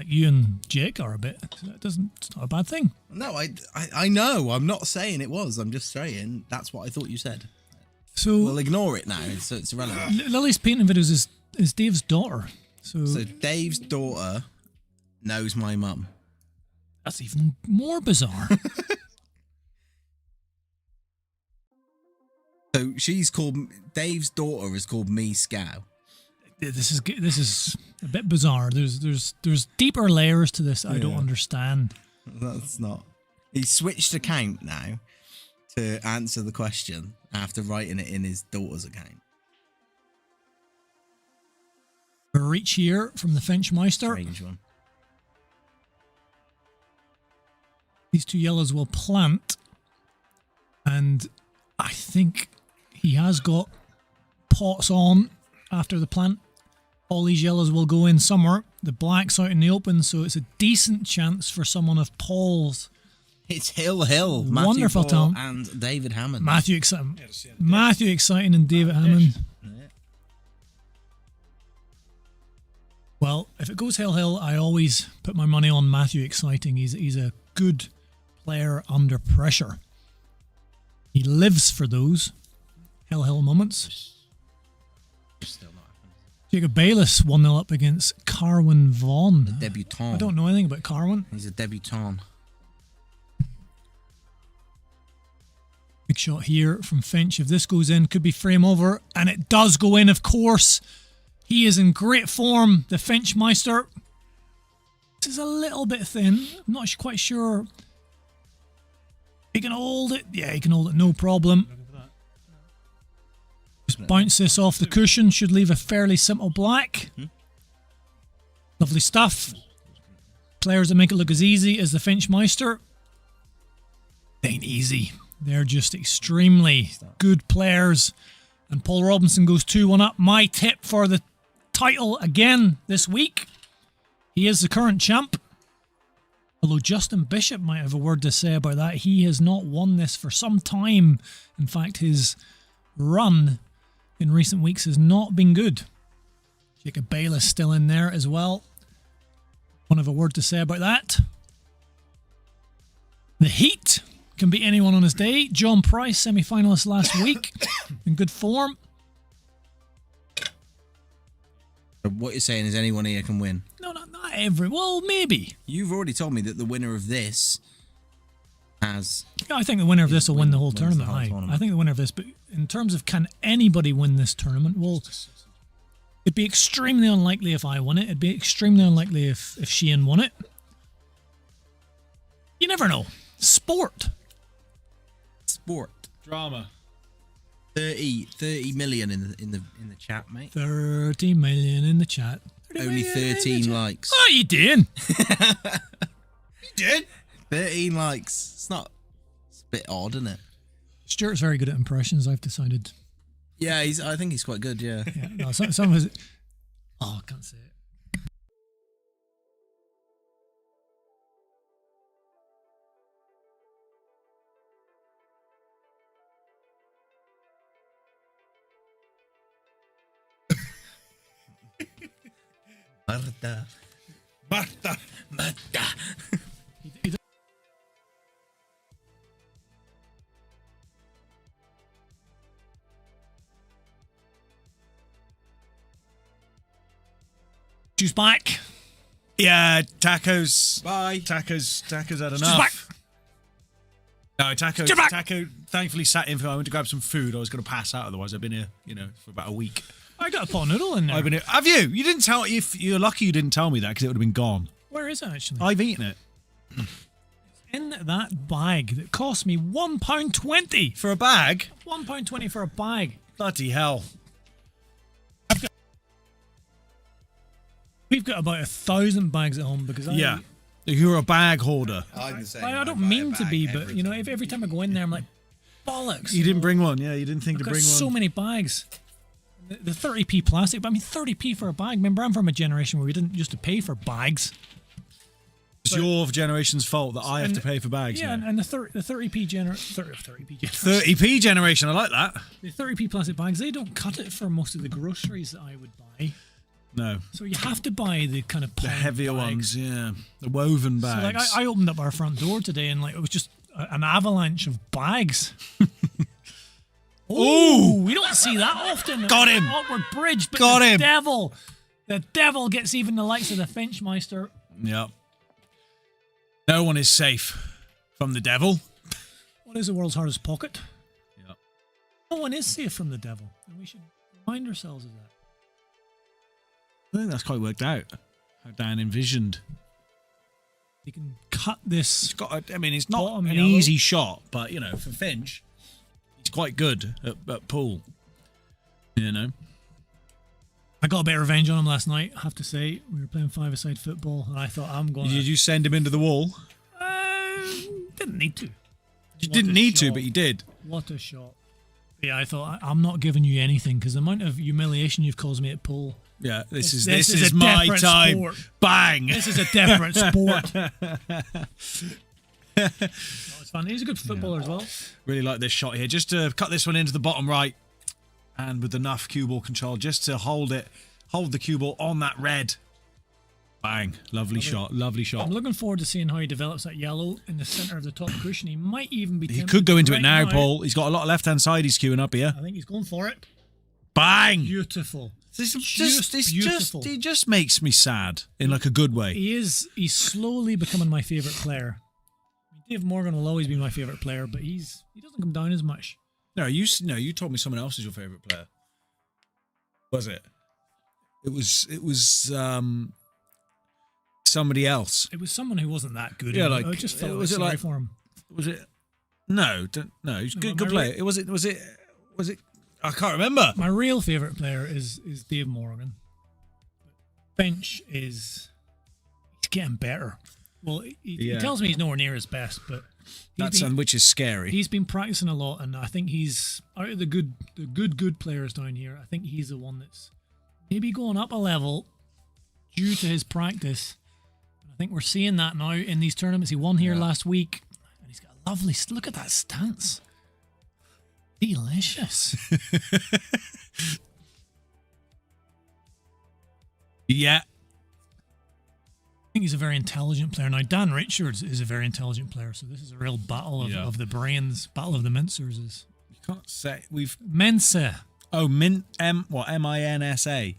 Speaker 3: you and Jake are a bit, it's not a bad thing.
Speaker 5: No, I know. I'm not saying it was. I'm just saying that's what I thought you said.
Speaker 3: So
Speaker 5: We'll ignore it now, so it's irrelevant.
Speaker 3: Lily's painting videos is Dave's daughter.
Speaker 5: So Dave's daughter knows my mum.
Speaker 3: That's even more bizarre.
Speaker 5: So Dave's daughter is called me Scow.
Speaker 3: This is a bit bizarre. There's deeper layers to this I don't understand.
Speaker 5: That's not. He switched account now to answer the question after writing it in his daughter's account.
Speaker 3: A reach here from the Finchmeister.
Speaker 5: Strange one.
Speaker 3: These two yellows will plant, and I think he has got pots on after the plant. All these yellows will go in somewhere. The black's out in the open, so it's a decent chance for someone of Paul's.
Speaker 5: It's Hill, Matthew
Speaker 3: Wonderful
Speaker 5: Paul
Speaker 3: talent.
Speaker 5: and David Hammond.
Speaker 3: Matthew Exciting and David Hammond. Well, if it goes Hill, I always put my money on Matthew Exciting. He's a good player under pressure. He lives for those Hill moments.
Speaker 5: Still not happened.
Speaker 3: Jacob Bayless 1-0 up against Carwin Vaughan.
Speaker 5: Debutant.
Speaker 3: I don't know anything about Carwin.
Speaker 5: He's a debutant.
Speaker 3: Big shot here from Finch. If this goes in, could be frame over, and it does go in, of course. He is in great form, the Finchmeister. This is a little bit thin. I'm not quite sure. He can hold it. Yeah, he can hold it, no problem. Just bounce this off the cushion. Should leave a fairly simple black. Lovely stuff. Players that make it look as easy as the Finchmeister. Ain't easy. They're just extremely good players. And Paul Robinson goes 2-1 up. My tip for the title again this week. He is the current champ. Although Justin Bishop might have a word to say about that. He has not won this for some time. In fact, his run in recent weeks has not been good. Jacob Bayless still in there as well. Won't have a word to say about that. The Heat can beat anyone on his day. John Price, semi-finalist last week, in good form.
Speaker 5: So what you're saying is anyone here can win.
Speaker 3: No, not every. Well, maybe.
Speaker 5: You've already told me that the winner of this has.
Speaker 3: Yeah, I think the winner of this will win the whole
Speaker 5: Wins the
Speaker 3: tournament.
Speaker 5: whole tournament.
Speaker 3: I think the winner of this, but in terms of can anybody win this tournament, well, it'd be extremely unlikely if I won it. It'd be extremely unlikely if Sheehan won it. You never know. Sport.
Speaker 5: Sport.
Speaker 2: Drama.
Speaker 5: 30 million in the chat, mate.
Speaker 3: 30 million in the chat. 30
Speaker 5: Only
Speaker 3: million in the
Speaker 5: 13
Speaker 3: chat.
Speaker 5: likes.
Speaker 3: Oh, you did.
Speaker 2: You did?
Speaker 5: 13 likes. It's not. It's a bit odd, isn't it?
Speaker 3: Stuart's very good at impressions, I've decided.
Speaker 5: Yeah, I think he's quite good. Yeah.
Speaker 3: Yeah, no, some of his. Oh, I can't say it.
Speaker 5: Marta.
Speaker 2: Marta.
Speaker 5: Marta.
Speaker 3: She's back.
Speaker 1: Yeah, Taco's.
Speaker 5: Bye.
Speaker 1: Taco's had
Speaker 3: She's
Speaker 1: enough.
Speaker 3: back.
Speaker 1: No, Taco.
Speaker 3: She's back.
Speaker 1: Taco thankfully sat in for. I went to grab some food. I was going to pass out otherwise. I've been here, for about a week.
Speaker 3: I got a pot noodle in there.
Speaker 1: I've been here. Have you? You didn't tell. If you're lucky, you didn't tell me that because it would have been gone.
Speaker 3: Where is it actually?
Speaker 1: I've eaten it
Speaker 3: In that bag that cost me £1.20.
Speaker 1: for a bag.
Speaker 3: £1.20 for a bag.
Speaker 1: Bloody hell!
Speaker 3: We've got about 1,000 bags at home because
Speaker 1: Yeah, you're a bag hoarder.
Speaker 3: I don't mean to be, but every time I go in there, I'm like, bollocks.
Speaker 1: You didn't bring one. Yeah, you didn't think to
Speaker 3: I've got
Speaker 1: bring
Speaker 3: so
Speaker 1: one.
Speaker 3: many bags. The 30p plastic, but I mean 30p for a bag. Remember, I'm from a generation where we didn't used to pay for bags.
Speaker 1: It's your generation's fault that I have to pay for bags.
Speaker 3: Yeah,
Speaker 1: now.
Speaker 3: and the 30p generation,
Speaker 1: 30p generation. I like that.
Speaker 3: the 30p plastic bags, they don't cut it for most of the groceries that I would buy.
Speaker 1: No,
Speaker 3: So you have to buy the kind of
Speaker 1: the
Speaker 3: pound
Speaker 1: heavier
Speaker 3: bags.
Speaker 1: ones. Yeah, the woven
Speaker 3: So
Speaker 1: bags.
Speaker 3: like I opened up our front door today and like it was just an avalanche of bags.
Speaker 1: Ooh!
Speaker 3: We don't see that often.
Speaker 1: Got him.
Speaker 3: Awkward bridge, but
Speaker 1: Got
Speaker 3: the
Speaker 1: him.
Speaker 3: the devil gets even the likes of the Finchmeister.
Speaker 1: Yep. No one is safe from the devil.
Speaker 3: What is the world's hardest pocket?
Speaker 1: Yep.
Speaker 3: No one is safe from the devil, and we should remind ourselves of that.
Speaker 1: I think that's quite worked out. How Dan envisioned.
Speaker 3: You can cut this.
Speaker 1: It's got. I mean, it's not
Speaker 3: Bottom
Speaker 1: an
Speaker 3: yellow.
Speaker 1: easy shot, but you know, for Finch, he's quite good at pool. You know.
Speaker 3: I got a bit of revenge on him last night, I have to say. We were playing five-a-side football, and I thought I'm going
Speaker 1: Did you send him into the wall?
Speaker 3: Didn't need to.
Speaker 1: You
Speaker 3: What
Speaker 1: didn't
Speaker 3: a
Speaker 1: need to,
Speaker 3: shot.
Speaker 1: but you did.
Speaker 3: What a shot. Yeah, I thought, I'm not giving you anything, because the amount of humiliation you've caused me at pool.
Speaker 1: Yeah, this is
Speaker 3: This is a
Speaker 1: my
Speaker 3: different
Speaker 1: time.
Speaker 3: sport.
Speaker 1: Bang.
Speaker 3: This is a different sport. No, it's fun. He's a good footballer as well.
Speaker 1: Really like this shot here. Just to cut this one into the bottom right, and with enough cue ball control, just to hold the cue ball on that red. Bang! Lovely shot. Lovely shot.
Speaker 3: I'm looking forward to seeing how he develops that yellow in the centre of the top cushion. He might even be
Speaker 1: He
Speaker 3: tempted
Speaker 1: could go into it
Speaker 3: right
Speaker 1: now, Paul. He's got a lot of left-hand side he's queuing up here.
Speaker 3: I think he's going for it.
Speaker 1: Bang!
Speaker 3: Beautiful.
Speaker 1: It's
Speaker 3: beautiful.
Speaker 1: he just makes me sad in like a good way.
Speaker 3: He's slowly becoming my favourite player. Dave Morgan will always be my favourite player, but he doesn't come down as much.
Speaker 1: No, you told me someone else is your favourite player. Was it? It was somebody else.
Speaker 3: It was someone who wasn't that good.
Speaker 1: Yeah,
Speaker 3: and
Speaker 1: like
Speaker 3: I just felt
Speaker 1: was it
Speaker 3: sorry
Speaker 1: like
Speaker 3: for him.
Speaker 1: Was it? No, he's a good
Speaker 3: my
Speaker 1: player. Was it? I can't remember.
Speaker 3: My real favourite player is Dave Morgan. Finch he's getting better. Well, he tells me he's nowhere near his best, but
Speaker 1: Which is scary.
Speaker 3: he's been practicing a lot, and I think he's out of the good players down here. I think he's the one that's maybe going up a level due to his practice. I think we're seeing that now in these tournaments. He won here last week, and he's got a lovely look at that stance. Delicious.
Speaker 1: Yeah.
Speaker 3: I think he's a very intelligent player. Now, Dan Richards is a very intelligent player, so this is a real battle of the brains, battle of the mincers. Is
Speaker 1: You can't say we've.
Speaker 3: Mensa.
Speaker 1: Oh, M-I-N-S-A.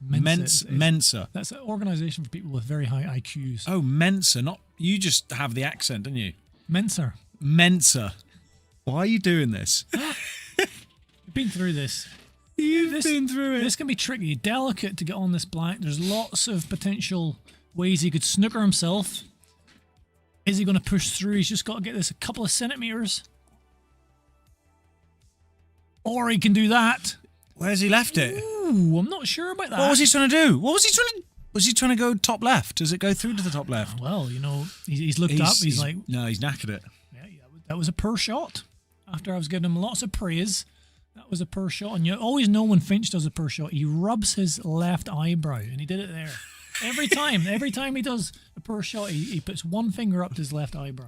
Speaker 3: Mensa.
Speaker 1: Mensa.
Speaker 3: That's an organisation for people with very high IQs.
Speaker 1: Oh, Mensa. Not you. Just have the accent, don't you?
Speaker 3: Mensa.
Speaker 1: Mensa. Why are you doing this?
Speaker 3: You've been through this.
Speaker 1: You've been through it.
Speaker 3: This can be tricky, delicate to get on this black. There's lots of potential ways he could snooker himself. Is he going to push through? He's just got to get this a couple of centimetres. Or he can do that.
Speaker 1: Where's he left it?
Speaker 3: Ooh, I'm not sure about that.
Speaker 1: What was he trying to do? What was he trying to? Was he trying to go top left? Does it go through to the top left?
Speaker 3: Well, you know, he's looked up. He's like,
Speaker 1: no, he's knackered it.
Speaker 3: yeah, that was a poor shot. After I was giving him lots of praise, that was a poor shot. And you always know when Finch does a poor shot, he rubs his left eyebrow, and he did it there. Every time he does a poor shot, he puts one finger up to his left eyebrow.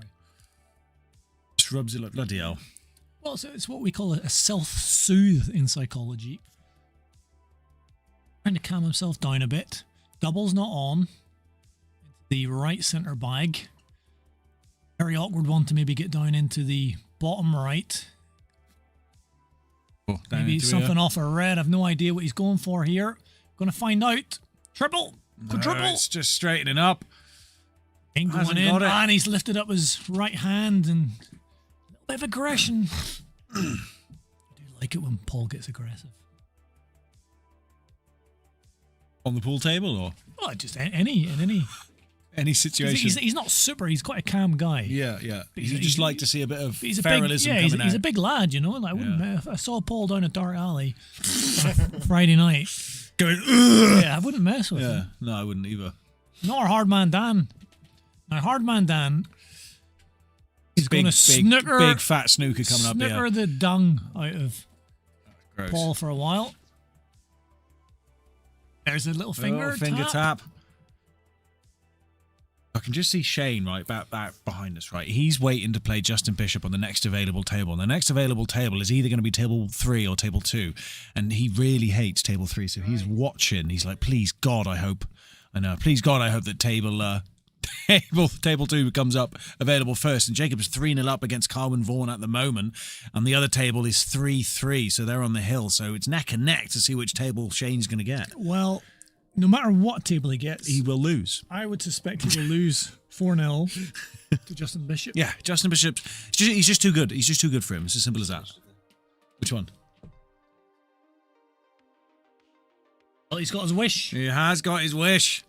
Speaker 1: Just rubs it like bloody hell.
Speaker 3: Well, it's what we call a self-soothe in psychology. Trying to calm himself down a bit. Double's not on. The right centre bag. Very awkward one to maybe get down into the bottom right.
Speaker 1: Oh,
Speaker 3: Maybe something off a red. I've no idea what he's going for here. Going to find out. Triple. Quadruple.
Speaker 1: It's just straightening up.
Speaker 3: Ain't going
Speaker 1: Hasn't
Speaker 3: in.
Speaker 1: got it.
Speaker 3: And he's lifted up his right hand and a little bit of aggression. I do like it when Paul gets aggressive.
Speaker 1: On the pool table or
Speaker 3: Well, just in any.
Speaker 1: situation.
Speaker 3: He's not super. He's quite a calm guy.
Speaker 1: Yeah. You just like to see a bit of
Speaker 3: He's a
Speaker 1: feralism
Speaker 3: big,
Speaker 1: coming out.
Speaker 3: he's a big lad, you know. Like, I wouldn't. If I saw Paul down a dark alley on a Friday night,
Speaker 1: Going, ugh.
Speaker 3: yeah, I wouldn't mess with
Speaker 1: Yeah,
Speaker 3: him.
Speaker 1: no, I wouldn't either.
Speaker 3: Nor Hardman Dan. Now, Hardman Dan, He's going to snooker.
Speaker 1: Big fat snooker coming up here.
Speaker 3: Snooker the dung out of
Speaker 1: Gross.
Speaker 3: Paul for a while. There's a little finger
Speaker 1: tap. I can just see Shane right back behind us, right? He's waiting to play Justin Bishop on the next available table. And the next available table is either going to be table 3 or table 2. And he really hates table 3, so he's watching. He's like, please God, I hope. I know. Please God, I hope that table 2 comes up available first. And Jacob is 3-0 up against Carwyn Vaughan at the moment. And the other table is 3-3, so they're on the hill. So it's neck and neck to see which table Shane's going to get.
Speaker 3: Well, no matter what table he gets,
Speaker 1: He will lose.
Speaker 3: I would suspect he will lose 4-0 to Justin Bishop.
Speaker 1: Yeah, Justin Bishop, he's just too good. He's just too good for him. It's as simple as that. Which one?
Speaker 3: Well, he's got his wish.
Speaker 1: He has got his wish.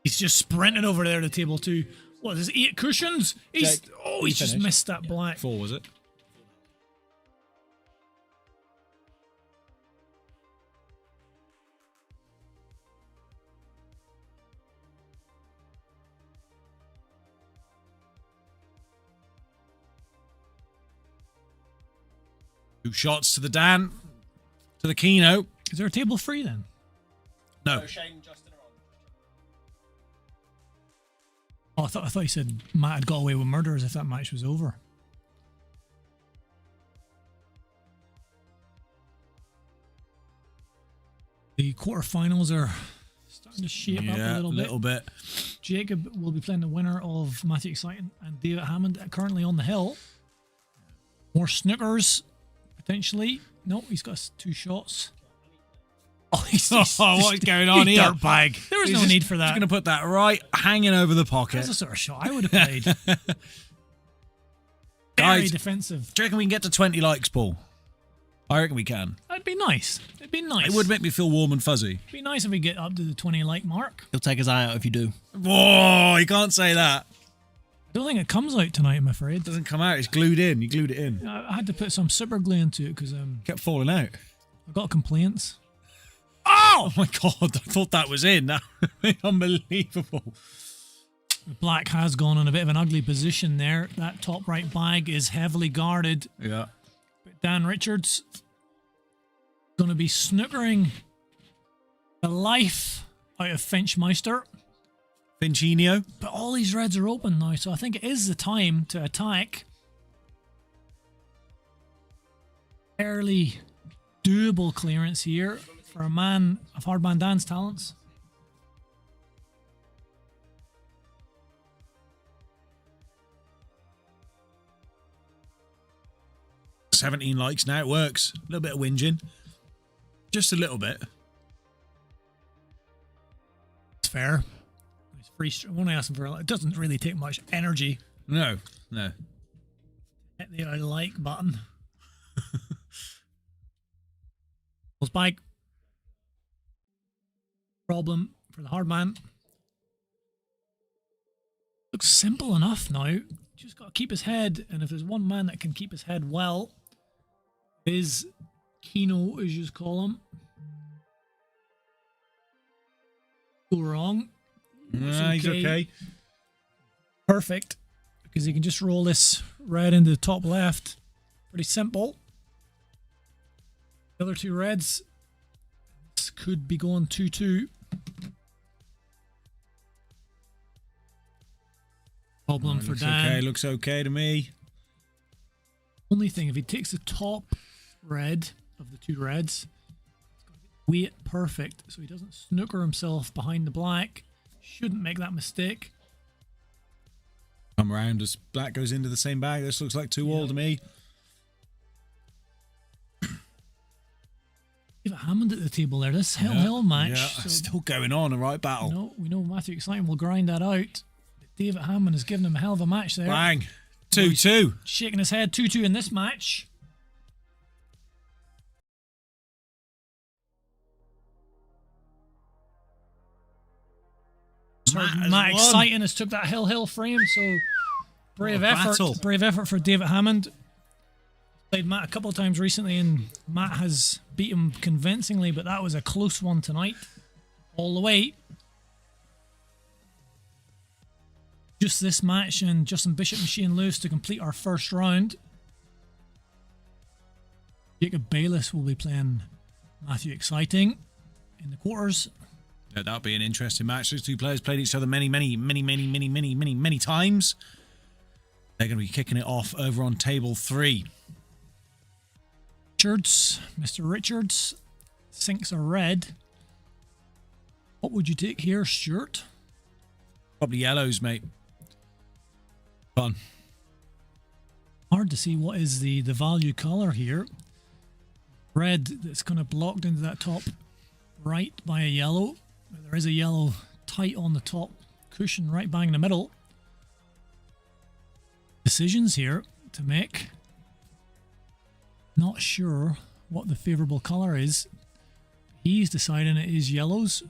Speaker 3: He's just sprinting over there to table 2. What, there's 8 cushions? He's
Speaker 2: Jake,
Speaker 3: he's just
Speaker 2: finished?
Speaker 3: missed that black.
Speaker 1: 4, was it? Two shots to the Dan, to the Keno.
Speaker 3: Is there a table 3 then?
Speaker 1: No.
Speaker 2: Shane and Justin are on.
Speaker 3: Oh, I thought you said Matt had got away with murder as if that match was over. The quarterfinals are starting to shape up a little bit. Jacob will be playing the winner of Matthew Exciting and David Hammond, currently on the hill. More snookers, potentially. No, he's got 2 shots. Oh,
Speaker 1: What is going on here?
Speaker 3: Dirtbag. There was
Speaker 1: He's
Speaker 3: no
Speaker 1: just-
Speaker 3: need for
Speaker 1: He's
Speaker 3: that.
Speaker 1: going to put that right hanging over the pocket.
Speaker 3: That's the sort of shot I would have played. Very
Speaker 1: Guys,
Speaker 3: defensive.
Speaker 1: do you reckon we can get to 20 likes, Paul? I reckon we can.
Speaker 3: That'd be nice. It'd be nice.
Speaker 1: It would make me feel warm and fuzzy.
Speaker 3: It'd be nice if we get up to the 20 like mark.
Speaker 5: He'll take his eye out if you do.
Speaker 1: Whoa, you can't say that.
Speaker 3: I don't think it comes out tonight, I'm afraid.
Speaker 1: It doesn't come out. It's glued in. You glued it in.
Speaker 3: I had to put some super glue into it because
Speaker 1: Kept falling out.
Speaker 3: I got complaints.
Speaker 1: Oh my God, I thought that was in. That would be unbelievable.
Speaker 3: The black has gone in a bit of an ugly position there. That top right bag is heavily guarded.
Speaker 1: Yeah.
Speaker 3: But Dan Richards going to be snookering the life out of Finchmeister.
Speaker 1: Finchino.
Speaker 3: But all these reds are open now, so I think it is the time to attack. Fairly doable clearance here for a man of Hardman Dan's talents.
Speaker 1: – 17 likes now. It works. A little bit of whinging. Just a little bit.
Speaker 3: It's fair. It's free. I won't ask him for. It doesn't really take much energy.
Speaker 1: No.
Speaker 3: Hit the I like button. Well, Spike. Problem for the hard man. Looks simple enough now. Just got to keep his head, and if there's one man that can keep his head well, is Keno, as you call him. Go wrong.
Speaker 1: He's okay.
Speaker 3: Perfect, because he can just roll this red into the top left. Pretty simple. The other 2 reds. This could be going 2-2. Problem for Dan.
Speaker 1: Looks okay to me.
Speaker 3: Only thing, if he takes the top red of the 2 reds, it's got to weight perfect so he doesn't snooker himself behind the black. Shouldn't make that mistake.
Speaker 1: Come around as black goes into the same bag. This looks like 2-all to me.
Speaker 3: David Hammond at the table there. This hell match.
Speaker 1: Yeah,
Speaker 3: So,
Speaker 1: still going on, a right battle.
Speaker 3: we know Matthew Exciting will grind that out. But David Hammond has given him a hell of a match there.
Speaker 1: Bang. 2-2.
Speaker 3: Shaking his head. 2-2 in this match. Matt Exciting has took that hill frame, so brave effort for David Hammond. Played Matt a couple of times recently, and Matt has beat him convincingly, but that was a close one tonight, all the way. Just this match and Justin Bishop and Shane Lewis to complete our first round. Jacob Bayless will be playing Matthew Exciting in the quarters.
Speaker 1: Yeah, that'll be an interesting match. Those two players played each other many times. They're going to be kicking it off over on table 3.
Speaker 3: Mr. Richards sinks a red. What would you take here, Stuart?
Speaker 1: Probably yellows, mate. Fun.
Speaker 3: Hard to see what is the value color here. Red that's kind of blocked into that top right by a yellow. There is a yellow tight on the top cushion right bang in the middle. Decisions here to make. Not sure what the favorable color is. He's deciding it is yellows.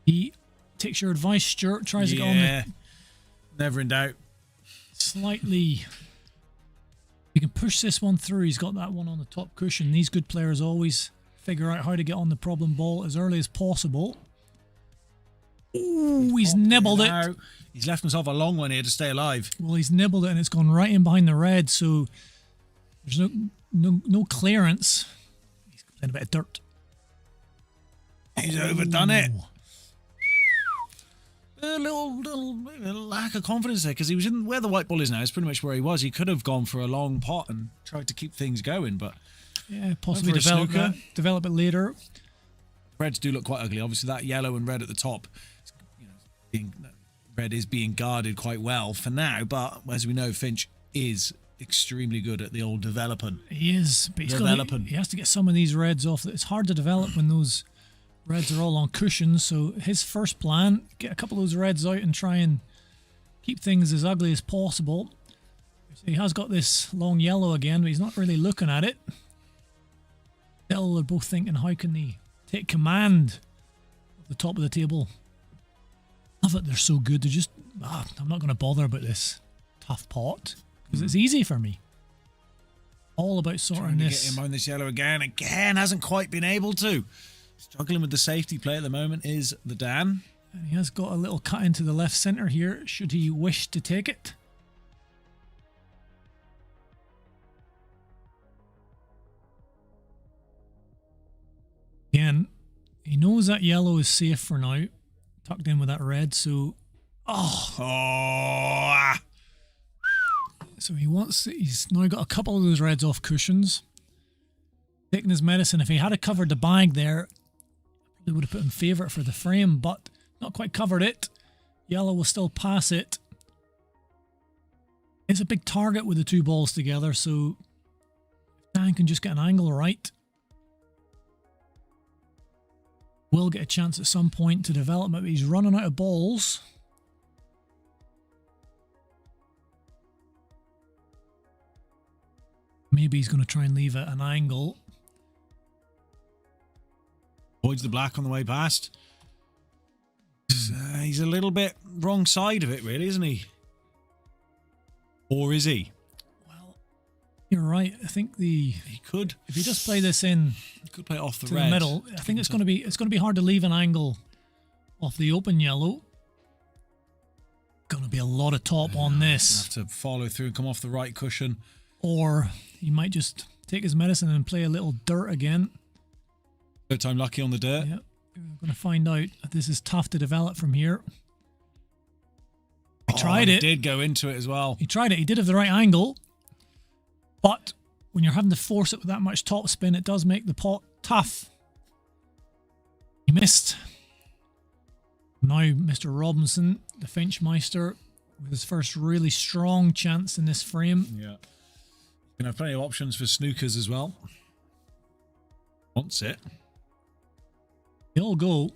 Speaker 3: He takes your advice, Stuart. Tries to get on the...
Speaker 1: Never in doubt.
Speaker 3: Slightly... You can push this one through. He's got that one on the top cushion. These good players always figure out how to get on the problem ball as early as possible. Ooh, he's nibbled it.
Speaker 1: He's left himself a long one here to stay alive.
Speaker 3: Well, he's nibbled it and it's gone right in behind the red, so there's no clearance. He's playing a bit of dirt.
Speaker 1: He's overdone it. A little lack of confidence there because he was in where the white ball is now. It's pretty much where he was. He could have gone for a long pot and tried to keep things going, but
Speaker 3: yeah, possibly develop it later.
Speaker 1: Reds do look quite ugly. Obviously, that yellow and red at the top, red is being guarded quite well for now. But as we know, Finch is extremely good at the old developing.
Speaker 3: He is, but he has to get some of these reds off. It's hard to develop when those reds are all on cushions, so his first plan, get a couple of those reds out and try and keep things as ugly as possible. So he has got this long yellow again, but he's not really looking at it. Still, they're both thinking, how can they take command of the top of the table? Love it, they're so good. They're just, I'm not going to bother about this tough pot, because it's easy for me. All about sorting this.
Speaker 1: Get him on this yellow again, hasn't quite been able to. Struggling with the safety play at the moment is the Dan.
Speaker 3: And he has got a little cut into the left centre here, should he wish to take it. Again, he knows that yellow is safe for now, tucked in with that red, so... So he's now got a couple of those reds off cushions. Taking his medicine. If he had covered the bag there, they would have put him favourite for the frame, but not quite covered it. Yellow will still pass it. It's a big target with the two balls together, so Dan can just get an angle right. Will get a chance at some point to develop it, but he's running out of balls. Maybe he's going to try and leave it an angle.
Speaker 1: Avoids the black on the way past. He's a little bit wrong side of it, really, isn't he? Or is he?
Speaker 3: Well, you're right. I think he
Speaker 1: could.
Speaker 3: If he just play this in,
Speaker 1: he could play it off
Speaker 3: to
Speaker 1: red.
Speaker 3: the middle. I think it's going to be hard to leave an angle off the open yellow. Going to be a lot of top on this.
Speaker 1: Have to follow through and come off the right cushion.
Speaker 3: Or he might just take his medicine and play a little dirt again.
Speaker 1: Third time lucky on the dirt.
Speaker 3: Yeah, we're going to find out. This is tough to develop from here. He tried it.
Speaker 1: He did go into it as well.
Speaker 3: He tried it. He did have the right angle. But when you're having to force it with that much top spin, it does make the pot tough. He missed. Now Mr. Robinson, the Finchmeister, with his first really strong chance in this frame.
Speaker 1: Yeah. You can have plenty of options for snookers as well. Wants it.
Speaker 3: They all go.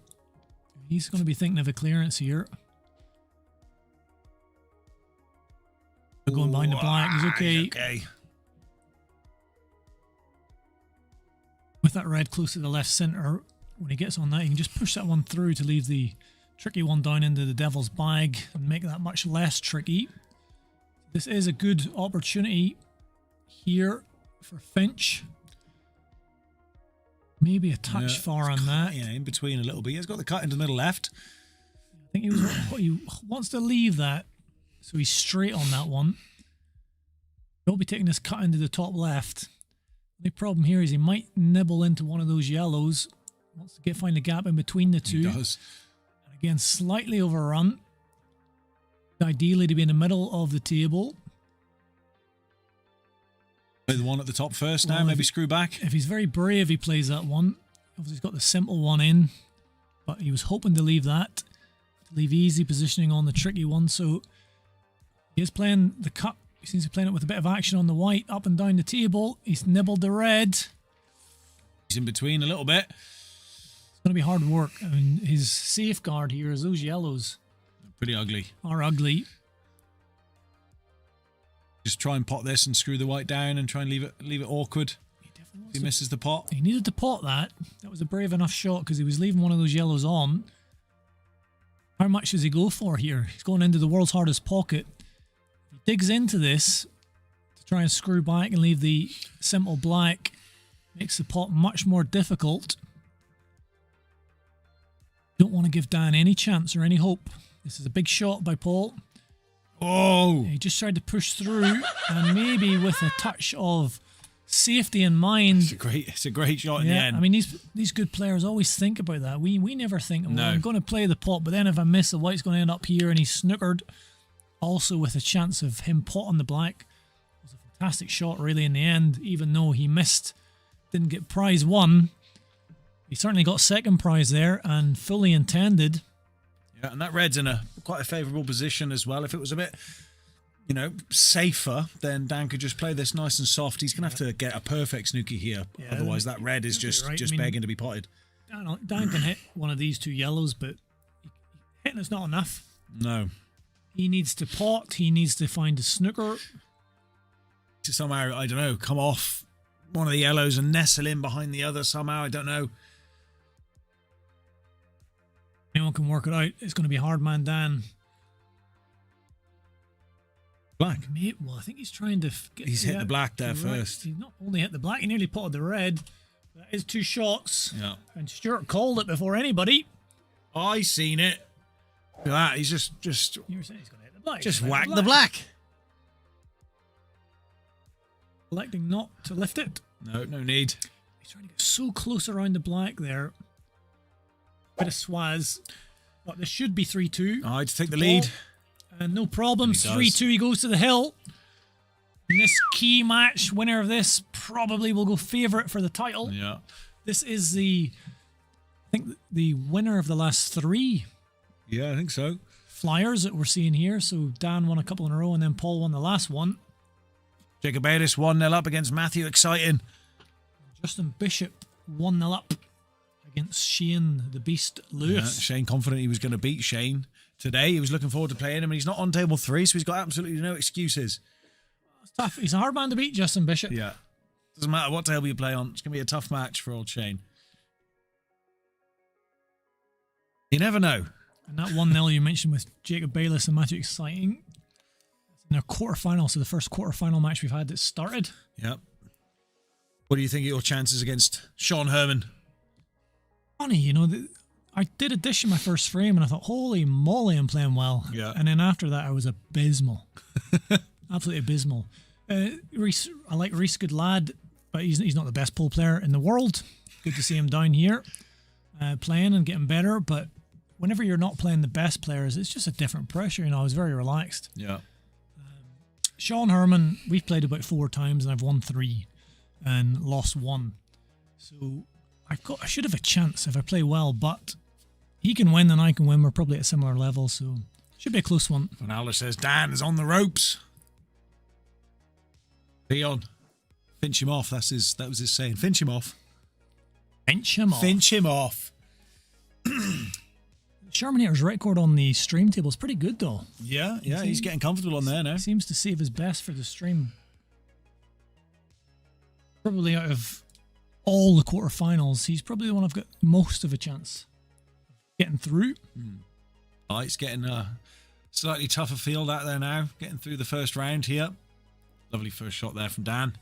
Speaker 3: He's going to be thinking of a clearance here. Going behind the black. He's okay.
Speaker 1: He's okay.
Speaker 3: With that red close to the left centre, when he gets on that, he can just push that one through to leave the tricky one down into the devil's bag and make that much less tricky. This is a good opportunity here for Finch. Maybe a touch far on that.
Speaker 1: Yeah, in between a little bit. He's got the cut into the middle left.
Speaker 3: think he wants to leave that, so he's straight on that one. He'll be taking this cut into the top left. The problem here is he might nibble into one of those yellows. Wants to find a gap in between the two.
Speaker 1: He does.
Speaker 3: And again, slightly overrun. Ideally to be in the middle of the table.
Speaker 1: Play the one at the top first now,
Speaker 3: Well,
Speaker 1: maybe screw back.
Speaker 3: If he's very brave, he plays that one. Obviously, he's got the simple one in, but he was hoping to leave that. To leave easy positioning on the tricky one, so he is playing the cut. He seems to be playing it with a bit of action on the white, up and down the table. He's nibbled the red.
Speaker 1: He's in between a little bit.
Speaker 3: It's going to be hard work. I mean, his safeguard here is those yellows
Speaker 1: Pretty ugly.
Speaker 3: are ugly.
Speaker 1: Just try and pot this and screw the white down and try and leave it awkward.
Speaker 3: He definitely wants
Speaker 1: He
Speaker 3: to-
Speaker 1: misses the pot.
Speaker 3: He needed to pot that. That was a brave enough shot because he was leaving one of those yellows on. How much does he go for here? He's going into the world's hardest pocket. He digs into this to try and screw back and leave the simple black. Makes the pot much more difficult. Don't want to give Dan any chance or any hope. This is a big shot by Paul.
Speaker 1: Oh!
Speaker 3: He just tried to push through, and maybe with a touch of safety in mind.
Speaker 1: It's a great shot in the end.
Speaker 3: I mean, these good players always think about that. We never think, well,
Speaker 1: No.
Speaker 3: I'm going to play the pot, but then if I miss, the white's going to end up here, and he's snookered. Also with a chance of him potting the black. It was a fantastic shot, really, in the end, even though he missed, didn't get prize one. He certainly got second prize there, and fully intended.
Speaker 1: Yeah, and that red's in quite a favourable position as well. If it was a bit, safer, then Dan could just play this nice and soft. He's going to have to get a perfect snooky here.
Speaker 3: Yeah,
Speaker 1: Otherwise, that red is
Speaker 3: you're
Speaker 1: just,
Speaker 3: right.
Speaker 1: just
Speaker 3: I mean,
Speaker 1: begging to be potted.
Speaker 3: Dan can hit one of these two yellows, but hitting is not enough.
Speaker 1: No.
Speaker 3: He needs to pot. He needs to find a snooker.
Speaker 1: To somehow, I don't know, come off one of the yellows and nestle in behind the other somehow. I don't know.
Speaker 3: Anyone can work it out. It's going to be hard man Dan.
Speaker 1: Black.
Speaker 3: Well, I think he's trying to get...
Speaker 1: He's hit the black there
Speaker 3: correct.
Speaker 1: first.
Speaker 3: He's not only hit the black, he nearly potted the red. That is two shots.
Speaker 1: Yeah.
Speaker 3: And Stuart called it before anybody.
Speaker 1: I seen it. Look at that. He's just
Speaker 3: You were saying he's going to hit the black.
Speaker 1: just
Speaker 3: He's gonna hit
Speaker 1: whacked the black.
Speaker 3: Electing not to lift it.
Speaker 1: No need.
Speaker 3: He's trying to get so close around the black there. Bit of swaz. But this should be 3-2.
Speaker 1: I had to take the lead.
Speaker 3: And no problems.
Speaker 1: He does.
Speaker 3: 3-2, he goes to the hill. In this key match, winner of this probably will go favourite for the title.
Speaker 1: Yeah.
Speaker 3: This is I think the winner of the last three
Speaker 1: Yeah, I think so.
Speaker 3: flyers that we're seeing here. So Dan won a couple in a row and then Paul won the last one.
Speaker 1: Jacob Bayliss 1-0 up against Matthew. Exciting.
Speaker 3: Justin Bishop 1-0 up against Shane the Beast Lewis.
Speaker 1: Yeah, Shane confident he was going to beat Shane today. He was looking forward to playing him, and he's not on table 3, so he's got absolutely no excuses.
Speaker 3: It's tough. He's a hard man to beat, Justin Bishop.
Speaker 1: Yeah. Doesn't matter what table you play on. It's going to be a tough match for old Shane. You never know.
Speaker 3: And that 1-0 you mentioned with Jacob Bayliss and Matthew exciting. In their quarterfinal, so the first quarterfinal match we've had that started.
Speaker 1: Yep. What do you think of your chances against Sean Herman?
Speaker 3: Funny, I did a dish in my first frame and I thought, holy moly, I'm playing well.
Speaker 1: Yeah.
Speaker 3: And then after that, I was abysmal. Absolutely abysmal. Reese, I like Reese, good lad, but he's not the best pool player in the world. Good to see him down here playing and getting better. But whenever you're not playing the best players, it's just a different pressure. I was very relaxed.
Speaker 1: Yeah.
Speaker 3: Sean Herman, we've played about 4 times and I've won 3 and lost 1. So I should have a chance if I play well, but he can win and I can win. We're probably at a similar level, so should be a close one.
Speaker 1: Van Alder says Dan is on the ropes. Leon, finch him off. That was his saying. Finch him off.
Speaker 3: Finch him off.
Speaker 1: Finch him off.
Speaker 3: Sherminator's record on the stream table is pretty good, though.
Speaker 1: Yeah, he's getting comfortable on there now.
Speaker 3: He seems to save his best for the stream. Probably out of all the quarterfinals, he's probably the one I've got most of a chance of getting through.
Speaker 1: Oh, it's getting a slightly tougher field out there now. Getting through the first round here. Lovely first shot there from Dan.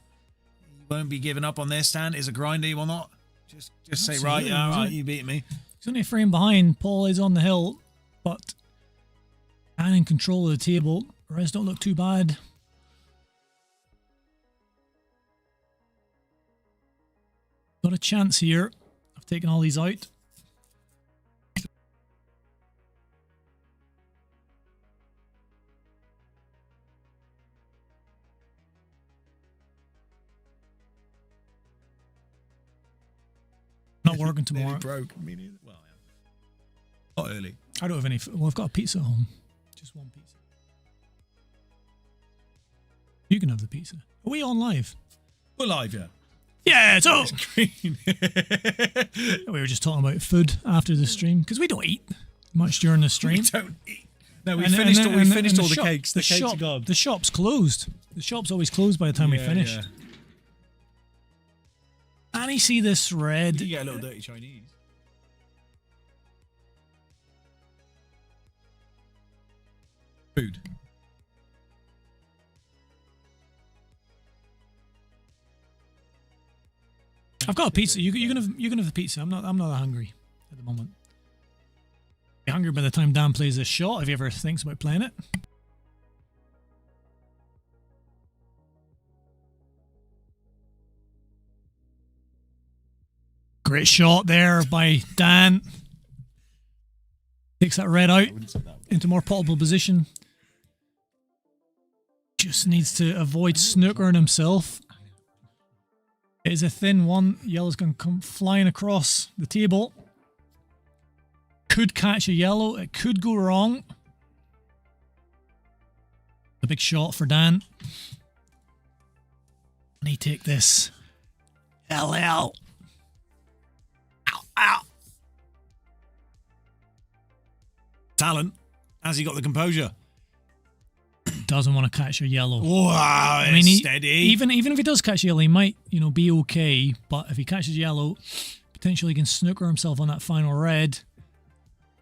Speaker 1: You won't be giving up on this, Dan. Is a grinder, you will not. Just say, right,
Speaker 3: Absolutely.
Speaker 1: yeah, all right, you beat me.
Speaker 3: He's only a frame behind. Paul is on the hill, but And in control of the table. The rest don't look too bad. Got a chance here of taking all these out. Not working tomorrow.
Speaker 1: Broke. Me neither. Well, yeah. Not early.
Speaker 3: I don't have any. Well, I've got a pizza at home. Just one pizza. You can have the pizza. Are we on live?
Speaker 1: We're live, yeah.
Speaker 3: Yeah, so
Speaker 1: Green.
Speaker 3: we were just talking about food after the stream because we don't eat much during the
Speaker 1: We
Speaker 3: stream.
Speaker 1: don't eat. No, we
Speaker 3: And-
Speaker 1: finished
Speaker 3: and-
Speaker 1: all, we
Speaker 3: and-
Speaker 1: finished
Speaker 3: and
Speaker 1: all the
Speaker 3: shop-
Speaker 1: cakes. The cakes
Speaker 3: shop,
Speaker 1: are gone.
Speaker 3: The shop's closed. The shop's always closed by the time we finish.
Speaker 1: Yeah.
Speaker 3: And you see this red.
Speaker 1: You get a little dirty Chinese. Food.
Speaker 3: I've got a pizza. You can have the pizza. I'm not that hungry at the moment. Be hungry by the time Dan plays this shot if he ever thinks about playing it. Great shot there by Dan. Takes that red out into more potable position. Just needs to avoid snookering himself. It is a thin one. Yellow's going to come flying across the table. Could catch a yellow. It could go wrong. A big shot for Dan. And he take this. LL. Ow, ow.
Speaker 1: Talent. Has he got the composure?
Speaker 3: Doesn't want to catch a yellow.
Speaker 1: Wow, steady.
Speaker 3: Even if he does catch a yellow, he might, be okay. But if he catches yellow, potentially he can snooker himself on that final red.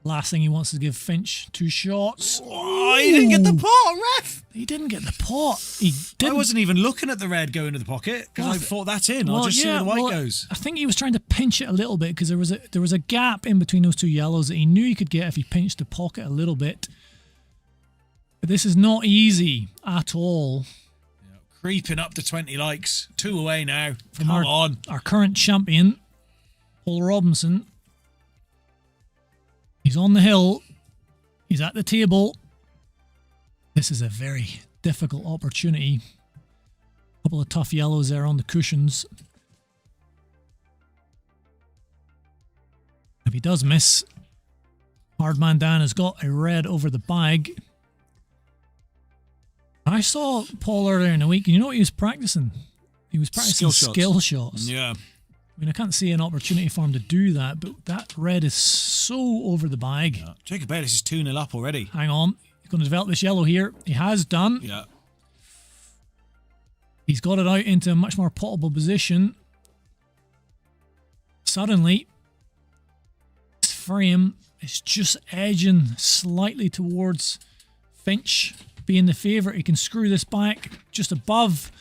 Speaker 3: Last thing he wants is to give Finch 2 shots.
Speaker 1: Oh, he didn't get the pot, ref.
Speaker 3: He didn't get the pot. He didn't.
Speaker 1: I wasn't even looking at the red going to the pocket because
Speaker 3: Well,
Speaker 1: I thought that's in. I'll just see where the white goes.
Speaker 3: I think he was trying to pinch it a little bit because there was a gap in between those 2 yellows that he knew he could get if he pinched the pocket a little bit. But this is not easy at all.
Speaker 1: Creeping up to 20 likes. 2 away now.
Speaker 3: From
Speaker 1: Come on.
Speaker 3: Our current champion, Paul Robinson. He's on the hill. He's at the table. This is a very difficult opportunity. A couple of tough yellows there on the cushions. If he does miss, Hardman Dan has got a red over the bag. I saw Paul earlier in the week, and you know what he was practicing? He was practicing skill shots.
Speaker 1: Yeah.
Speaker 3: I mean, I can't see an opportunity for him to do that, but that red is so over the bag.
Speaker 1: Yeah. Jacob Bayliss is 2-0 up already.
Speaker 3: Hang on. He's going to develop this yellow here. He has done.
Speaker 1: Yeah.
Speaker 3: He's got it out into a much more potable position. Suddenly, this frame is just edging slightly towards Finch being the favourite. He can screw this back just above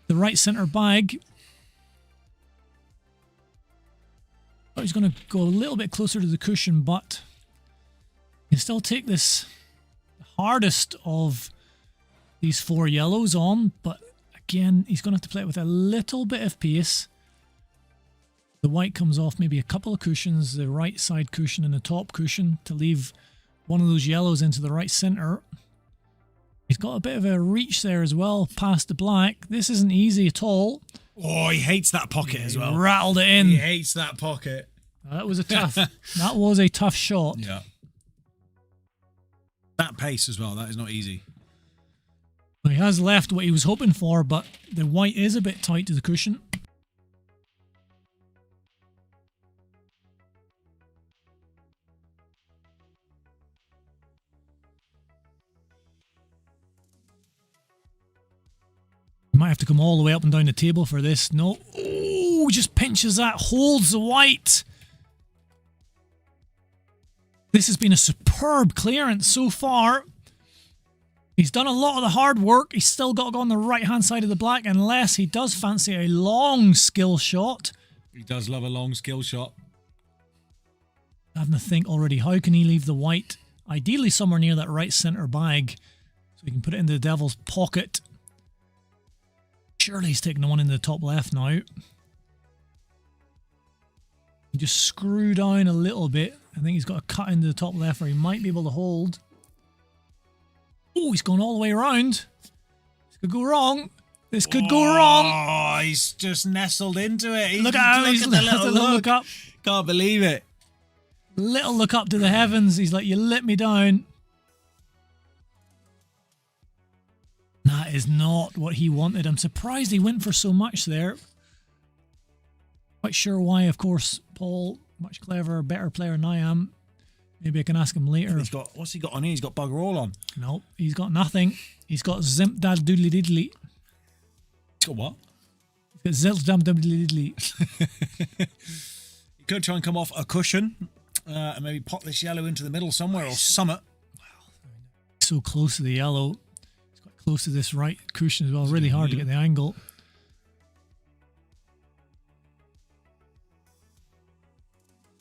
Speaker 3: the right centre bag. Oh, he's going to go a little bit closer to the cushion, but he can still take this hardest of these 4 yellows on, but again, he's going to have to play it with a little bit of pace. The white comes off maybe a couple of cushions, the right side cushion and the top cushion, to leave one of those yellows into the right centre. He's got a bit of a reach there as well, past the black. This isn't easy at all.
Speaker 1: Oh, he hates that pocket as well.
Speaker 3: Rattled it in.
Speaker 1: He hates that pocket.
Speaker 3: That was a tough shot.
Speaker 1: Yeah. That pace as well, that is not easy.
Speaker 3: He has left what he was hoping for, but the white is a bit tight to the cushion. Might have to come all the way up and down the table for this. No. Oh, just pinches that, holds the white. This has been a superb clearance so far. He's done a lot of the hard work. He's still got to go on the right-hand side of the black unless he does fancy a long skill shot.
Speaker 1: He does love a long skill shot.
Speaker 3: Having to think already, how can he leave the white Ideally somewhere near that right center bag, so he can put it into the devil's pocket. Surely he's taking the one in the top left now. You just screw down a little bit. I think he's got a cut into the top left where he might be able to hold. Oh, he's gone all the way around. This could go wrong. This could go wrong.
Speaker 1: Oh, he's just nestled into it.
Speaker 3: Look at how he's
Speaker 1: at the little
Speaker 3: look up.
Speaker 1: Can't believe it.
Speaker 3: Little look up to the heavens. He's like, you let me down. That is not what he wanted. I'm surprised he went for so much there. Quite sure why, of course. Paul, much cleverer, better player than I am. Maybe I can ask him later.
Speaker 1: What's he got on here? He's got bugger all on.
Speaker 3: Nope, he's got nothing. He's got zimp dad doodly diddly.
Speaker 1: He's got what?
Speaker 3: He's got zilch dam doodly diddly.
Speaker 1: You could try and come off a cushion and maybe pop this yellow into the middle somewhere or summit.
Speaker 3: So close to the yellow. He's quite close to this right cushion as well. Really hard to get the angle.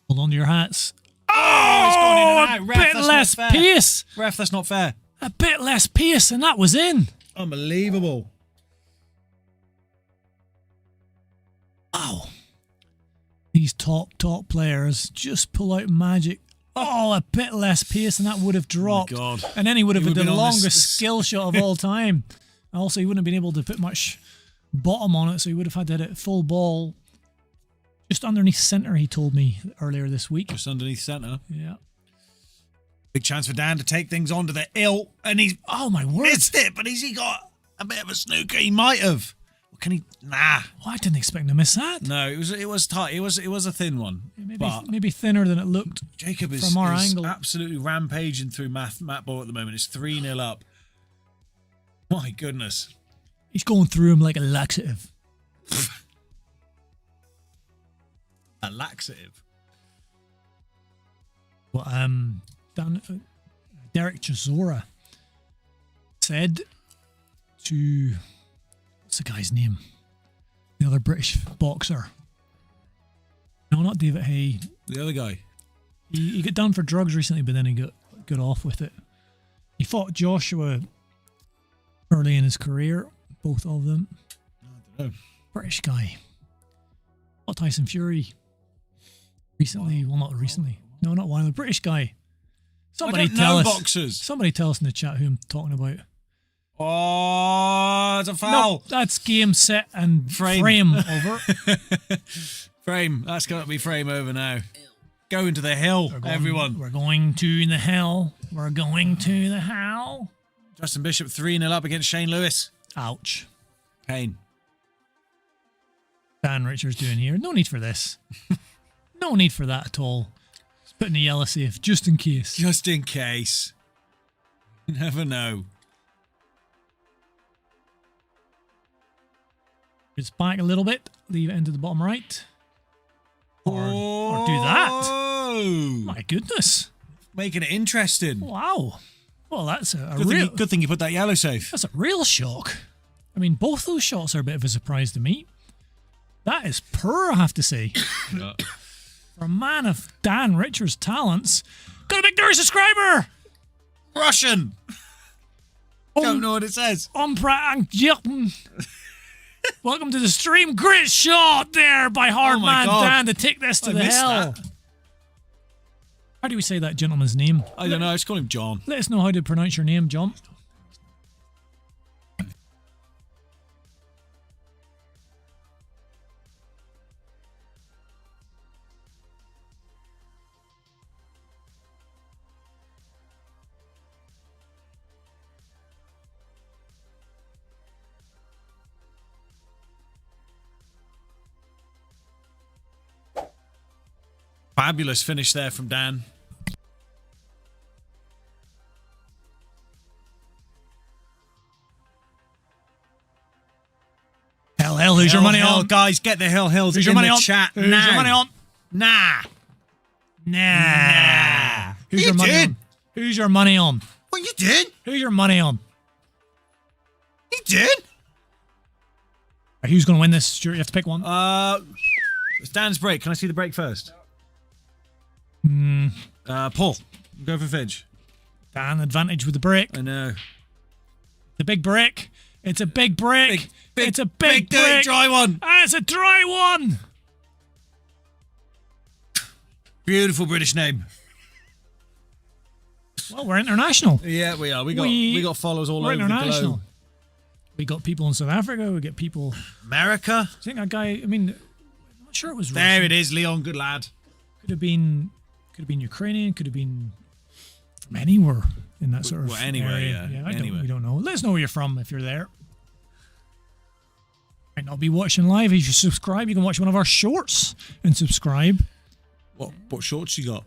Speaker 3: Hold on to your hats.
Speaker 1: Oh, it's gone in and out.
Speaker 3: A
Speaker 1: Ref,
Speaker 3: bit
Speaker 1: that's
Speaker 3: less
Speaker 1: not fair.
Speaker 3: pace.
Speaker 1: Ref, that's not fair.
Speaker 3: A bit less pace, and that was in.
Speaker 1: Unbelievable.
Speaker 3: Wow. These top players just pull out magic. Oh, a bit less pace, and that would have dropped.
Speaker 1: God.
Speaker 3: And then he would have
Speaker 1: He
Speaker 3: had
Speaker 1: would
Speaker 3: the
Speaker 1: have been on
Speaker 3: longest
Speaker 1: this-
Speaker 3: skill shot of all time. Also, he wouldn't have been able to put much bottom on it, so he would have had to hit it full ball. Just underneath centre, he told me earlier this week.
Speaker 1: Just underneath centre.
Speaker 3: Yeah.
Speaker 1: Big chance for Dan to take things onto the hill, and he's
Speaker 3: Oh, my word.
Speaker 1: missed it, but has he got a bit of a snooker? He might have. Can he? Nah.
Speaker 3: Oh, I didn't expect him to miss that.
Speaker 1: No, it was tight. It was a thin one.
Speaker 3: Maybe thinner than it looked.
Speaker 1: Jacob is,
Speaker 3: from our
Speaker 1: is
Speaker 3: angle.
Speaker 1: absolutely rampaging through Matt Ball at the moment. It's 3-0 up. My goodness.
Speaker 3: He's going through him like a laxative.
Speaker 1: A laxative.
Speaker 3: Well, Derek Chisora said to, what's the guy's name? The other British boxer. No, not David Hay.
Speaker 1: The other guy.
Speaker 3: He got done for drugs recently, but then he got off with it. He fought Joshua early in his career, both of them.
Speaker 1: I don't know.
Speaker 3: British guy. Fought Tyson Fury recently. Well, not recently. No, not one. The British guy. Somebody
Speaker 1: I don't
Speaker 3: tell
Speaker 1: know
Speaker 3: us.
Speaker 1: boxers.
Speaker 3: Somebody tell us in the chat who I'm talking about.
Speaker 1: Oh, it's a
Speaker 3: No,
Speaker 1: foul.
Speaker 3: that's game, set, and
Speaker 1: Frame.
Speaker 3: frame over.
Speaker 1: Frame. That's got to be frame over now. Go into the hill, everyone.
Speaker 3: We're going to the hell. We're going to the hell.
Speaker 1: Justin Bishop 3-0 up against Shane Lewis.
Speaker 3: Ouch.
Speaker 1: Pain.
Speaker 3: Dan Richards doing here. No need for this. No need for that at all. Just putting a yellow safe just in case.
Speaker 1: Just in case. You never know.
Speaker 3: It's back a little bit. Leave it into the bottom right. Or do that.
Speaker 1: Oh,
Speaker 3: My goodness.
Speaker 1: making it interesting.
Speaker 3: Wow. Well, that's a
Speaker 1: Good
Speaker 3: real...
Speaker 1: thing you put that yellow safe.
Speaker 3: That's a real shock. I mean, both those shots are a bit of a surprise to me. That is poor, I have to say. For a man of Dan Richards' talents. Got a big new subscriber!
Speaker 1: Russian. Don't know what it says.
Speaker 3: Welcome to the stream. Great shot there by hard
Speaker 1: Oh my
Speaker 3: man
Speaker 1: God.
Speaker 3: Dan to take this to
Speaker 1: I
Speaker 3: the
Speaker 1: missed
Speaker 3: hell.
Speaker 1: that.
Speaker 3: How do we say that gentleman's name?
Speaker 1: I don't know. Let's call him John.
Speaker 3: Let us know how to pronounce your name, John.
Speaker 1: Fabulous finish there from Dan.
Speaker 3: Hell, who's your money
Speaker 1: Hill,
Speaker 3: on?
Speaker 1: guys? Get the hills
Speaker 3: Who's
Speaker 1: in
Speaker 3: your money
Speaker 1: the
Speaker 3: on?
Speaker 1: chat
Speaker 3: Who's
Speaker 1: now.
Speaker 3: your money on?
Speaker 1: Nah.
Speaker 3: Nah. Who's
Speaker 1: You
Speaker 3: your money
Speaker 1: did.
Speaker 3: on? Who's your money on?
Speaker 1: What you did?
Speaker 3: Who's your money on?
Speaker 1: You did?
Speaker 3: Who's going to win this? Stuart, you have to pick one.
Speaker 1: It's Dan's break. Can I see the break first?
Speaker 3: Hmm.
Speaker 1: Paul, go for Fidge.
Speaker 3: Dan, advantage with the break.
Speaker 1: I know.
Speaker 3: The big break. It's a big break. It's a big
Speaker 1: dirty,
Speaker 3: break.
Speaker 1: dry one.
Speaker 3: And it's a dry one.
Speaker 1: Beautiful British name.
Speaker 3: Well, we're international.
Speaker 1: Yeah, we are. We got followers all
Speaker 3: We're
Speaker 1: over the
Speaker 3: international.
Speaker 1: globe.
Speaker 3: We got people in South Africa. We get people.
Speaker 1: America.
Speaker 3: I think that guy. I mean, I'm not sure it was.
Speaker 1: There
Speaker 3: Russian.
Speaker 1: it is, Leon. Good lad.
Speaker 3: Could have been Ukrainian. Could have been from anywhere in that sort of
Speaker 1: Well, anywhere,
Speaker 3: area.
Speaker 1: yeah,
Speaker 3: we
Speaker 1: anywhere.
Speaker 3: don't know. Let us know where you're from if you're there. Might not be watching live. If you subscribe, you can watch one of our shorts and subscribe.
Speaker 1: What shorts you got?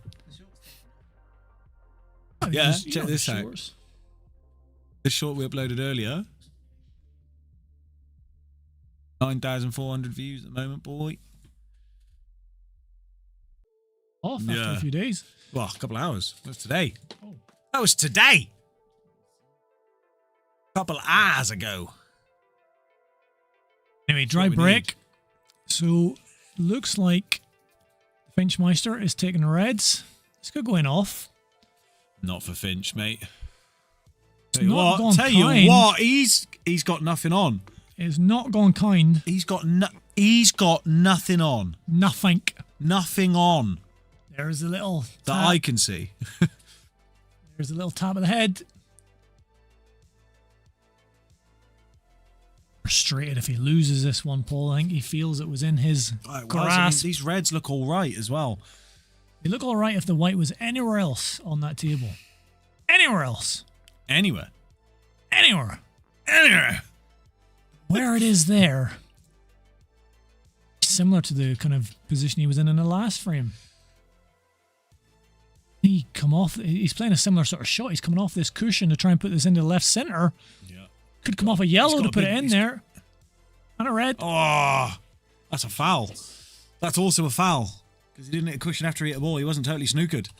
Speaker 3: I think
Speaker 1: Yeah,
Speaker 3: there's,
Speaker 1: check this out.
Speaker 3: shorts.
Speaker 1: This short we uploaded earlier. 9,400 views at the moment, boy.
Speaker 3: Off after
Speaker 1: Yeah.
Speaker 3: a few days.
Speaker 1: Well, a couple of hours. That was today.
Speaker 3: Oh.
Speaker 1: That was today. A couple of hours ago.
Speaker 3: Anyway, dry
Speaker 1: what we
Speaker 3: break. So looks like Finchmeister is taking the reds. It's good going off.
Speaker 1: Not for Finch, mate.
Speaker 3: It's
Speaker 1: Tell you
Speaker 3: not
Speaker 1: what,
Speaker 3: gone kind.
Speaker 1: he's got nothing on.
Speaker 3: It's not gone kind.
Speaker 1: He's got nothing on.
Speaker 3: Nothing.
Speaker 1: Nothing on
Speaker 3: There's a little
Speaker 1: that
Speaker 3: tap.
Speaker 1: I can see.
Speaker 3: There's a little tap of the head. Frustrated if he loses this one, Paul. I think he feels it was in his grasp.
Speaker 1: These reds look all right as well.
Speaker 3: They look all right if the white was anywhere else on that table. Anywhere else.
Speaker 1: Anywhere.
Speaker 3: Anywhere.
Speaker 1: Anywhere.
Speaker 3: Where it is there. Similar to the kind of position he was in the last frame. He come off. He's playing a similar sort of shot. He's coming off this cushion to try and put this into the left center.
Speaker 1: Yeah.
Speaker 3: Could come off a yellow
Speaker 1: got
Speaker 3: to
Speaker 1: a
Speaker 3: put
Speaker 1: big-
Speaker 3: it in
Speaker 1: he's-
Speaker 3: there. And a red.
Speaker 1: Oh, that's a foul. That's also a foul. Because he didn't hit a cushion after he hit a ball. He wasn't totally snookered.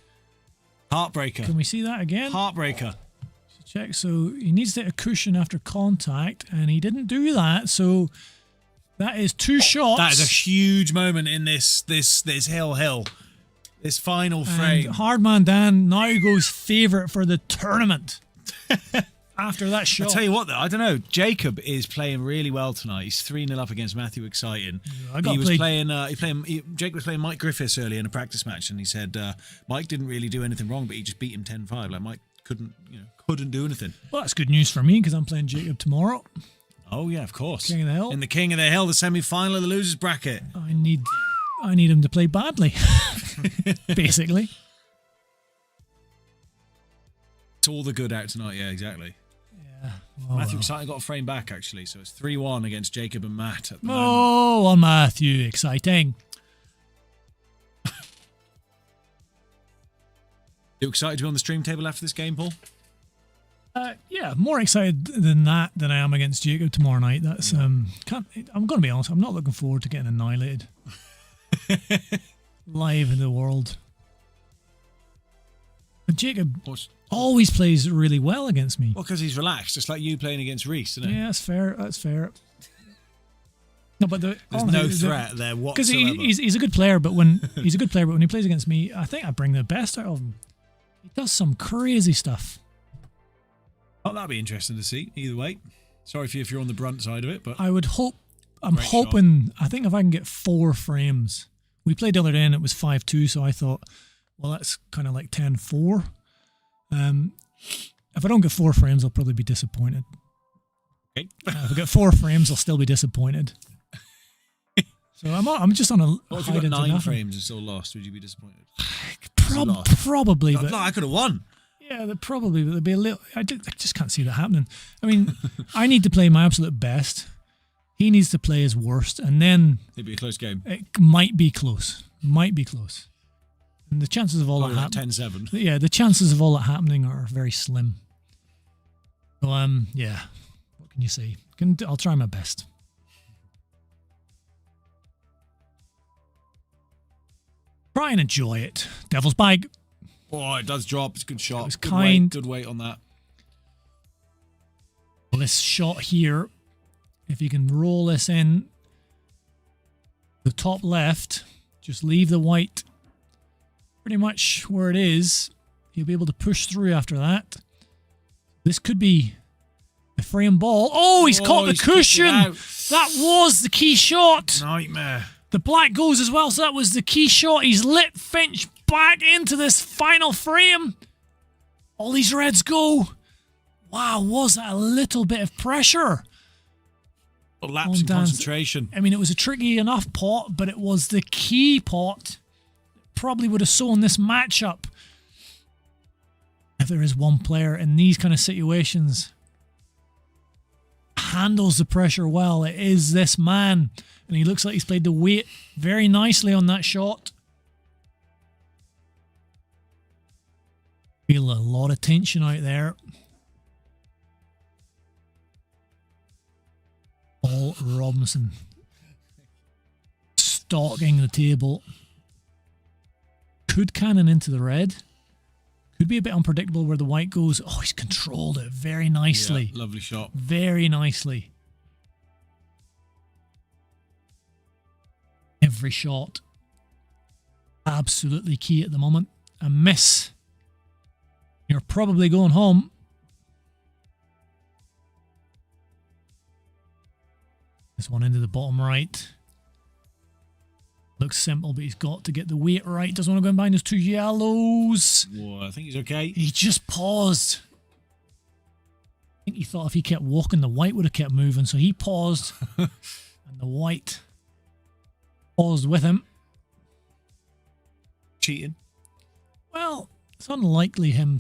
Speaker 1: Heartbreaker.
Speaker 3: Can we see that again?
Speaker 1: Heartbreaker.
Speaker 3: Check. So he needs to hit a cushion after contact, and he didn't do that. So that is two shots.
Speaker 1: That is a huge moment in this hill. This final
Speaker 3: and
Speaker 1: frame.
Speaker 3: Hardman Dan now goes favourite for the tournament. After that
Speaker 1: I
Speaker 3: shot.
Speaker 1: tell you what, though, I don't know. Jacob is playing really well tonight. He's 3-0 up against Matthew Exciting. Jacob was playing Mike Griffiths earlier in a practice match, and he said Mike didn't really do anything wrong, but he just beat him 10-5. Like Mike couldn't do anything.
Speaker 3: Well, that's good news for me because I'm playing Jacob tomorrow.
Speaker 1: Oh yeah, of course.
Speaker 3: King of the Hill.
Speaker 1: In the King of the Hill, the semi-final of the losers bracket.
Speaker 3: I need him to play badly, basically.
Speaker 1: It's all the good out tonight. Yeah, exactly.
Speaker 3: Yeah. Oh,
Speaker 1: Matthew
Speaker 3: well.
Speaker 1: Exciting got a frame back actually, so it's 3-1 against Jacob and Matt at the moment.
Speaker 3: Oh, well, Matthew, exciting.
Speaker 1: You excited to be on the stream table after this game, Paul?
Speaker 3: Yeah, more excited than I am against Jacob tomorrow night. That's I'm going to be honest. I'm not looking forward to getting annihilated live in the world. But Jacob always plays really well against me.
Speaker 1: Well, because he's relaxed, just like you playing against Reese, isn't it?
Speaker 3: Yeah, that's fair. That's fair. No, but
Speaker 1: There's no threat there
Speaker 3: because
Speaker 1: whatsoever.
Speaker 3: he's a good player. But when he's a good player, but when he plays against me, I think I bring the best out of him. He does some crazy stuff.
Speaker 1: Oh, that'd be interesting to see. Either way, sorry for you if you're on the brunt side of it, but
Speaker 3: I would hope. I'm
Speaker 1: Great
Speaker 3: hoping. I think if I can get 4 frames. We played the other day and it was 5-2, so I thought, well, that's kind of like 10-4. If I don't get 4 frames, I'll probably be disappointed.
Speaker 1: okay.
Speaker 3: If I get 4 frames, I'll still be disappointed. So I'm just on a
Speaker 1: What if you
Speaker 3: hide
Speaker 1: got
Speaker 3: into
Speaker 1: 9
Speaker 3: nothing.
Speaker 1: frames and still lost? Would you be disappointed?
Speaker 3: Probably,
Speaker 1: No,
Speaker 3: but
Speaker 1: I could have won.
Speaker 3: yeah, probably, but there'd be a little. I just can't see that happening. I mean, I need to play my absolute best. He needs to play his worst, and then
Speaker 1: It'd be a close game.
Speaker 3: it might be close. Might be close. And the chances of all
Speaker 1: Probably
Speaker 3: that
Speaker 1: like
Speaker 3: happening,
Speaker 1: 10-7.
Speaker 3: yeah, the chances of all that happening are very slim. So yeah, what can you say? I'll try my best. Try and enjoy it. Devil's Bag.
Speaker 1: Oh, it does drop. It's a good shot.
Speaker 3: was
Speaker 1: Good
Speaker 3: kind.
Speaker 1: weight, good weight on that.
Speaker 3: Well, this shot here, if you can roll this in the top left, just leave the white pretty much where it is. He'll be able to push through after that. This could be the frame ball. Oh, he's caught the
Speaker 1: he's kicked it
Speaker 3: cushion.
Speaker 1: out.
Speaker 3: That was the key shot.
Speaker 1: Nightmare.
Speaker 3: The black goes as well, so that was the key shot. He's lit Finch back into this final frame. All these reds go. Wow, was that a little bit of pressure?
Speaker 1: A lapse in concentration.
Speaker 3: I mean, it was a tricky enough pot, but it was the key pot. Probably would have sewn this matchup. If there is one player in these kind of situations handles the pressure well, it is this man. And he looks like he's played the weight very nicely on that shot. Feel a lot of tension out there. Paul Robinson stalking the table. Could cannon into the red. Could be a bit unpredictable where the white goes. Oh, he's controlled it very nicely.
Speaker 1: Yeah, lovely shot.
Speaker 3: Very nicely. Every shot absolutely key at the moment. A miss. You're probably going home. This one into the bottom right. Looks simple, but he's got to get the weight right. Doesn't want to go in behind those two yellows.
Speaker 1: Whoa, I think he's okay.
Speaker 3: He just paused. I think he thought if he kept walking, the white would have kept moving. So he paused. And the white paused with him.
Speaker 1: Cheating.
Speaker 3: Well, it's unlikely him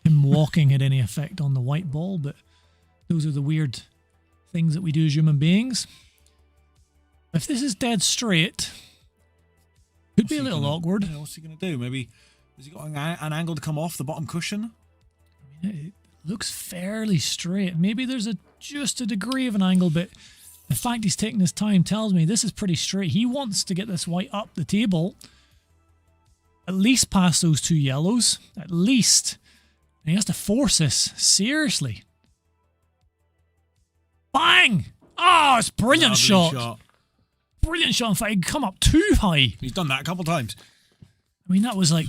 Speaker 3: walking had any effect on the white ball, but those are the weird things that we do as human beings. If this is dead straight, could be a little awkward.
Speaker 1: Yeah, what's he going to do? Maybe has he got an angle to come off the bottom cushion?
Speaker 3: I mean, it looks fairly straight. Maybe there's just a degree of an angle, but the fact he's taking his time tells me this is pretty straight. He wants to get this white up the table, at least past those two yellows, at least. And he has to force this, seriously. Bang! Oh, it's a brilliant
Speaker 1: Lovely
Speaker 3: shot. Brilliant shot. In fact, he could come up too high.
Speaker 1: He's done that a couple times.
Speaker 3: I mean, that was like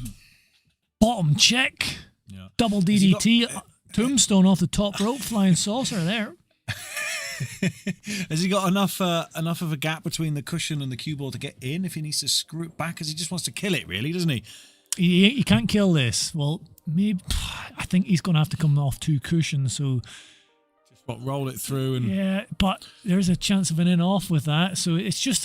Speaker 3: bottom check,
Speaker 1: Yeah.
Speaker 3: double DDT, tombstone off the top rope, flying saucer there.
Speaker 1: Has he got enough of a gap between the cushion and the cue ball to get in if he needs to screw it back? Because he just wants to kill it, really, doesn't he?
Speaker 3: He can't kill this. Well, maybe I think he's going to have to come off two cushions. So
Speaker 1: Roll it through and
Speaker 3: yeah, but there's a chance of an in-off with that. So it's just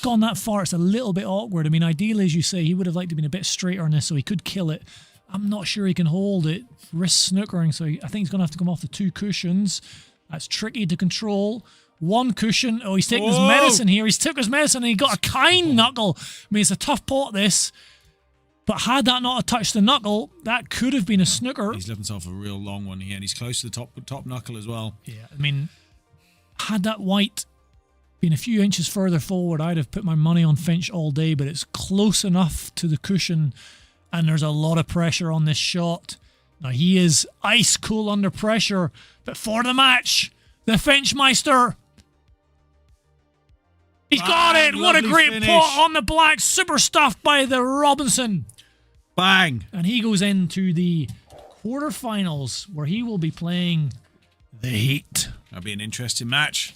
Speaker 3: gone that far. It's a little bit awkward. I mean, ideally, as you say, he would have liked to have been a bit straighter on this so he could kill it. I'm not sure he can hold it. Risk snookering, so I think he's going to have to come off the two cushions. That's tricky to control. One cushion. Oh, he's taking his medicine here. He's took his medicine and he got a kind knuckle. I mean, it's a tough pot, this. But had that not touched the knuckle, that could have been a snooker.
Speaker 1: He's left himself a real long one here, and he's close to the top knuckle as well.
Speaker 3: Yeah, I mean, had that white been a few inches further forward, I'd have put my money on Finch all day, but it's close enough to the cushion, and there's a lot of pressure on this shot. Now, he is ice cool under pressure, but for the match, the Finchmeister. He's got it! What a great
Speaker 1: finish.
Speaker 3: pot on the black, super stuffed by the Robinson.
Speaker 1: Bang!
Speaker 3: And he goes into the quarterfinals where he will be playing the Heat.
Speaker 1: That'll be an interesting match.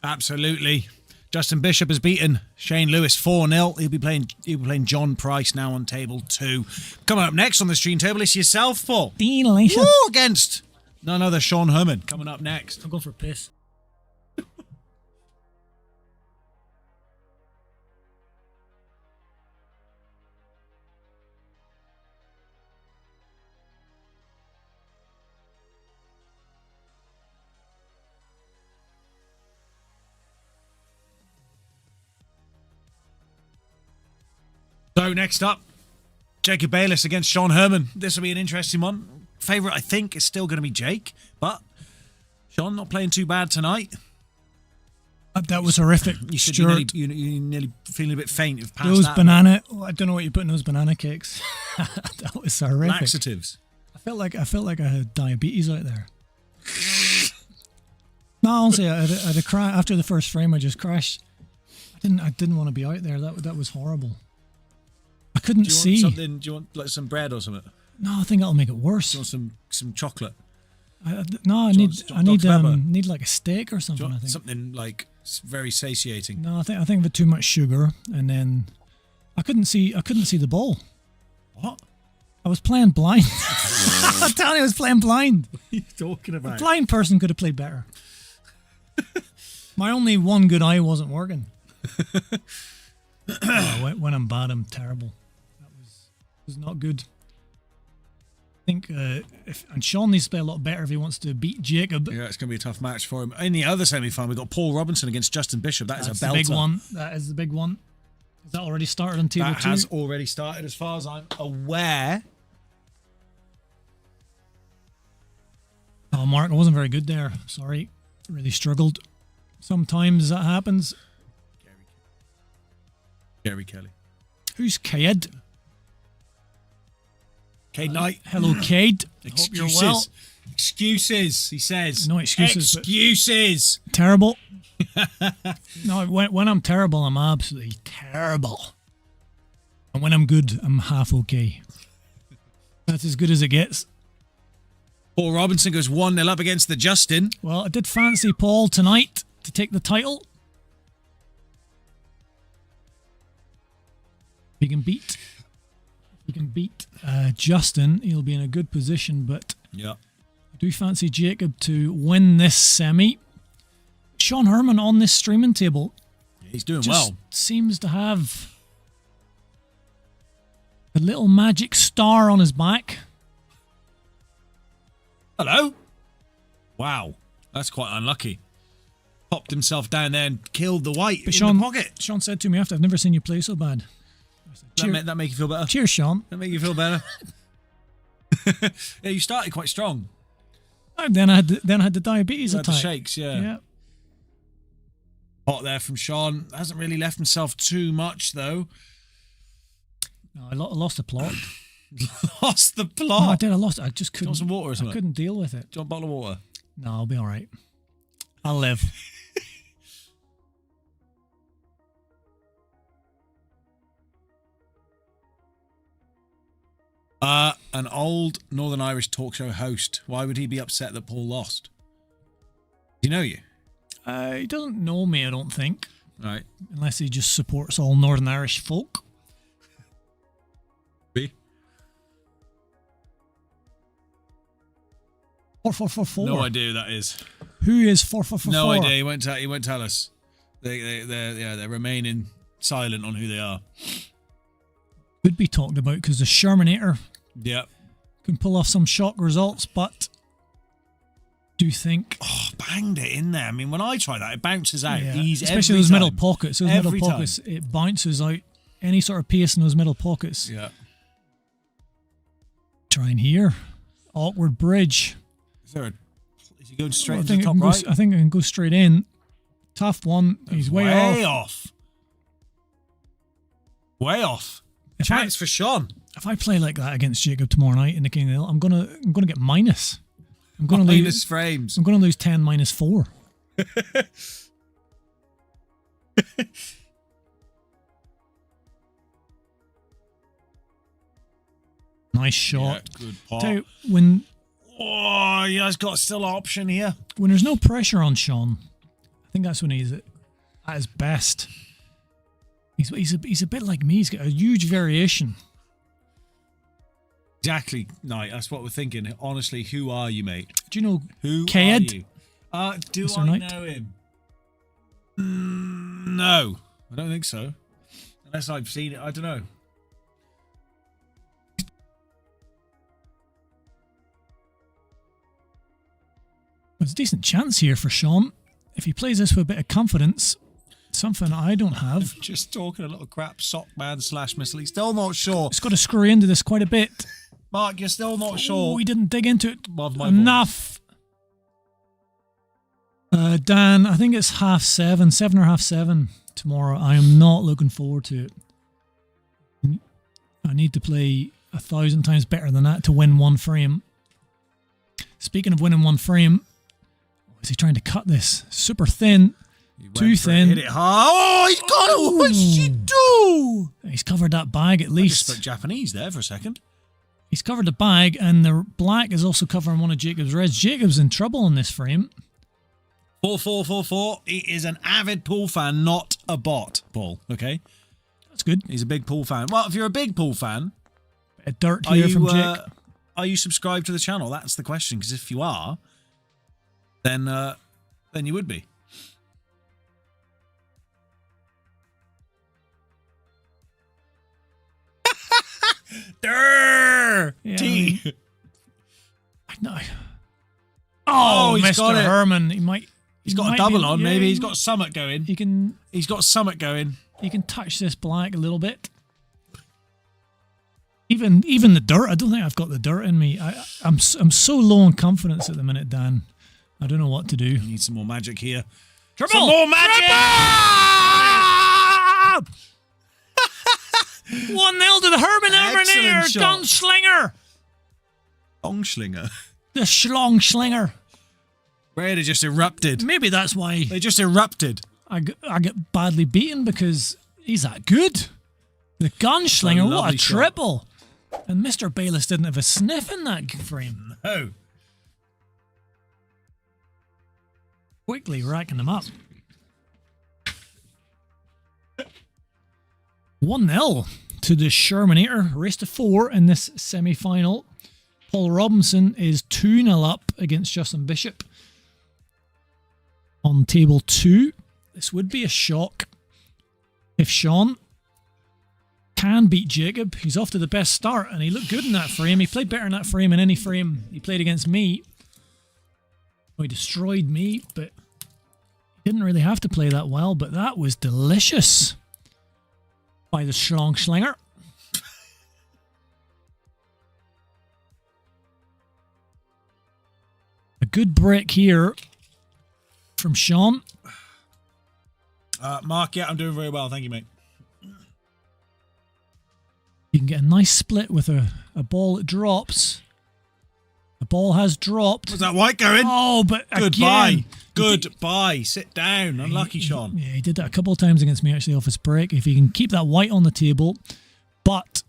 Speaker 1: Absolutely. Justin Bishop has beaten Shane Lewis 4-0. He'll be playing John Price now on table 2. Coming up next on the stream table, it's yourself, Paul.
Speaker 3: Delicious.
Speaker 1: Woo, against none other Sean Herman. Coming up next.
Speaker 3: I'm going for a piss.
Speaker 1: So next up, Jacob Bayless against Sean Herman. This will be an interesting one. Favourite, I think, is still going to be Jake, but Sean not playing too bad tonight.
Speaker 3: That was horrific.
Speaker 1: You said
Speaker 3: Stuart.
Speaker 1: you're nearly feeling a bit faint. You've passed
Speaker 3: Those
Speaker 1: that.
Speaker 3: banana, I don't know what you put in those banana cakes. That was horrific.
Speaker 1: Laxatives.
Speaker 3: I felt like I had diabetes out there. No, honestly, I had a crash after the first frame. I just crashed. I didn't want to be out there. That was horrible. I couldn't see.
Speaker 1: Do you want like some bread or something?
Speaker 3: No, I think that'll make it worse.
Speaker 1: Do you want some chocolate?
Speaker 3: No, I
Speaker 1: Do you
Speaker 3: need
Speaker 1: want Dr. Pepper?
Speaker 3: need like a steak or
Speaker 1: Do
Speaker 3: something.
Speaker 1: you
Speaker 3: I
Speaker 1: want
Speaker 3: think.
Speaker 1: something like very satiating?
Speaker 3: No, I think with too much sugar, and then I couldn't see the ball.
Speaker 1: What?
Speaker 3: I was playing blind. I'm telling you, I was playing blind.
Speaker 1: What are you talking
Speaker 3: A
Speaker 1: about?
Speaker 3: blind person could have played better. My only one good eye wasn't working. Oh, when I'm bad, I'm terrible. That was not good. I think and Sean needs to play a lot better if he wants to beat Jacob.
Speaker 1: Yeah, it's going to be a tough match for him. In the other semi-final, we've got Paul Robinson against Justin Bishop. That's
Speaker 3: That's
Speaker 1: a belter.
Speaker 3: the big one. That is the big one. Is that already started on table
Speaker 1: That
Speaker 3: 2?
Speaker 1: has already started, as far as I'm aware.
Speaker 3: Oh, Mark, I wasn't very good there. Sorry. Really struggled. Sometimes that happens.
Speaker 1: Gary Kelly.
Speaker 3: Who's Cade?
Speaker 1: Cade Knight.
Speaker 3: Hello, Cade. Hope you're
Speaker 1: Excuses.
Speaker 3: well.
Speaker 1: Excuses, he says.
Speaker 3: No excuses, but-
Speaker 1: Excuses.
Speaker 3: Terrible. No, when I'm terrible, I'm absolutely terrible. And when I'm good, I'm half okay. That's as good as it gets.
Speaker 1: Paul Robinson goes 1-0 up against the Justin.
Speaker 3: Well, I did fancy Paul tonight to take the title. If he can beat Justin, he'll be in a good position, but
Speaker 1: Yeah.
Speaker 3: I do fancy Jacob to win this semi. Sean Herman on this streaming table
Speaker 1: He's doing
Speaker 3: just
Speaker 1: well.
Speaker 3: seems to have a little magic star on his back.
Speaker 1: Hello? Wow. That's quite unlucky. Popped himself down there and killed the white
Speaker 3: But
Speaker 1: in the pocket.
Speaker 3: Sean said to me after, I've never seen you play so bad. I said,
Speaker 1: That make you feel better?
Speaker 3: Cheers, Sean.
Speaker 1: That make you feel better? Yeah, you started quite strong.
Speaker 3: And then I had the diabetes
Speaker 1: You had the
Speaker 3: attack.
Speaker 1: shakes, yeah.
Speaker 3: Yeah.
Speaker 1: Hot there from Sean. Hasn't really left himself too much, though.
Speaker 3: No, I lost the plot.
Speaker 1: Lost the
Speaker 3: No, I
Speaker 1: plot.
Speaker 3: did. I lost it. I just
Speaker 1: Do you want
Speaker 3: couldn't.
Speaker 1: some water or
Speaker 3: I
Speaker 1: something?
Speaker 3: couldn't deal with it.
Speaker 1: Do you want a bottle of water?
Speaker 3: No, I'll be all right. I'll live.
Speaker 1: An old Northern Irish talk show host. Why would he be upset that Paul lost? Do you know you?
Speaker 3: He doesn't know me, I don't think,
Speaker 1: Right.
Speaker 3: unless he just supports all Northern Irish folk.
Speaker 1: B?
Speaker 3: 4444.
Speaker 1: No idea who that is.
Speaker 3: Who is 4444?
Speaker 1: No idea. He won't tell us. They're remaining silent on who they are.
Speaker 3: Could be talked about because the Sherminator
Speaker 1: Yep.
Speaker 3: can pull off some shock results, but do you think?
Speaker 1: Oh, banged it in there. I mean, when I try that, it bounces out.
Speaker 3: Yeah,
Speaker 1: Easy,
Speaker 3: especially
Speaker 1: every
Speaker 3: those middle
Speaker 1: time.
Speaker 3: pockets. Those
Speaker 1: Every
Speaker 3: middle pockets, it bounces out any sort of pace in those middle pockets.
Speaker 1: Yeah.
Speaker 3: Trying here, awkward bridge.
Speaker 1: Is he going straight
Speaker 3: I
Speaker 1: into
Speaker 3: think
Speaker 1: the
Speaker 3: it
Speaker 1: top
Speaker 3: can go,
Speaker 1: right?
Speaker 3: I think it can go straight in. Tough one. He's way off.
Speaker 1: off. Way off.
Speaker 3: If I,
Speaker 1: Chance for Sean.
Speaker 3: if I play like that against Jacob tomorrow night in the King of the Hill, I'm gonna get minus. I'm gonna
Speaker 1: Minus
Speaker 3: lose.
Speaker 1: frames.
Speaker 3: I'm gonna lose 10 minus 4. Nice shot.
Speaker 1: Yeah, good pot.
Speaker 3: Tell you, when
Speaker 1: Oh, he has got still an option here.
Speaker 3: there's no pressure on Sean, I think that's when he's at his best. He's a bit like me. He's got a huge variation.
Speaker 1: Exactly, Knight. That's what we're thinking. Honestly, who are you, mate?
Speaker 3: Do you know
Speaker 1: Who
Speaker 3: Cade?
Speaker 1: are you? Do
Speaker 3: Mr.
Speaker 1: I
Speaker 3: Knight?
Speaker 1: know him? No, I don't think so. Unless I've seen it, I don't know.
Speaker 3: There's a decent chance here for Sean if he plays this with a bit of confidence. Something I don't have.
Speaker 1: Just talking a little crap, sock man / missile. He's still not sure.
Speaker 3: It's got to screw into this quite a bit.
Speaker 1: Mark, you're still not
Speaker 3: Oh,
Speaker 1: sure.
Speaker 3: we didn't dig into it
Speaker 1: Above my
Speaker 3: enough. Dan, I think it's 7:30, 7 or 7:30 tomorrow. I am not looking forward to it. I need to play 1,000 times better than that to win one frame. Speaking of winning one frame, is he trying to cut this? Super thin.
Speaker 1: He went
Speaker 3: Too
Speaker 1: for it,
Speaker 3: thin.
Speaker 1: Hit it hard. Oh, he's got it. What did he do?
Speaker 3: He's covered that bag at
Speaker 1: I just
Speaker 3: least.
Speaker 1: spoke Japanese there for a second.
Speaker 3: He's covered the bag, and the black is also covering one of Jacob's reds. Jacob's in trouble in this frame.
Speaker 1: 4-4-4-4. He is an avid pool fan, not a bot, Paul. Okay?
Speaker 3: That's good.
Speaker 1: He's a big pool fan. Well, if you're a big pool fan,
Speaker 3: A dirt here from Jake.
Speaker 1: Are you subscribed to the channel? That's the question, because if you are, then you would be. Durr!
Speaker 3: Yeah,
Speaker 1: T.
Speaker 3: I know. Oh,
Speaker 1: he's
Speaker 3: Mr.
Speaker 1: got it.
Speaker 3: Herman. He might.
Speaker 1: He's got a double on. Maybe he's got summit going.
Speaker 3: He can.
Speaker 1: He's got summit going.
Speaker 3: You can touch this black a little bit. Even the dirt. I don't think I've got the dirt in me. I'm so low on confidence at the minute, Dan. I don't know what to do.
Speaker 1: Need some more magic here.
Speaker 3: Triple!
Speaker 1: Some more magic!
Speaker 3: 1-0 to the Herman Sherminator
Speaker 1: Excellent shot.
Speaker 3: gunslinger.
Speaker 1: Longslinger.
Speaker 3: The schlongslinger.
Speaker 1: Where they just erupted.
Speaker 3: Maybe that's why
Speaker 1: They just erupted.
Speaker 3: I get badly beaten, because he's that good. The gunslinger, what a
Speaker 1: lovely shot.
Speaker 3: triple. And Mr. Bayless didn't have a sniff in that frame.
Speaker 1: Oh.
Speaker 3: Quickly racking them up. 1-0 to the Sherminator. Race to 4 in this semi-final. Paul Robinson is 2-0 up against Justin Bishop. On table 2, this would be a shock if Sean can beat Jacob. He's off to the best start, and he looked good in that frame. He played better in that frame than any frame he played against me. He destroyed me, but he didn't really have to play that well. But that was delicious by the strong slinger. A good break here from Sean.
Speaker 1: Mark, yeah, I'm doing very well. Thank you, mate.
Speaker 3: You can get a nice split with a ball that drops. The ball has dropped.
Speaker 1: Was that white going?
Speaker 3: Oh, but
Speaker 1: Goodbye.
Speaker 3: again,
Speaker 1: Goodbye. Sit down. Unlucky, Sean.
Speaker 3: Yeah, he did that a couple of times against me actually off his break. If he can keep that white on the table, but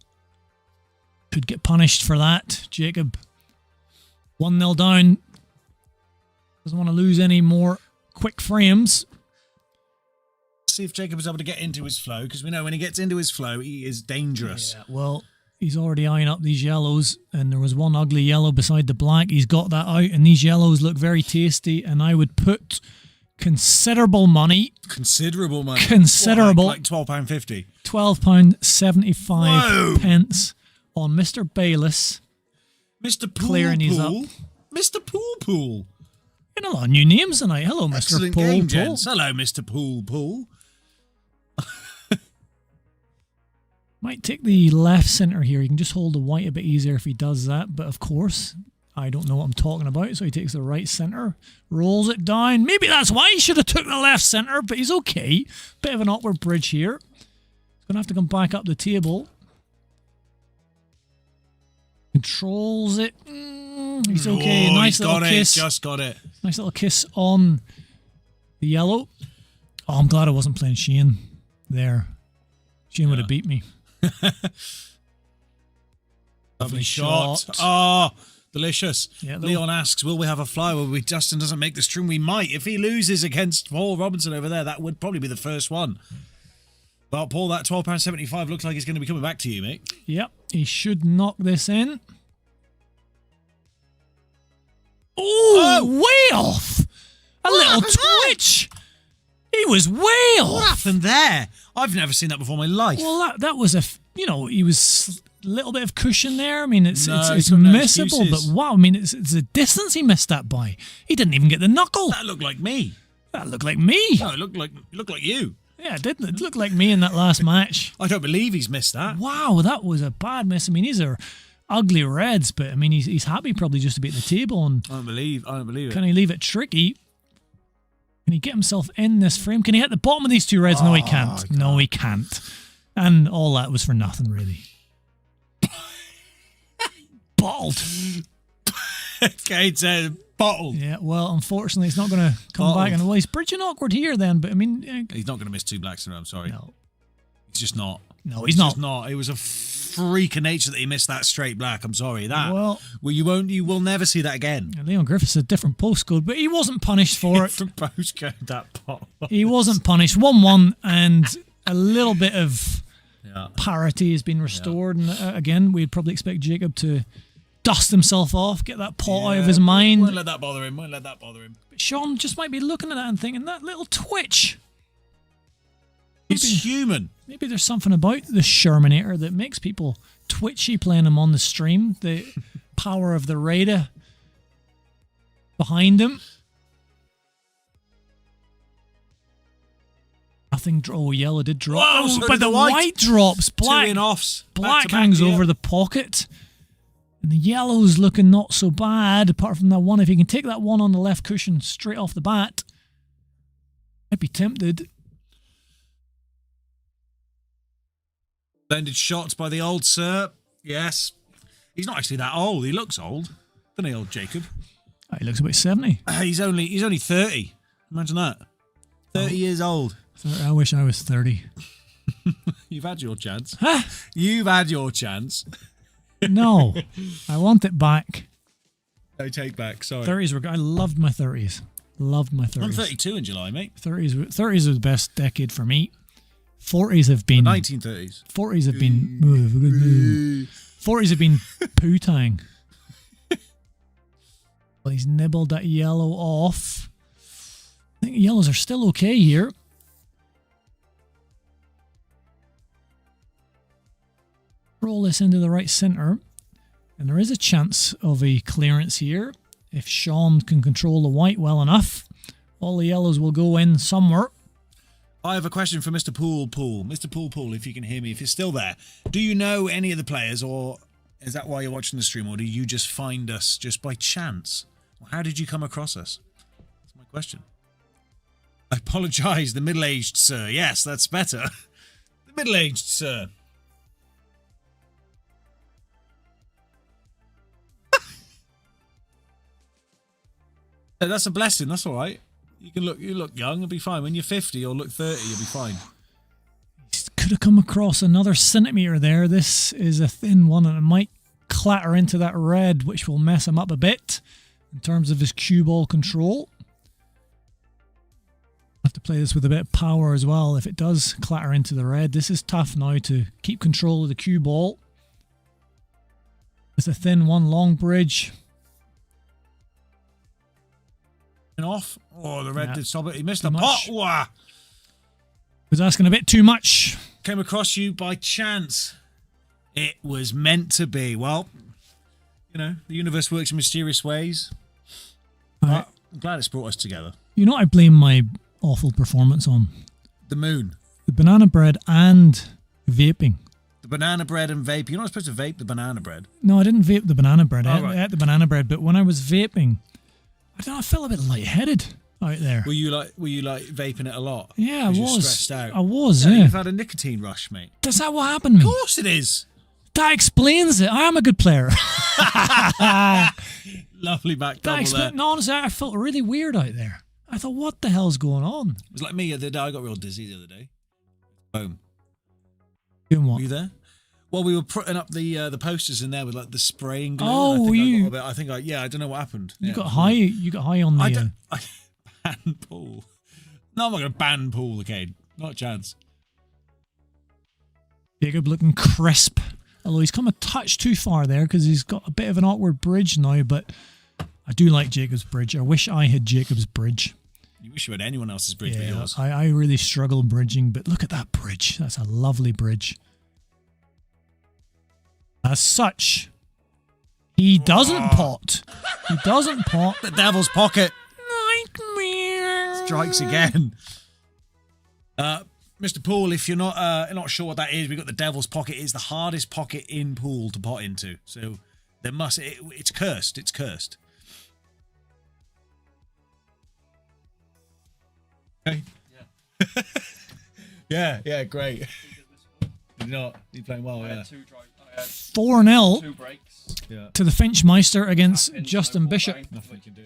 Speaker 3: could get punished for that. Jacob 1-0 down. Doesn't want to lose any more quick frames.
Speaker 1: See if Jacob is able to get into his flow, because we know when he gets into his flow, he is dangerous.
Speaker 3: Yeah, well, he's already eyeing up these yellows, and there was one ugly yellow beside the black. He's got that out, and these yellows look very tasty, and I would put considerable money.
Speaker 1: Considerable money.
Speaker 3: Considerable.
Speaker 1: What, like £12.50.
Speaker 3: £12.75 pence on Mr. Bayless.
Speaker 1: Mr. Pool
Speaker 3: Clearing these
Speaker 1: Pool.
Speaker 3: up.
Speaker 1: Mr. Pool Pool.
Speaker 3: Getting a lot of new names tonight. Hello, Mr.
Speaker 1: Excellent
Speaker 3: Pool
Speaker 1: game,
Speaker 3: Pool.
Speaker 1: gents. Hello, Mr. Pool Pool.
Speaker 3: Might take the left centre here. You can just hold the white a bit easier if he does that. But of course, I don't know what I'm talking about. So he takes the right centre, rolls it down. Maybe that's why he should have took the left centre, but he's okay. Bit of an awkward bridge here. He's going to have to come back up the table. Controls it. He's okay.
Speaker 1: Oh,
Speaker 3: Nice
Speaker 1: he's
Speaker 3: little
Speaker 1: got
Speaker 3: kiss.
Speaker 1: it. Just got it.
Speaker 3: Nice little kiss on the yellow. Oh, I'm glad I wasn't playing Shane there. Shane would have beat me.
Speaker 1: Lovely
Speaker 3: shot.
Speaker 1: shot. Oh, delicious.
Speaker 3: Yeah,
Speaker 1: Leon asks, will we have a fly where Dustin doesn't make the stream? We might. If he loses against Paul Robinson over there, that would probably be the first one. Well, Paul, that £12.75 looks like it's going to be coming back to you, mate.
Speaker 3: Yep, he should knock this in. Ooh, way off. A little twitch. He was way off.
Speaker 1: What happened there? I've never seen that before in my life.
Speaker 3: Well, that was he was a little bit of cushion there. I mean, it's
Speaker 1: No, he's got no
Speaker 3: missable, but
Speaker 1: excuses.
Speaker 3: wow, I mean, it's the distance he missed that by. He didn't even get the knuckle.
Speaker 1: That looked like me.
Speaker 3: That looked like me.
Speaker 1: No, it looked like you.
Speaker 3: Yeah, it didn't. It looked like me in that last match.
Speaker 1: I don't believe he's missed that.
Speaker 3: Wow, that was a bad miss. I mean, these are ugly reds, but I mean, he's happy probably just to be at the table. And
Speaker 1: I don't believe it.
Speaker 3: can he leave it tricky? Can he get himself in this frame? Can he hit the bottom of these two reds? No, he can't. No, he can't. And all that was for nothing, really. Bottled.
Speaker 1: Kate said bottled.
Speaker 3: Yeah, well, unfortunately, it's not going to come back. And well, he's bridging awkward here then, but I mean...
Speaker 1: He's not going to miss two blacks in a row, I'm sorry.
Speaker 3: No.
Speaker 1: He's just not.
Speaker 3: No, he's not.
Speaker 1: Just not. It was a freak of nature that he missed that straight black. I'm sorry. Well, you will never see that again.
Speaker 3: Leon Griffiths a different postcode, but he wasn't punished for it.
Speaker 1: Different postcode, that pot.
Speaker 3: He wasn't punished. 1-1, and a little bit of parity has been restored. And again, we'd probably expect Jacob to dust himself off, get that pot out of his mind.
Speaker 1: Won't let that bother him.
Speaker 3: But Sean just might be looking at that and thinking, that little twitch.
Speaker 1: He's human.
Speaker 3: Maybe there's something about the Sherminator that makes people twitchy playing him on the stream. The power of the radar behind him. Nothing. Oh, yellow did drop.
Speaker 1: Whoa, so
Speaker 3: but
Speaker 1: did
Speaker 3: the white drops. Black.
Speaker 1: 2 in-offs.
Speaker 3: Black hangs over the pocket. And the yellow's looking not so bad, apart from that one. If you can take that one on the left cushion straight off the bat, I'd be tempted.
Speaker 1: Blended shots by the old Sir. Yes. He's not actually that old. He looks old. Doesn't he, old Jacob?
Speaker 3: He looks about 70.
Speaker 1: He's only 30. Imagine that. 30 years old.
Speaker 3: I wish I was 30.
Speaker 1: You've had your chance.
Speaker 3: Huh?
Speaker 1: You've had your chance.
Speaker 3: No. I want it back.
Speaker 1: No take back, sorry.
Speaker 3: 30s were good. I loved my 30s. Loved my 30s.
Speaker 1: I'm 32 in July, mate.
Speaker 3: 30s are the best decade for me. 40s have been
Speaker 1: 1930s.
Speaker 3: 40s have been 40s have been poo-tying. Well, he's nibbled that yellow off. I think the yellows are still okay here. Roll this into the right centre, and there is a chance of a clearance here if Sean can control the white well enough. All the yellows will go in somewhere.
Speaker 1: I have a question for Mr. Pool. Mr. Pool, if you can hear me, if you're still there. Do you know any of the players, or is that why you're watching the stream, or do you just find us just by chance? How did you come across us? That's my question. I apologise, the middle-aged sir. Yes, that's better. The middle-aged sir. That's a blessing, that's all right. You look young, you'll be fine. When you're 50 or look 30, you'll be fine.
Speaker 3: Could have come across another centimetre there. This is a thin one, and it might clatter into that red, which will mess him up a bit in terms of his cue ball control. Have to play this with a bit of power as well. If it does clatter into the red, this is tough now to keep control of the cue ball. It's a thin one, long bridge.
Speaker 1: Off. Oh, the red did stop it. He missed
Speaker 3: Too
Speaker 1: the pot.
Speaker 3: much.
Speaker 1: Wah.
Speaker 3: Was asking a bit too much.
Speaker 1: Came across you by chance. It was meant to be. Well, you know, the universe works in mysterious ways. But I'm glad it's brought us together.
Speaker 3: You know what I blame my awful performance on?
Speaker 1: The moon.
Speaker 3: The banana bread and vaping.
Speaker 1: The banana bread and vape. You're not supposed to vape the banana bread.
Speaker 3: No, I didn't vape the banana bread.
Speaker 1: Oh,
Speaker 3: I ate the banana bread, but when I was vaping, I don't know, I felt a bit lightheaded out there.
Speaker 1: Were you like vaping it a lot?
Speaker 3: Yeah, I
Speaker 1: You're
Speaker 3: was.
Speaker 1: stressed out.
Speaker 3: I was,
Speaker 1: Yeah,
Speaker 3: yeah.
Speaker 1: You've had a nicotine rush, mate.
Speaker 3: Is that what happened to me?
Speaker 1: Of course it is.
Speaker 3: That explains it. I am a good player.
Speaker 1: Lovely back double there.
Speaker 3: No, honestly, I felt really weird out there. I thought, what the hell's going on?
Speaker 1: It was like me the other day. I got real dizzy the other day. Boom.
Speaker 3: Doing what?
Speaker 1: Were you there? Well, we were putting up the posters in there with like the spraying glue.
Speaker 3: Oh,
Speaker 1: I don't know what happened.
Speaker 3: You got high. You got high on the.
Speaker 1: I ban Paul. No, I'm not going to ban Paul again. Not a chance.
Speaker 3: Jacob looking crisp. Although he's come a touch too far there because he's got a bit of an awkward bridge now. But I do like Jacob's bridge. I wish I had Jacob's bridge.
Speaker 1: You wish you had anyone else's bridge but yours.
Speaker 3: I really struggle bridging, but look at that bridge. That's a lovely bridge. As such, he doesn't pot. He doesn't pot.
Speaker 1: The devil's pocket
Speaker 3: Nightmare.
Speaker 1: strikes again. Mr. Pool, if you're not sure what that is, we've got the devil's pocket. It's the hardest pocket in pool to pot into. So it's cursed. It's cursed. Okay. Yeah. yeah, great. Did not. He's playing well, yeah.
Speaker 3: 4-0
Speaker 4: 2 breaks.
Speaker 1: Yeah.
Speaker 3: to the Finchmeister against Justin Bishop.
Speaker 1: Nothing we can do.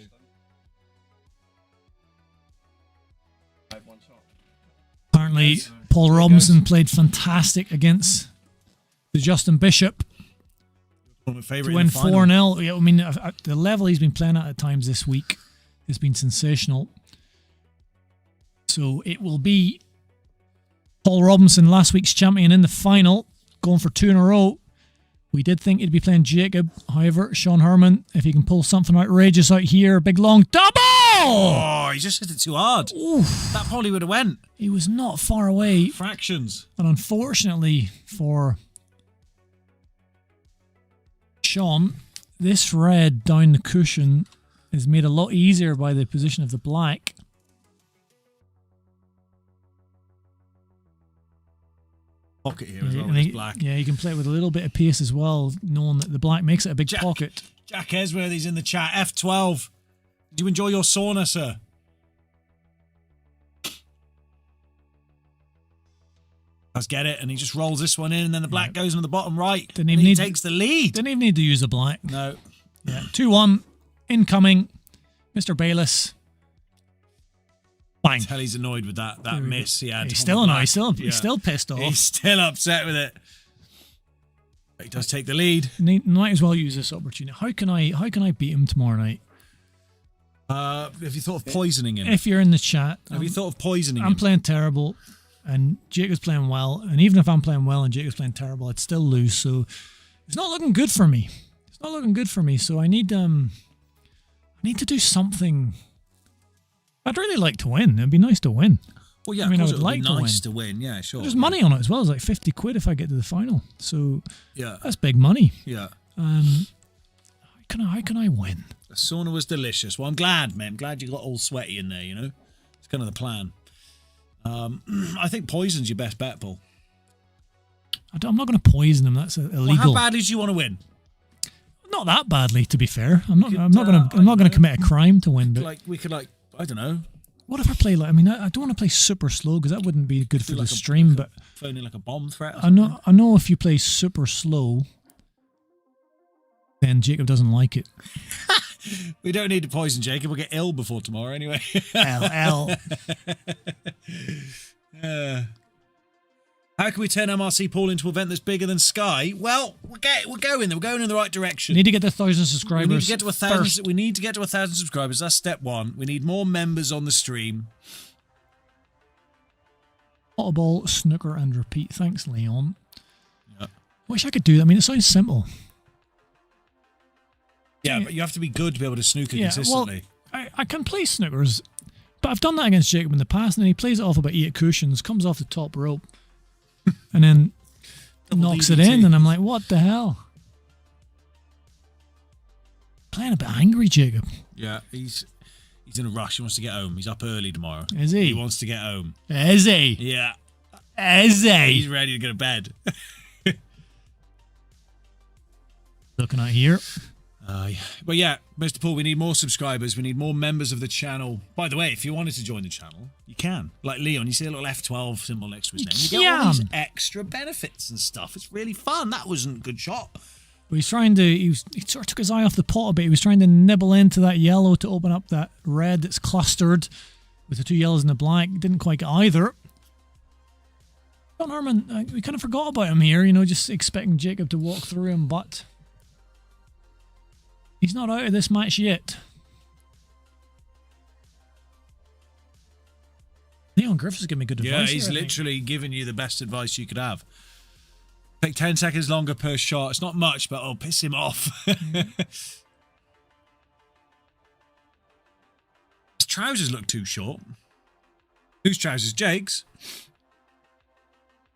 Speaker 3: Apparently, Paul Robinson played fantastic against to Justin Bishop
Speaker 1: One of my
Speaker 3: to
Speaker 1: favourite
Speaker 3: win
Speaker 1: in the final.
Speaker 3: 4-0. Yeah, I mean, the level he's been playing at times this week has been sensational. So it will be Paul Robinson, last week's champion, in the final, going for 2 in a row. We did think he'd be playing Jacob. However, Sean Herman, if he can pull something outrageous out here, big long double!
Speaker 1: Oh, he just hit it too hard.
Speaker 3: Oof.
Speaker 1: That probably would have went.
Speaker 3: He was not far away.
Speaker 1: Fractions.
Speaker 3: And unfortunately for Sean, this red down the cushion is made a lot easier by the position of the black.
Speaker 1: Pocket here as well
Speaker 3: And
Speaker 1: with this black.
Speaker 3: yeah, you can play it with a little bit of pace as well, knowing that the black makes it a big pocket.
Speaker 1: Jack Esworthy's in the chat. F12. Did you enjoy your sauna, sir? Let's get it. And he just rolls this one in, and then the black goes on the bottom right.
Speaker 3: Didn't
Speaker 1: and
Speaker 3: even
Speaker 1: he
Speaker 3: need-
Speaker 1: takes the lead.
Speaker 3: Didn't even need to use the black.
Speaker 1: No.
Speaker 3: Yeah, 2-1, incoming, Mr. Bayless. Bang.
Speaker 1: Tell he's annoyed with that miss he had.
Speaker 3: He's
Speaker 1: on
Speaker 3: still
Speaker 1: the
Speaker 3: annoyed.
Speaker 1: black.
Speaker 3: He's still pissed off.
Speaker 1: He's still upset with it. But he does take the lead.
Speaker 3: Might as well use this opportunity. How can I beat him tomorrow night?
Speaker 1: Have you thought of poisoning him?
Speaker 3: If you're in the chat,
Speaker 1: Have you thought of poisoning
Speaker 3: I'm
Speaker 1: him?
Speaker 3: playing terrible, and Jacob's playing well. And even if I'm playing well and Jacob's playing terrible, I'd still lose. So it's not looking good for me. It's not looking good for me. So I need to do something. I'd really like to win. It'd be nice to win.
Speaker 1: Well, yeah,
Speaker 3: I mean,
Speaker 1: of
Speaker 3: I
Speaker 1: course
Speaker 3: would
Speaker 1: it would be
Speaker 3: like to
Speaker 1: nice
Speaker 3: win.
Speaker 1: to win. Yeah, sure.
Speaker 3: There's money on it as well. It's like 50 quid if I get to the final. So
Speaker 1: Yeah,
Speaker 3: that's big money.
Speaker 1: yeah.
Speaker 3: How can I win?
Speaker 1: The sauna was delicious. Well, I'm glad, man. I'm glad you got all sweaty in there, you know? It's kind of the plan. I think poison's your best bet, Paul.
Speaker 3: I'm not going to poison him. That's illegal.
Speaker 1: Well, how badly do you want to win?
Speaker 3: Not that badly, to be fair. I'm not
Speaker 1: could,
Speaker 3: going to commit a crime to win. But
Speaker 1: Like, we could, I don't know,
Speaker 3: what if I play I don't want to play super slow because that wouldn't be good for
Speaker 1: do
Speaker 3: the
Speaker 1: like a-
Speaker 3: stream. But
Speaker 1: phone in like a bomb threat or
Speaker 3: I know if you play super slow, then Jacob doesn't like it.
Speaker 1: We don't need to poison Jacob. We'll get ill before tomorrow anyway.
Speaker 3: LL.
Speaker 1: How can we turn MRC Paul into an event that's bigger than Sky? Well, we're going there. We're going in the right direction.
Speaker 3: Need to get to 1,000 subscribers.
Speaker 1: We need to get to 1,000.
Speaker 3: first.
Speaker 1: We need to get to 1,000 subscribers. That's step one. We need more members on the stream.
Speaker 3: Ball, snooker, and repeat. Thanks, Leon.
Speaker 1: Yeah.
Speaker 3: Wish I could do that. I mean, it sounds simple.
Speaker 1: Yeah, but you have to be good to be able to snooker consistently.
Speaker 3: Well, I can play snookers, but I've done that against Jacob in the past, and then he plays it off about 8 cushions, comes off the top rope, and then knocks it in, and I'm like, what the hell? Playing a bit angry, Jacob.
Speaker 1: Yeah, he's in a rush. He wants to get home. He's up early tomorrow.
Speaker 3: Is he?
Speaker 1: He wants to get home.
Speaker 3: Is he?
Speaker 1: Yeah.
Speaker 3: Is he?
Speaker 1: He's ready to go to bed.
Speaker 3: Looking at here.
Speaker 1: But yeah, Mr. Paul, we need more subscribers. We need more members of the channel. By the way, if you wanted to join the channel, you can. Like Leon, you see a little F12 symbol next to his name. You get all these extra benefits and stuff. It's really fun. That wasn't a good shot.
Speaker 3: But he's trying to, he sort of took his eye off the pot a bit. He was trying to nibble into that yellow to open up that red that's clustered with the 2 yellows and the black. Didn't quite get either. John Harmon, we kind of forgot about him here, just expecting Jacob to walk through him, but he's not out of this match yet. Leon Griffiths giving me good advice.
Speaker 1: Yeah, he's
Speaker 3: here, I think.
Speaker 1: literally giving you the best advice you could have. Take 10 seconds longer per shot. It's not much, but it'll piss him off. His trousers look too short. Whose trousers? Jake's?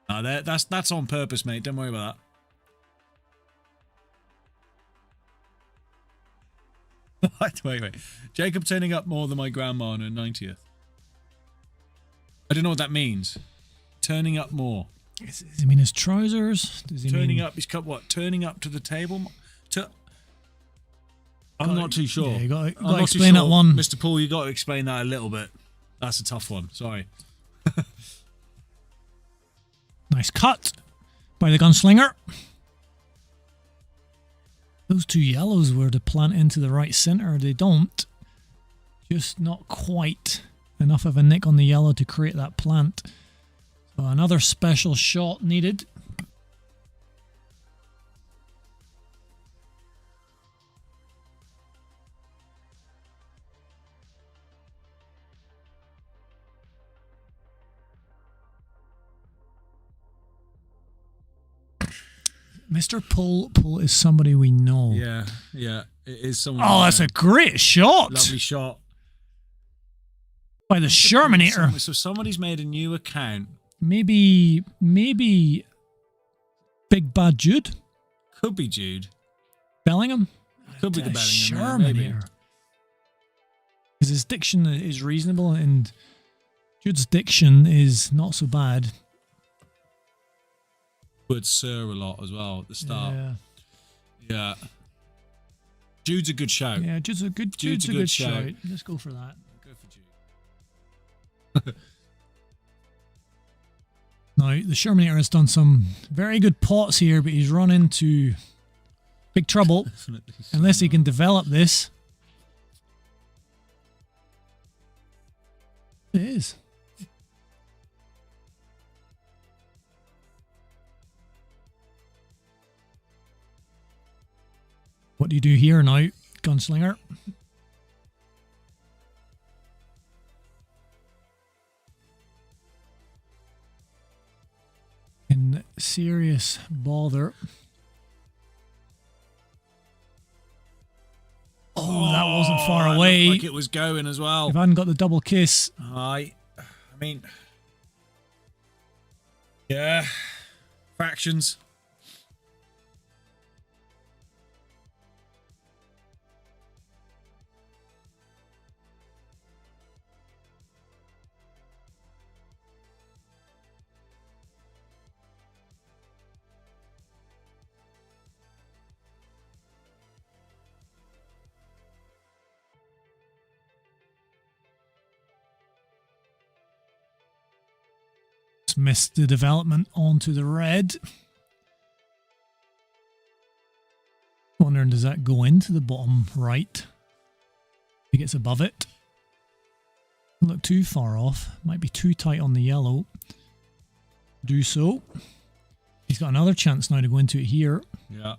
Speaker 1: No, that's on purpose, mate. Don't worry about that. Wait. Jacob turning up more than my grandma on her 90th. I don't know what that means. Turning up more.
Speaker 3: Does he mean his trousers? Does he
Speaker 1: Turning
Speaker 3: mean
Speaker 1: up. He's cut what? Turning up to the table? I'm not too sure.
Speaker 3: Yeah, you got
Speaker 1: I'm
Speaker 3: to
Speaker 1: not too
Speaker 3: explain that one.
Speaker 1: Mr. Paul, you got to explain that a little bit. That's a tough one. Sorry.
Speaker 3: Nice cut by the gunslinger. Those 2 yellows were to plant into the right center. They don't. Just not quite enough of a nick on the yellow to create that plant. So another special shot needed. Mr. Pull is somebody we know.
Speaker 1: Yeah, yeah. It is someone.
Speaker 3: Oh, that's a great shot
Speaker 1: lovely shot
Speaker 3: by the Sherminator.
Speaker 1: So somebody's made a new account.
Speaker 3: Maybe Big Bad Jude?
Speaker 1: Could be Jude.
Speaker 3: Bellingham?
Speaker 1: Could be the Bellingham. Maybe.
Speaker 3: Sherminator. Because his diction is reasonable and Jude's diction is not so bad.
Speaker 1: Word sir a lot as well at the start. Yeah. Jude's a good shout.
Speaker 3: Yeah, Jude's a good shout. Let's go for that.
Speaker 1: Go for Jude.
Speaker 3: Now, the Sherminator has done some very good pots here, but he's run into big trouble unless he can develop this. It is. What do you do here now, Gunslinger? In serious bother. Oh, that wasn't far away.
Speaker 1: Looked like it was going as well.
Speaker 3: If I hadn't got the double kiss.
Speaker 1: I mean, yeah, fractions.
Speaker 3: Missed the development onto the red. Wondering, does that go into the bottom right? If he gets above it. Don't look too far off. Might be too tight on the yellow. Do so. He's got another chance now to go into it here.
Speaker 1: Yeah.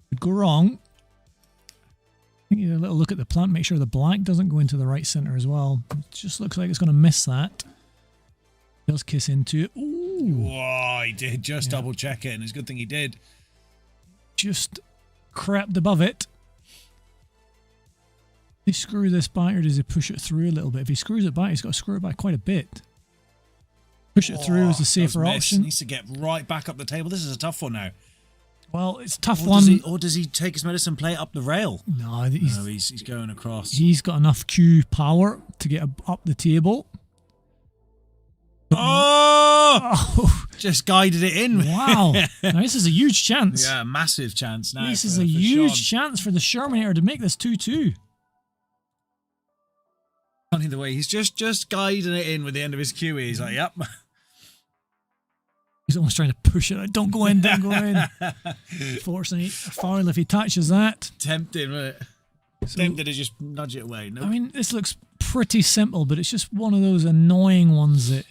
Speaker 3: Could go wrong. I think you need a little look at the plant, make sure the black doesn't go into the right center as well. It just looks like it's going to miss that. Does kiss into it. Ooh.
Speaker 1: Whoa, he did just double check it, and it's a good thing he did.
Speaker 3: Just crept above it. Does he screw this back or does he push it through a little bit? If he screws it back, he's got to screw it back quite a bit. Push it through is the safer option.
Speaker 1: Needs to get right back up the table. This is a tough one now.
Speaker 3: Well, it's a tough one.
Speaker 1: Or does he take his medicine, play it up the rail?
Speaker 3: No,
Speaker 1: he's going across.
Speaker 3: He's got enough Q power to get up the table.
Speaker 1: Oh! Just guided it in.
Speaker 3: Wow. Now, this is a huge chance.
Speaker 1: Yeah, massive chance now.
Speaker 3: This is a huge chance for the Sherminator to make this 2-2.
Speaker 1: Funny the way he's just guiding it in with the end of his QE. He's like, yep.
Speaker 3: He's almost trying to push it out. Don't go in, don't go in. Fortunately, foul if he touches that.
Speaker 1: Tempting, wasn't it? Tempted to just nudge it away. Nope.
Speaker 3: I mean, this looks pretty simple, but it's just one of those annoying ones that...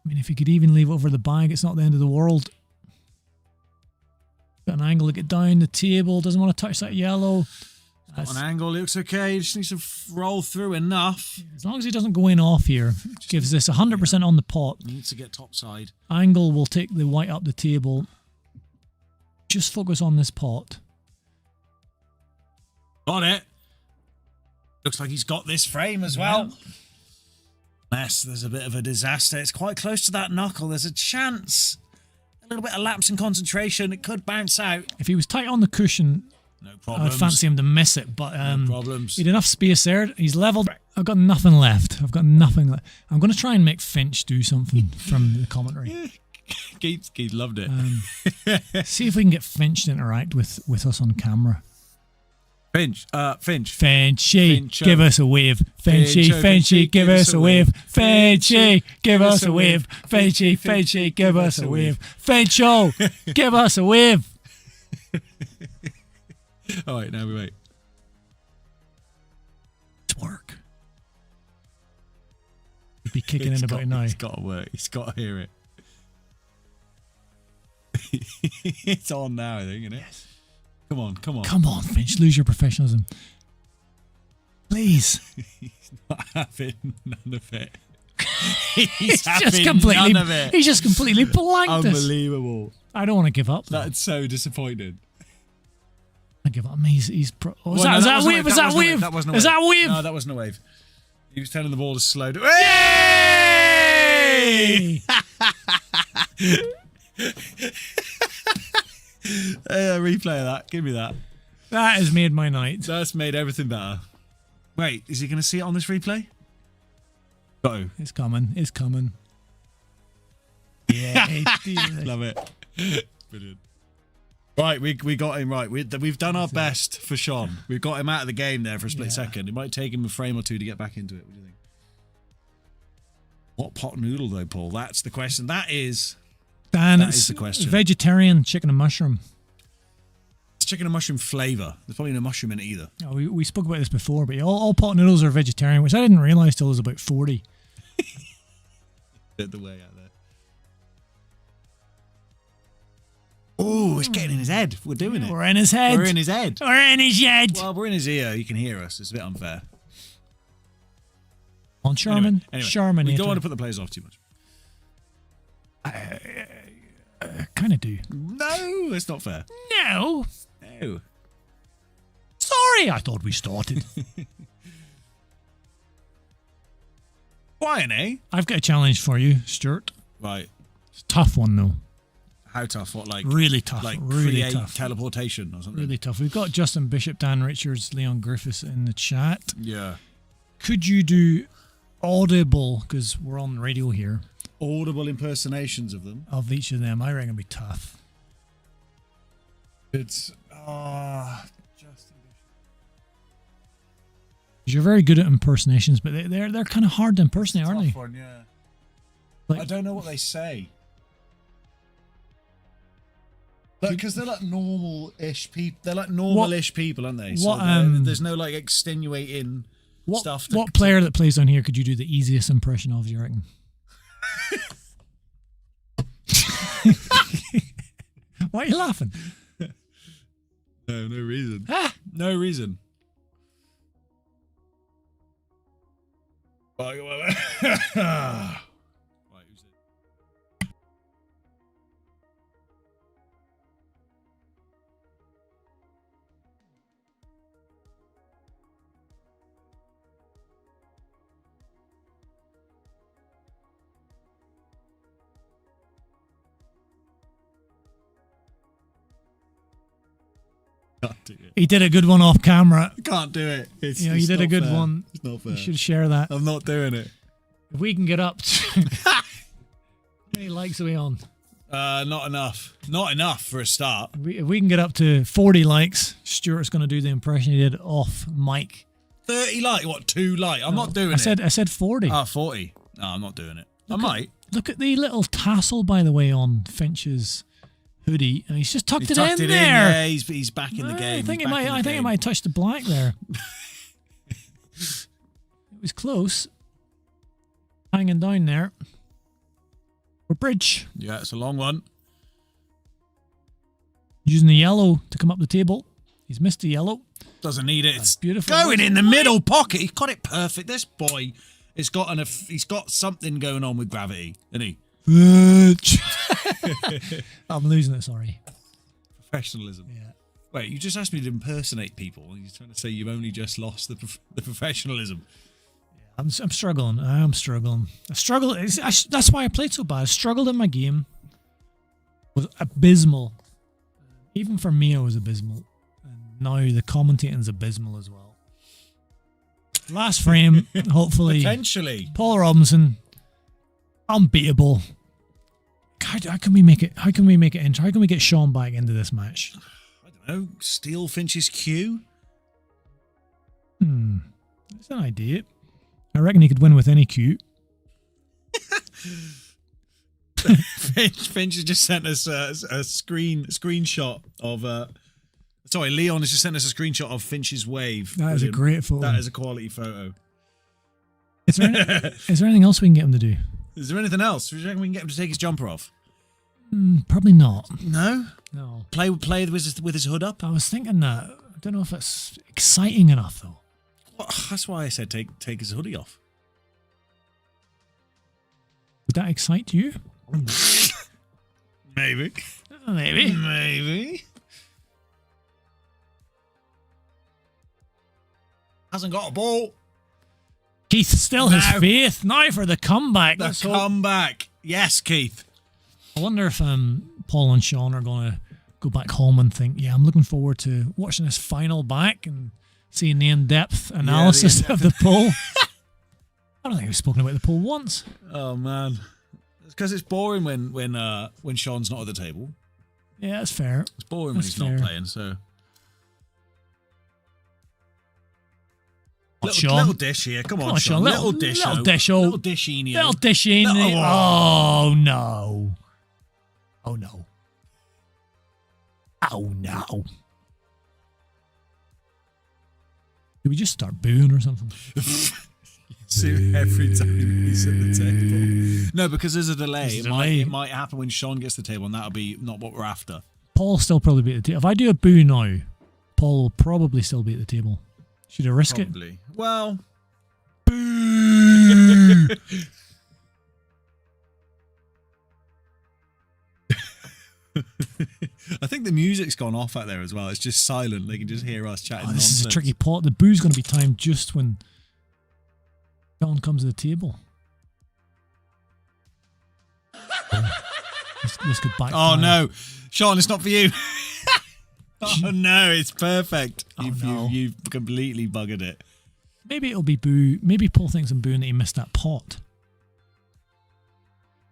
Speaker 3: I mean, if he could even leave it over the bag, it's not the end of the world. Got an angle to get down the table. Doesn't want to touch that yellow.
Speaker 1: Got an angle, looks okay. He just needs to roll through enough.
Speaker 3: As long as he doesn't go in off here, gives this 100% on the pot.
Speaker 1: He needs to get top side.
Speaker 3: Angle will take the white up the table. Just focus on this pot.
Speaker 1: Got it. Looks like he's got this frame as well. Unless there's a bit of a disaster. It's quite close to that knuckle. There's a chance. A little bit of lapse in concentration. It could bounce out.
Speaker 3: If he was tight on the cushion...
Speaker 1: No problems.
Speaker 3: I'd fancy him to miss it, but
Speaker 1: no problems.
Speaker 3: He had enough space there. He's leveled. I've got nothing left. I'm going to try and make Finch do something from the commentary.
Speaker 1: Keith loved it.
Speaker 3: See if we can get Finch to interact with us on camera.
Speaker 1: Finch.
Speaker 3: Finchy, give us a wave. Finchy, give us a wave. Finchy, give us a wave. Finchy, give us a wave. Fincho, give us a wave.
Speaker 1: All right, now we wait.
Speaker 3: It's work. He'd be kicking in about now.
Speaker 1: It's got to work. He's got to hear it. It's on now, I think, isn't it? Yes. Come on.
Speaker 3: Come on, Finch. Lose your professionalism. Please.
Speaker 1: He's not having none of it.
Speaker 3: He's just
Speaker 1: having
Speaker 3: completely.
Speaker 1: none of it.
Speaker 3: He's just completely blanked us.
Speaker 1: Unbelievable.
Speaker 3: I don't want to give up. Though.
Speaker 1: That's so disappointing.
Speaker 3: I give up. He's pro. Oh,
Speaker 1: Well, no,
Speaker 3: is that a
Speaker 1: wasn't
Speaker 3: wave? Is that a wave?
Speaker 1: That wasn't a
Speaker 3: Is
Speaker 1: wave.
Speaker 3: that a wave?
Speaker 1: No, that wasn't a wave. He was telling the ball to slow down.
Speaker 3: Hey!
Speaker 1: Replay of that. Give me that.
Speaker 3: That has made my night.
Speaker 1: That's made everything better. Wait, is he going to see it on this replay? Go.
Speaker 3: It's coming. It's coming. Yeah.
Speaker 1: Love it. Brilliant. Right, we got him right. We've done our best for Sean. We've got him out of the game there for a split second. It might take him a frame or two to get back into it. What do you think? What pot noodle though, Paul? That's the question. That is
Speaker 3: It's
Speaker 1: the question.
Speaker 3: Vegetarian chicken and mushroom.
Speaker 1: It's chicken and mushroom flavour. There's probably no mushroom in it either.
Speaker 3: Oh, we spoke about this before, but all pot noodles are vegetarian, which I didn't realise till I was about 40.
Speaker 1: The way out there. Oh, it's getting in his head. We're doing it.
Speaker 3: We're in his head.
Speaker 1: We're in his head.
Speaker 3: We're in his head.
Speaker 1: Well, we're in his ear. You can hear us. It's a bit unfair.
Speaker 3: On Sherman.
Speaker 1: Anyway,
Speaker 3: Sherminator.
Speaker 1: we don't want to put the players off too much.
Speaker 3: Kind of do.
Speaker 1: No, it's not fair.
Speaker 3: No.
Speaker 1: No.
Speaker 3: Sorry, I thought we started.
Speaker 1: Why, eh?
Speaker 3: I've got a challenge for you, Stuart.
Speaker 1: Right.
Speaker 3: It's a tough one, though.
Speaker 1: How tough? What, like
Speaker 3: Really tough.
Speaker 1: like
Speaker 3: really
Speaker 1: create
Speaker 3: tough.
Speaker 1: teleportation or something?
Speaker 3: Really tough. We've got Justin Bishop, Dan Richards, Leon Griffiths in the chat.
Speaker 1: Yeah.
Speaker 3: Could you do audible, because we're on radio here,
Speaker 1: Audible impersonations of them.
Speaker 3: of each of them? I reckon it'd be tough.
Speaker 1: It's Justin.
Speaker 3: You're very good at impersonations, but they're kind of hard to impersonate, aren't they?
Speaker 1: Tough one, yeah.
Speaker 3: Like-
Speaker 1: I don't know what they say. Because they're like normal-ish people. They're like normal-ish people, aren't they? So there's no like extenuating stuff.
Speaker 3: What player that plays on here could you do the easiest impression of, do you reckon? Why are you laughing?
Speaker 1: No reason.
Speaker 3: Ah!
Speaker 1: No reason. Right, who's it? Can't do it.
Speaker 3: He did a good one off camera.
Speaker 1: Can't do it. It's,
Speaker 3: You know,
Speaker 1: it's
Speaker 3: you did a
Speaker 1: not
Speaker 3: good
Speaker 1: fair.
Speaker 3: one.
Speaker 1: It's not fair.
Speaker 3: You should share that.
Speaker 1: I'm not doing it.
Speaker 3: If we can get up to... How many likes are we on?
Speaker 1: Not enough. Not enough for a start.
Speaker 3: If we can get up to 40 likes, Stuart's going to do the impression he did off mic.
Speaker 1: 30 like? What, 2 like? I'm not doing
Speaker 3: I said 40.
Speaker 1: 40. No, I'm not doing it. I might.
Speaker 3: Look at the little tassel, by the way, on Finch's hoodie. And he's just tucked,
Speaker 1: He
Speaker 3: it
Speaker 1: tucked
Speaker 3: in
Speaker 1: it
Speaker 3: there.
Speaker 1: Yeah, he's back in the game.
Speaker 3: I think
Speaker 1: He's
Speaker 3: it
Speaker 1: back in
Speaker 3: might.
Speaker 1: the
Speaker 3: I think it
Speaker 1: game.
Speaker 3: might touch the black there. It was close. Hanging down there. For bridge.
Speaker 1: Yeah, it's a long one.
Speaker 3: Using the yellow to come up the table. He's missed the yellow.
Speaker 1: Doesn't need it. It's
Speaker 3: beautiful.
Speaker 1: going in the middle pocket. He's got it perfect. This boy has got he's got something going on with gravity, isn't he?
Speaker 3: Bridge. I'm losing it, sorry.
Speaker 1: Professionalism.
Speaker 3: Yeah.
Speaker 1: Wait, you just asked me to impersonate people. You're trying to say you've only just lost the professionalism.
Speaker 3: I'm struggling. I am struggling. I struggle. That's why I played so bad. I struggled in my game. It was abysmal. Even for me, I was abysmal. And now the commentating's abysmal as well. Last frame, hopefully.
Speaker 1: Potentially.
Speaker 3: Paul Robinson, unbeatable. How can we make it? How can we make it enter? How can we get Sean back into this match?
Speaker 1: I don't know. Steal Finch's cue?
Speaker 3: That's an idea. I reckon he could win with any cue.
Speaker 1: Finch has just sent us a screenshot of sorry, Leon has just sent us a screenshot of Finch's wave.
Speaker 3: That is a
Speaker 1: Brilliant.
Speaker 3: great photo.
Speaker 1: That is a quality photo.
Speaker 3: Is there anything else we can get him to do?
Speaker 1: Is there anything else? Do you reckon we can get him to take his jumper off?
Speaker 3: Probably not.
Speaker 1: No?
Speaker 3: No.
Speaker 1: Play with his hood up?
Speaker 3: I was thinking that. I don't know if it's exciting enough though.
Speaker 1: Well, that's why I said take his hoodie off.
Speaker 3: Would that excite you?
Speaker 1: Maybe.
Speaker 3: Maybe.
Speaker 1: Maybe. Hasn't got a ball.
Speaker 3: Keith still has
Speaker 1: No.
Speaker 3: faith. Now for the comeback.
Speaker 1: The
Speaker 3: Let's hope.
Speaker 1: comeback. Yes, Keith.
Speaker 3: I wonder if Paul and Sean are going to go back home and think, yeah, I'm looking forward to watching this final back and seeing the in-depth analysis
Speaker 1: in-depth.
Speaker 3: of the poll. I don't think we've spoken about the poll once.
Speaker 1: Oh man, it's because it's boring when Sean's not at the table.
Speaker 3: Yeah, that's fair.
Speaker 1: It's boring when
Speaker 3: That's
Speaker 1: he's
Speaker 3: fair.
Speaker 1: not playing. So
Speaker 3: Oh,
Speaker 1: little,
Speaker 3: Sean.
Speaker 1: little dish here. Come on, Sean. Little dish.
Speaker 3: Little disho.
Speaker 1: Little dishinio.
Speaker 3: Little dishing.
Speaker 1: Little-
Speaker 3: Oh, no. Oh, no. Oh, no. Did we just start booing or something?
Speaker 1: See every time he's at the table. No, because there's a delay.
Speaker 3: There's a
Speaker 1: It
Speaker 3: delay.
Speaker 1: might happen when Sean gets to the table, and that'll be not what we're after.
Speaker 3: Paul will still probably be at the table. If I do a boo now, Paul will probably still be at the table. Should I risk it?
Speaker 1: Probably. Well,
Speaker 3: Boo!
Speaker 1: I think the music's gone off out there as well. It's just silent. They can just hear us chatting.
Speaker 3: Oh, this
Speaker 1: nonsense.
Speaker 3: is a tricky pot. The boo's going to be timed just when Sean comes to the table. Oh, this could backfire.
Speaker 1: Oh no, Sean, it's not for you. Oh no, it's perfect.
Speaker 3: Oh, no.
Speaker 1: You've completely buggered it.
Speaker 3: Maybe it'll be boo. Maybe Paul thinks I'm booing that he missed that pot.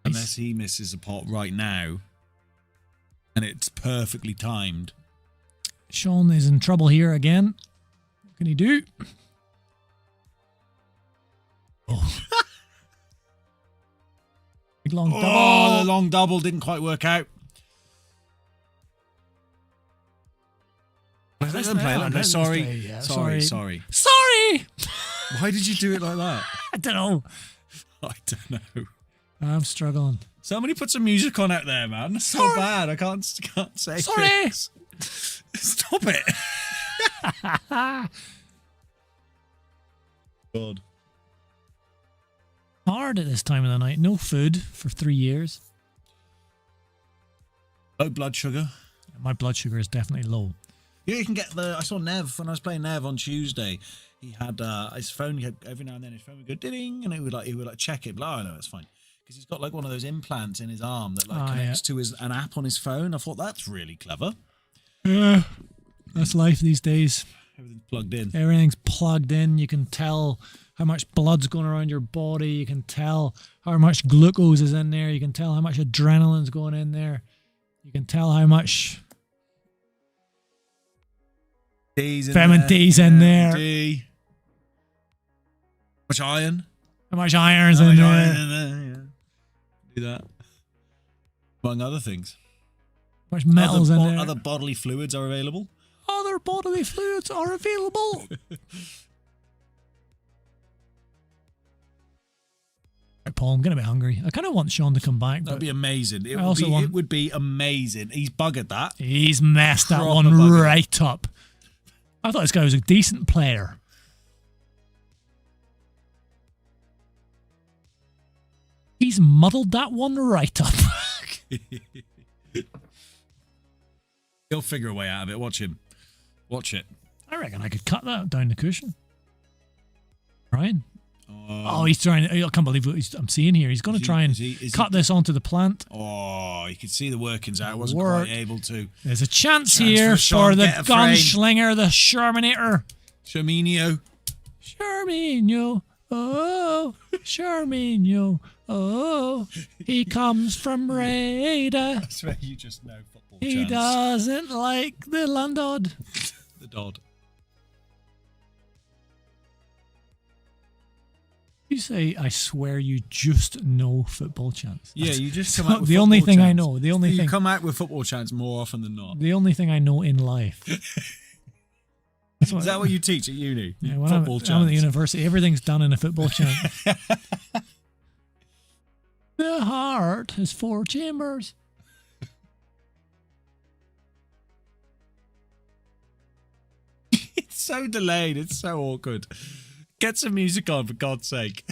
Speaker 1: Unless he misses a pot right now, and it's perfectly timed.
Speaker 3: Sean is in trouble here again. What can he do? Oh. Big long double.
Speaker 1: Oh, the long double didn't quite work out.
Speaker 3: Let's
Speaker 1: Let him play. Sorry.
Speaker 3: Yeah,
Speaker 1: Sorry.
Speaker 3: Sorry.
Speaker 1: Why did you do it like that?
Speaker 3: I don't know.
Speaker 1: I don't know.
Speaker 3: I'm struggling.
Speaker 1: Somebody put some music on out there, man. That's so
Speaker 3: Sorry.
Speaker 1: bad. I can't say
Speaker 3: Sorry.
Speaker 1: things. Stop it. God.
Speaker 3: Hard at this time of the night. No food for 3 years.
Speaker 1: Low blood sugar.
Speaker 3: My blood sugar is definitely low.
Speaker 1: Yeah, you can get I saw Nev when I was playing Nev on Tuesday. He had his phone. He had every now and then his phone would go ding, and he would check it. But oh no, it's fine because he's got like one of those implants in his arm that connects to an app on his phone. I thought that's really clever.
Speaker 3: Yeah, that's life these days.
Speaker 1: Everything's plugged in.
Speaker 3: Everything's plugged in. You can tell how much blood's going around your body. You can tell how much glucose is in there. You can tell how much adrenaline's going in there. You can tell how much vitamin D's in there.
Speaker 1: D. Much iron.
Speaker 3: How much iron's
Speaker 1: How
Speaker 3: in
Speaker 1: much
Speaker 3: there.
Speaker 1: iron in there. Yeah. Do that. Among other things.
Speaker 3: How much metals in there.
Speaker 1: Other bodily fluids are available.
Speaker 3: Other bodily fluids are available. Right, Paul, I'm getting a bit hungry. I kind of want Sean to come back.
Speaker 1: That'd
Speaker 3: But
Speaker 1: be amazing. It
Speaker 3: I also
Speaker 1: would be,
Speaker 3: want-
Speaker 1: it would be amazing. He's buggered that.
Speaker 3: he's messed that
Speaker 1: Proper
Speaker 3: one
Speaker 1: bugger.
Speaker 3: right up. I thought this guy was a decent player. He's muddled that one right up.
Speaker 1: He'll figure a way out of it. Watch him. Watch it.
Speaker 3: I reckon I could cut that down the cushion. Ryan. Oh, he's trying. I can't believe what I'm seeing here. He's going to try and cut this onto the plant.
Speaker 1: Oh, you could see the workings out. I wasn't
Speaker 3: Work.
Speaker 1: quite able to.
Speaker 3: There's a chance
Speaker 1: Chance
Speaker 3: here
Speaker 1: for Sean
Speaker 3: for
Speaker 1: to
Speaker 3: the
Speaker 1: get a frame.
Speaker 3: gunslinger, the Sherminator.
Speaker 1: Sherminio.
Speaker 3: Sherminio, oh, Sherminio, oh, he comes from Rada.
Speaker 1: I swear you just know football.
Speaker 3: He
Speaker 1: chants.
Speaker 3: doesn't like the Landod.
Speaker 1: The Dodd.
Speaker 3: You say, I swear you just know football chants.
Speaker 1: Yeah,
Speaker 3: That's
Speaker 1: you just come out with
Speaker 3: the only
Speaker 1: football
Speaker 3: thing I
Speaker 1: chants.
Speaker 3: know. The only
Speaker 1: You
Speaker 3: thing.
Speaker 1: come out with football chants more often than not.
Speaker 3: The only thing I know in life. That's
Speaker 1: Is that what you teach at uni?
Speaker 3: Yeah, when
Speaker 1: Football
Speaker 3: I'm at
Speaker 1: chants.
Speaker 3: the university, everything's done in a football chant. The heart has 4 chambers.
Speaker 1: It's so so delayed. It's so awkward. Get some music on, for God's sake.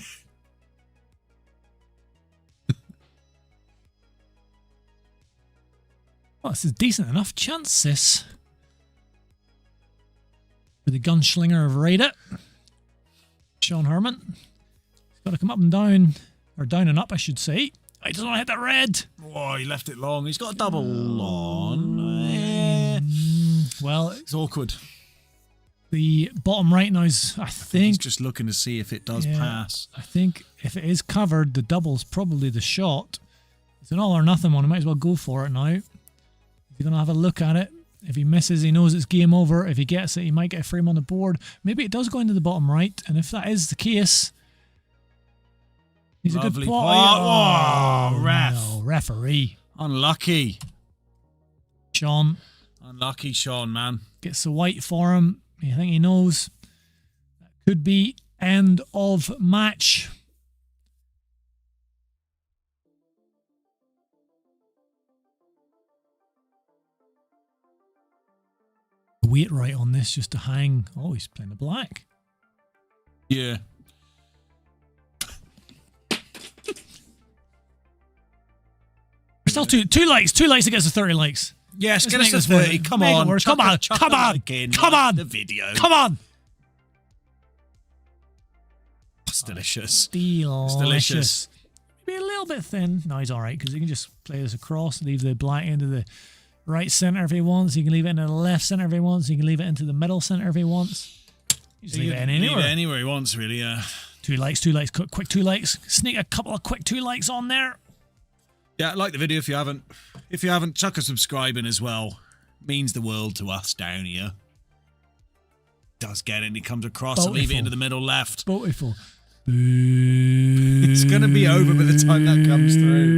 Speaker 3: Well, this is decent enough chance, sis. For the gunslinger of Rate It. Sean Herman. He's got to come up and down. Or down and up, I should say. He doesn't want to hit that red.
Speaker 1: Oh, he left it long. He's got a double on.
Speaker 3: Well,
Speaker 1: It's awkward.
Speaker 3: the bottom right now is, I
Speaker 1: He's
Speaker 3: think,
Speaker 1: just looking to see if it does
Speaker 3: Yeah.
Speaker 1: pass.
Speaker 3: I think if it is covered, the double's probably the shot. It's an all or nothing one. I might as well go for it now. If you're going to have a look at it, if he misses, he knows it's game over. If he gets it, he might get a frame on the board. Maybe it does go into the bottom right. And if that is the case, he's
Speaker 1: Lovely
Speaker 3: a good
Speaker 1: pot. Oh, ref.
Speaker 3: No, referee.
Speaker 1: Unlucky.
Speaker 3: Sean
Speaker 1: Unlucky, Sean, man.
Speaker 3: gets the white for him. I think he knows. That could be end of match. Wait right on this just to hang. Oh, he's playing the black.
Speaker 1: Yeah.
Speaker 3: Still two likes. 2 likes against the 30 likes.
Speaker 1: Yes,
Speaker 3: Let's
Speaker 1: get
Speaker 3: make
Speaker 1: us to
Speaker 3: this work.
Speaker 1: 30. Come
Speaker 3: Make it
Speaker 1: on.
Speaker 3: work. Come on.
Speaker 1: Chuck
Speaker 3: Come
Speaker 1: a
Speaker 3: on.
Speaker 1: like in,
Speaker 3: Come
Speaker 1: like
Speaker 3: on.
Speaker 1: the video.
Speaker 3: Come on.
Speaker 1: It's delicious.
Speaker 3: Delicious.
Speaker 1: delicious.
Speaker 3: Maybe a little bit thin. No, he's all right because he can just play this across, leave the black into the right center if he wants. He can leave it into the left center if he wants. He can leave it into the middle center if he wants. Just leave it in
Speaker 1: Leave
Speaker 3: anywhere.
Speaker 1: it anywhere he wants, really, yeah.
Speaker 3: 2 likes. Quick 2 likes. Sneak a couple of quick 2 likes on there.
Speaker 1: Yeah, like the video if you haven't. If you haven't, chuck a subscribe in as well. Means the world to us down here. Does get it and he comes across and leave it
Speaker 3: Beautiful.
Speaker 1: into the middle left.
Speaker 3: Beautiful.
Speaker 1: It's going to be over by the time that comes through.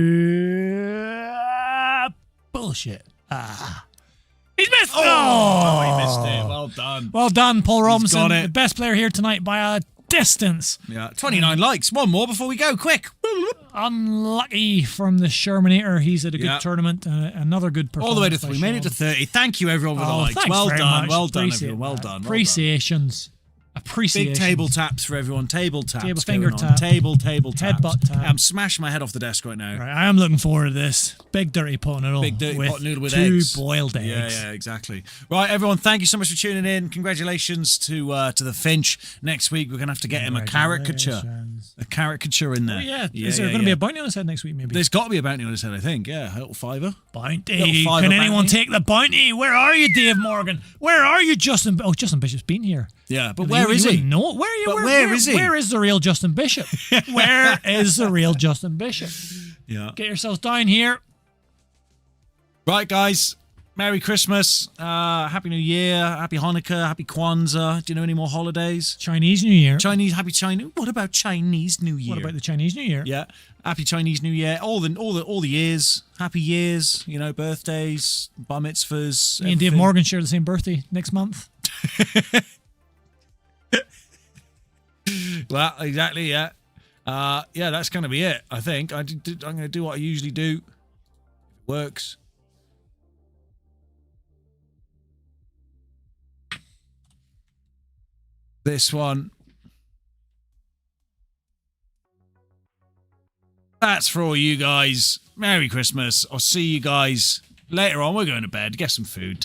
Speaker 3: Bullshit. He's missed.
Speaker 1: Oh, he missed it. Well done.
Speaker 3: Well done, Paul Robinson.
Speaker 1: got it.
Speaker 3: The best player here tonight by a distance.
Speaker 1: Yeah, 29 likes. One more before we go. Quick.
Speaker 3: Unlucky from the Sherminator. He's at a good
Speaker 1: Yeah.
Speaker 3: tournament. Another good performance.
Speaker 1: All the way to
Speaker 3: by
Speaker 1: 3. Made it to
Speaker 3: Sean.
Speaker 1: 30. Thank you, everyone, for the
Speaker 3: Oh,
Speaker 1: likes.
Speaker 3: thanks
Speaker 1: Well
Speaker 3: very
Speaker 1: done.
Speaker 3: much.
Speaker 1: Well done,
Speaker 3: Appreciate
Speaker 1: everyone. Well
Speaker 3: that.
Speaker 1: done. Well done.
Speaker 3: Appreciations. Appreciations.
Speaker 1: Big table taps for everyone. Table taps.
Speaker 3: Table
Speaker 1: going
Speaker 3: finger
Speaker 1: on.
Speaker 3: tap.
Speaker 1: Table taps.
Speaker 3: Headbutt tap.
Speaker 1: I'm smashing my head off the desk right now.
Speaker 3: Right, I am looking forward to this. Big dirty pot noodle.
Speaker 1: Big dirty pot noodle with
Speaker 3: 2
Speaker 1: eggs.
Speaker 3: boiled eggs.
Speaker 1: Yeah, exactly. Right, everyone, thank you so much for tuning in. Congratulations to the Finch. Next week, we're going to have to get him a caricature.
Speaker 3: Congratulations.
Speaker 1: A caricature in there.
Speaker 3: Oh, yeah. Is there going to be a bounty on his head next week, maybe?
Speaker 1: There's got to be a bounty on his head, I think. Yeah, a little fiver.
Speaker 3: Bounty.
Speaker 1: Little fiver
Speaker 3: Can anyone
Speaker 1: bounty.
Speaker 3: take the bounty? Where are you, Dave Morgan? Where are you, Justin? Oh, Justin Bishop's been here.
Speaker 1: Yeah, but where is he?
Speaker 3: No, where are you?
Speaker 1: But where is he?
Speaker 3: Where is the real Justin Bishop? Where is the real Justin Bishop?
Speaker 1: Yeah.
Speaker 3: Get yourselves down here.
Speaker 1: Right, guys. Merry Christmas. Happy New Year. Happy Hanukkah. Happy Kwanzaa. Do you know any more holidays?
Speaker 3: Chinese New Year.
Speaker 1: Happy Chinese. What about Chinese New Year?
Speaker 3: What about the Chinese New Year?
Speaker 1: Yeah, happy Chinese New Year. All the years, happy years. You know, birthdays, bar mitzvahs.
Speaker 3: Me and Dave
Speaker 1: everything.
Speaker 3: Morgan share the same birthday next month.
Speaker 1: Well, exactly. Yeah, yeah. That's gonna be it. I think I'm gonna do what I usually do. It works. This one. That's for all you guys. Merry Christmas. I'll see you guys later on. We're going to bed. Get some food.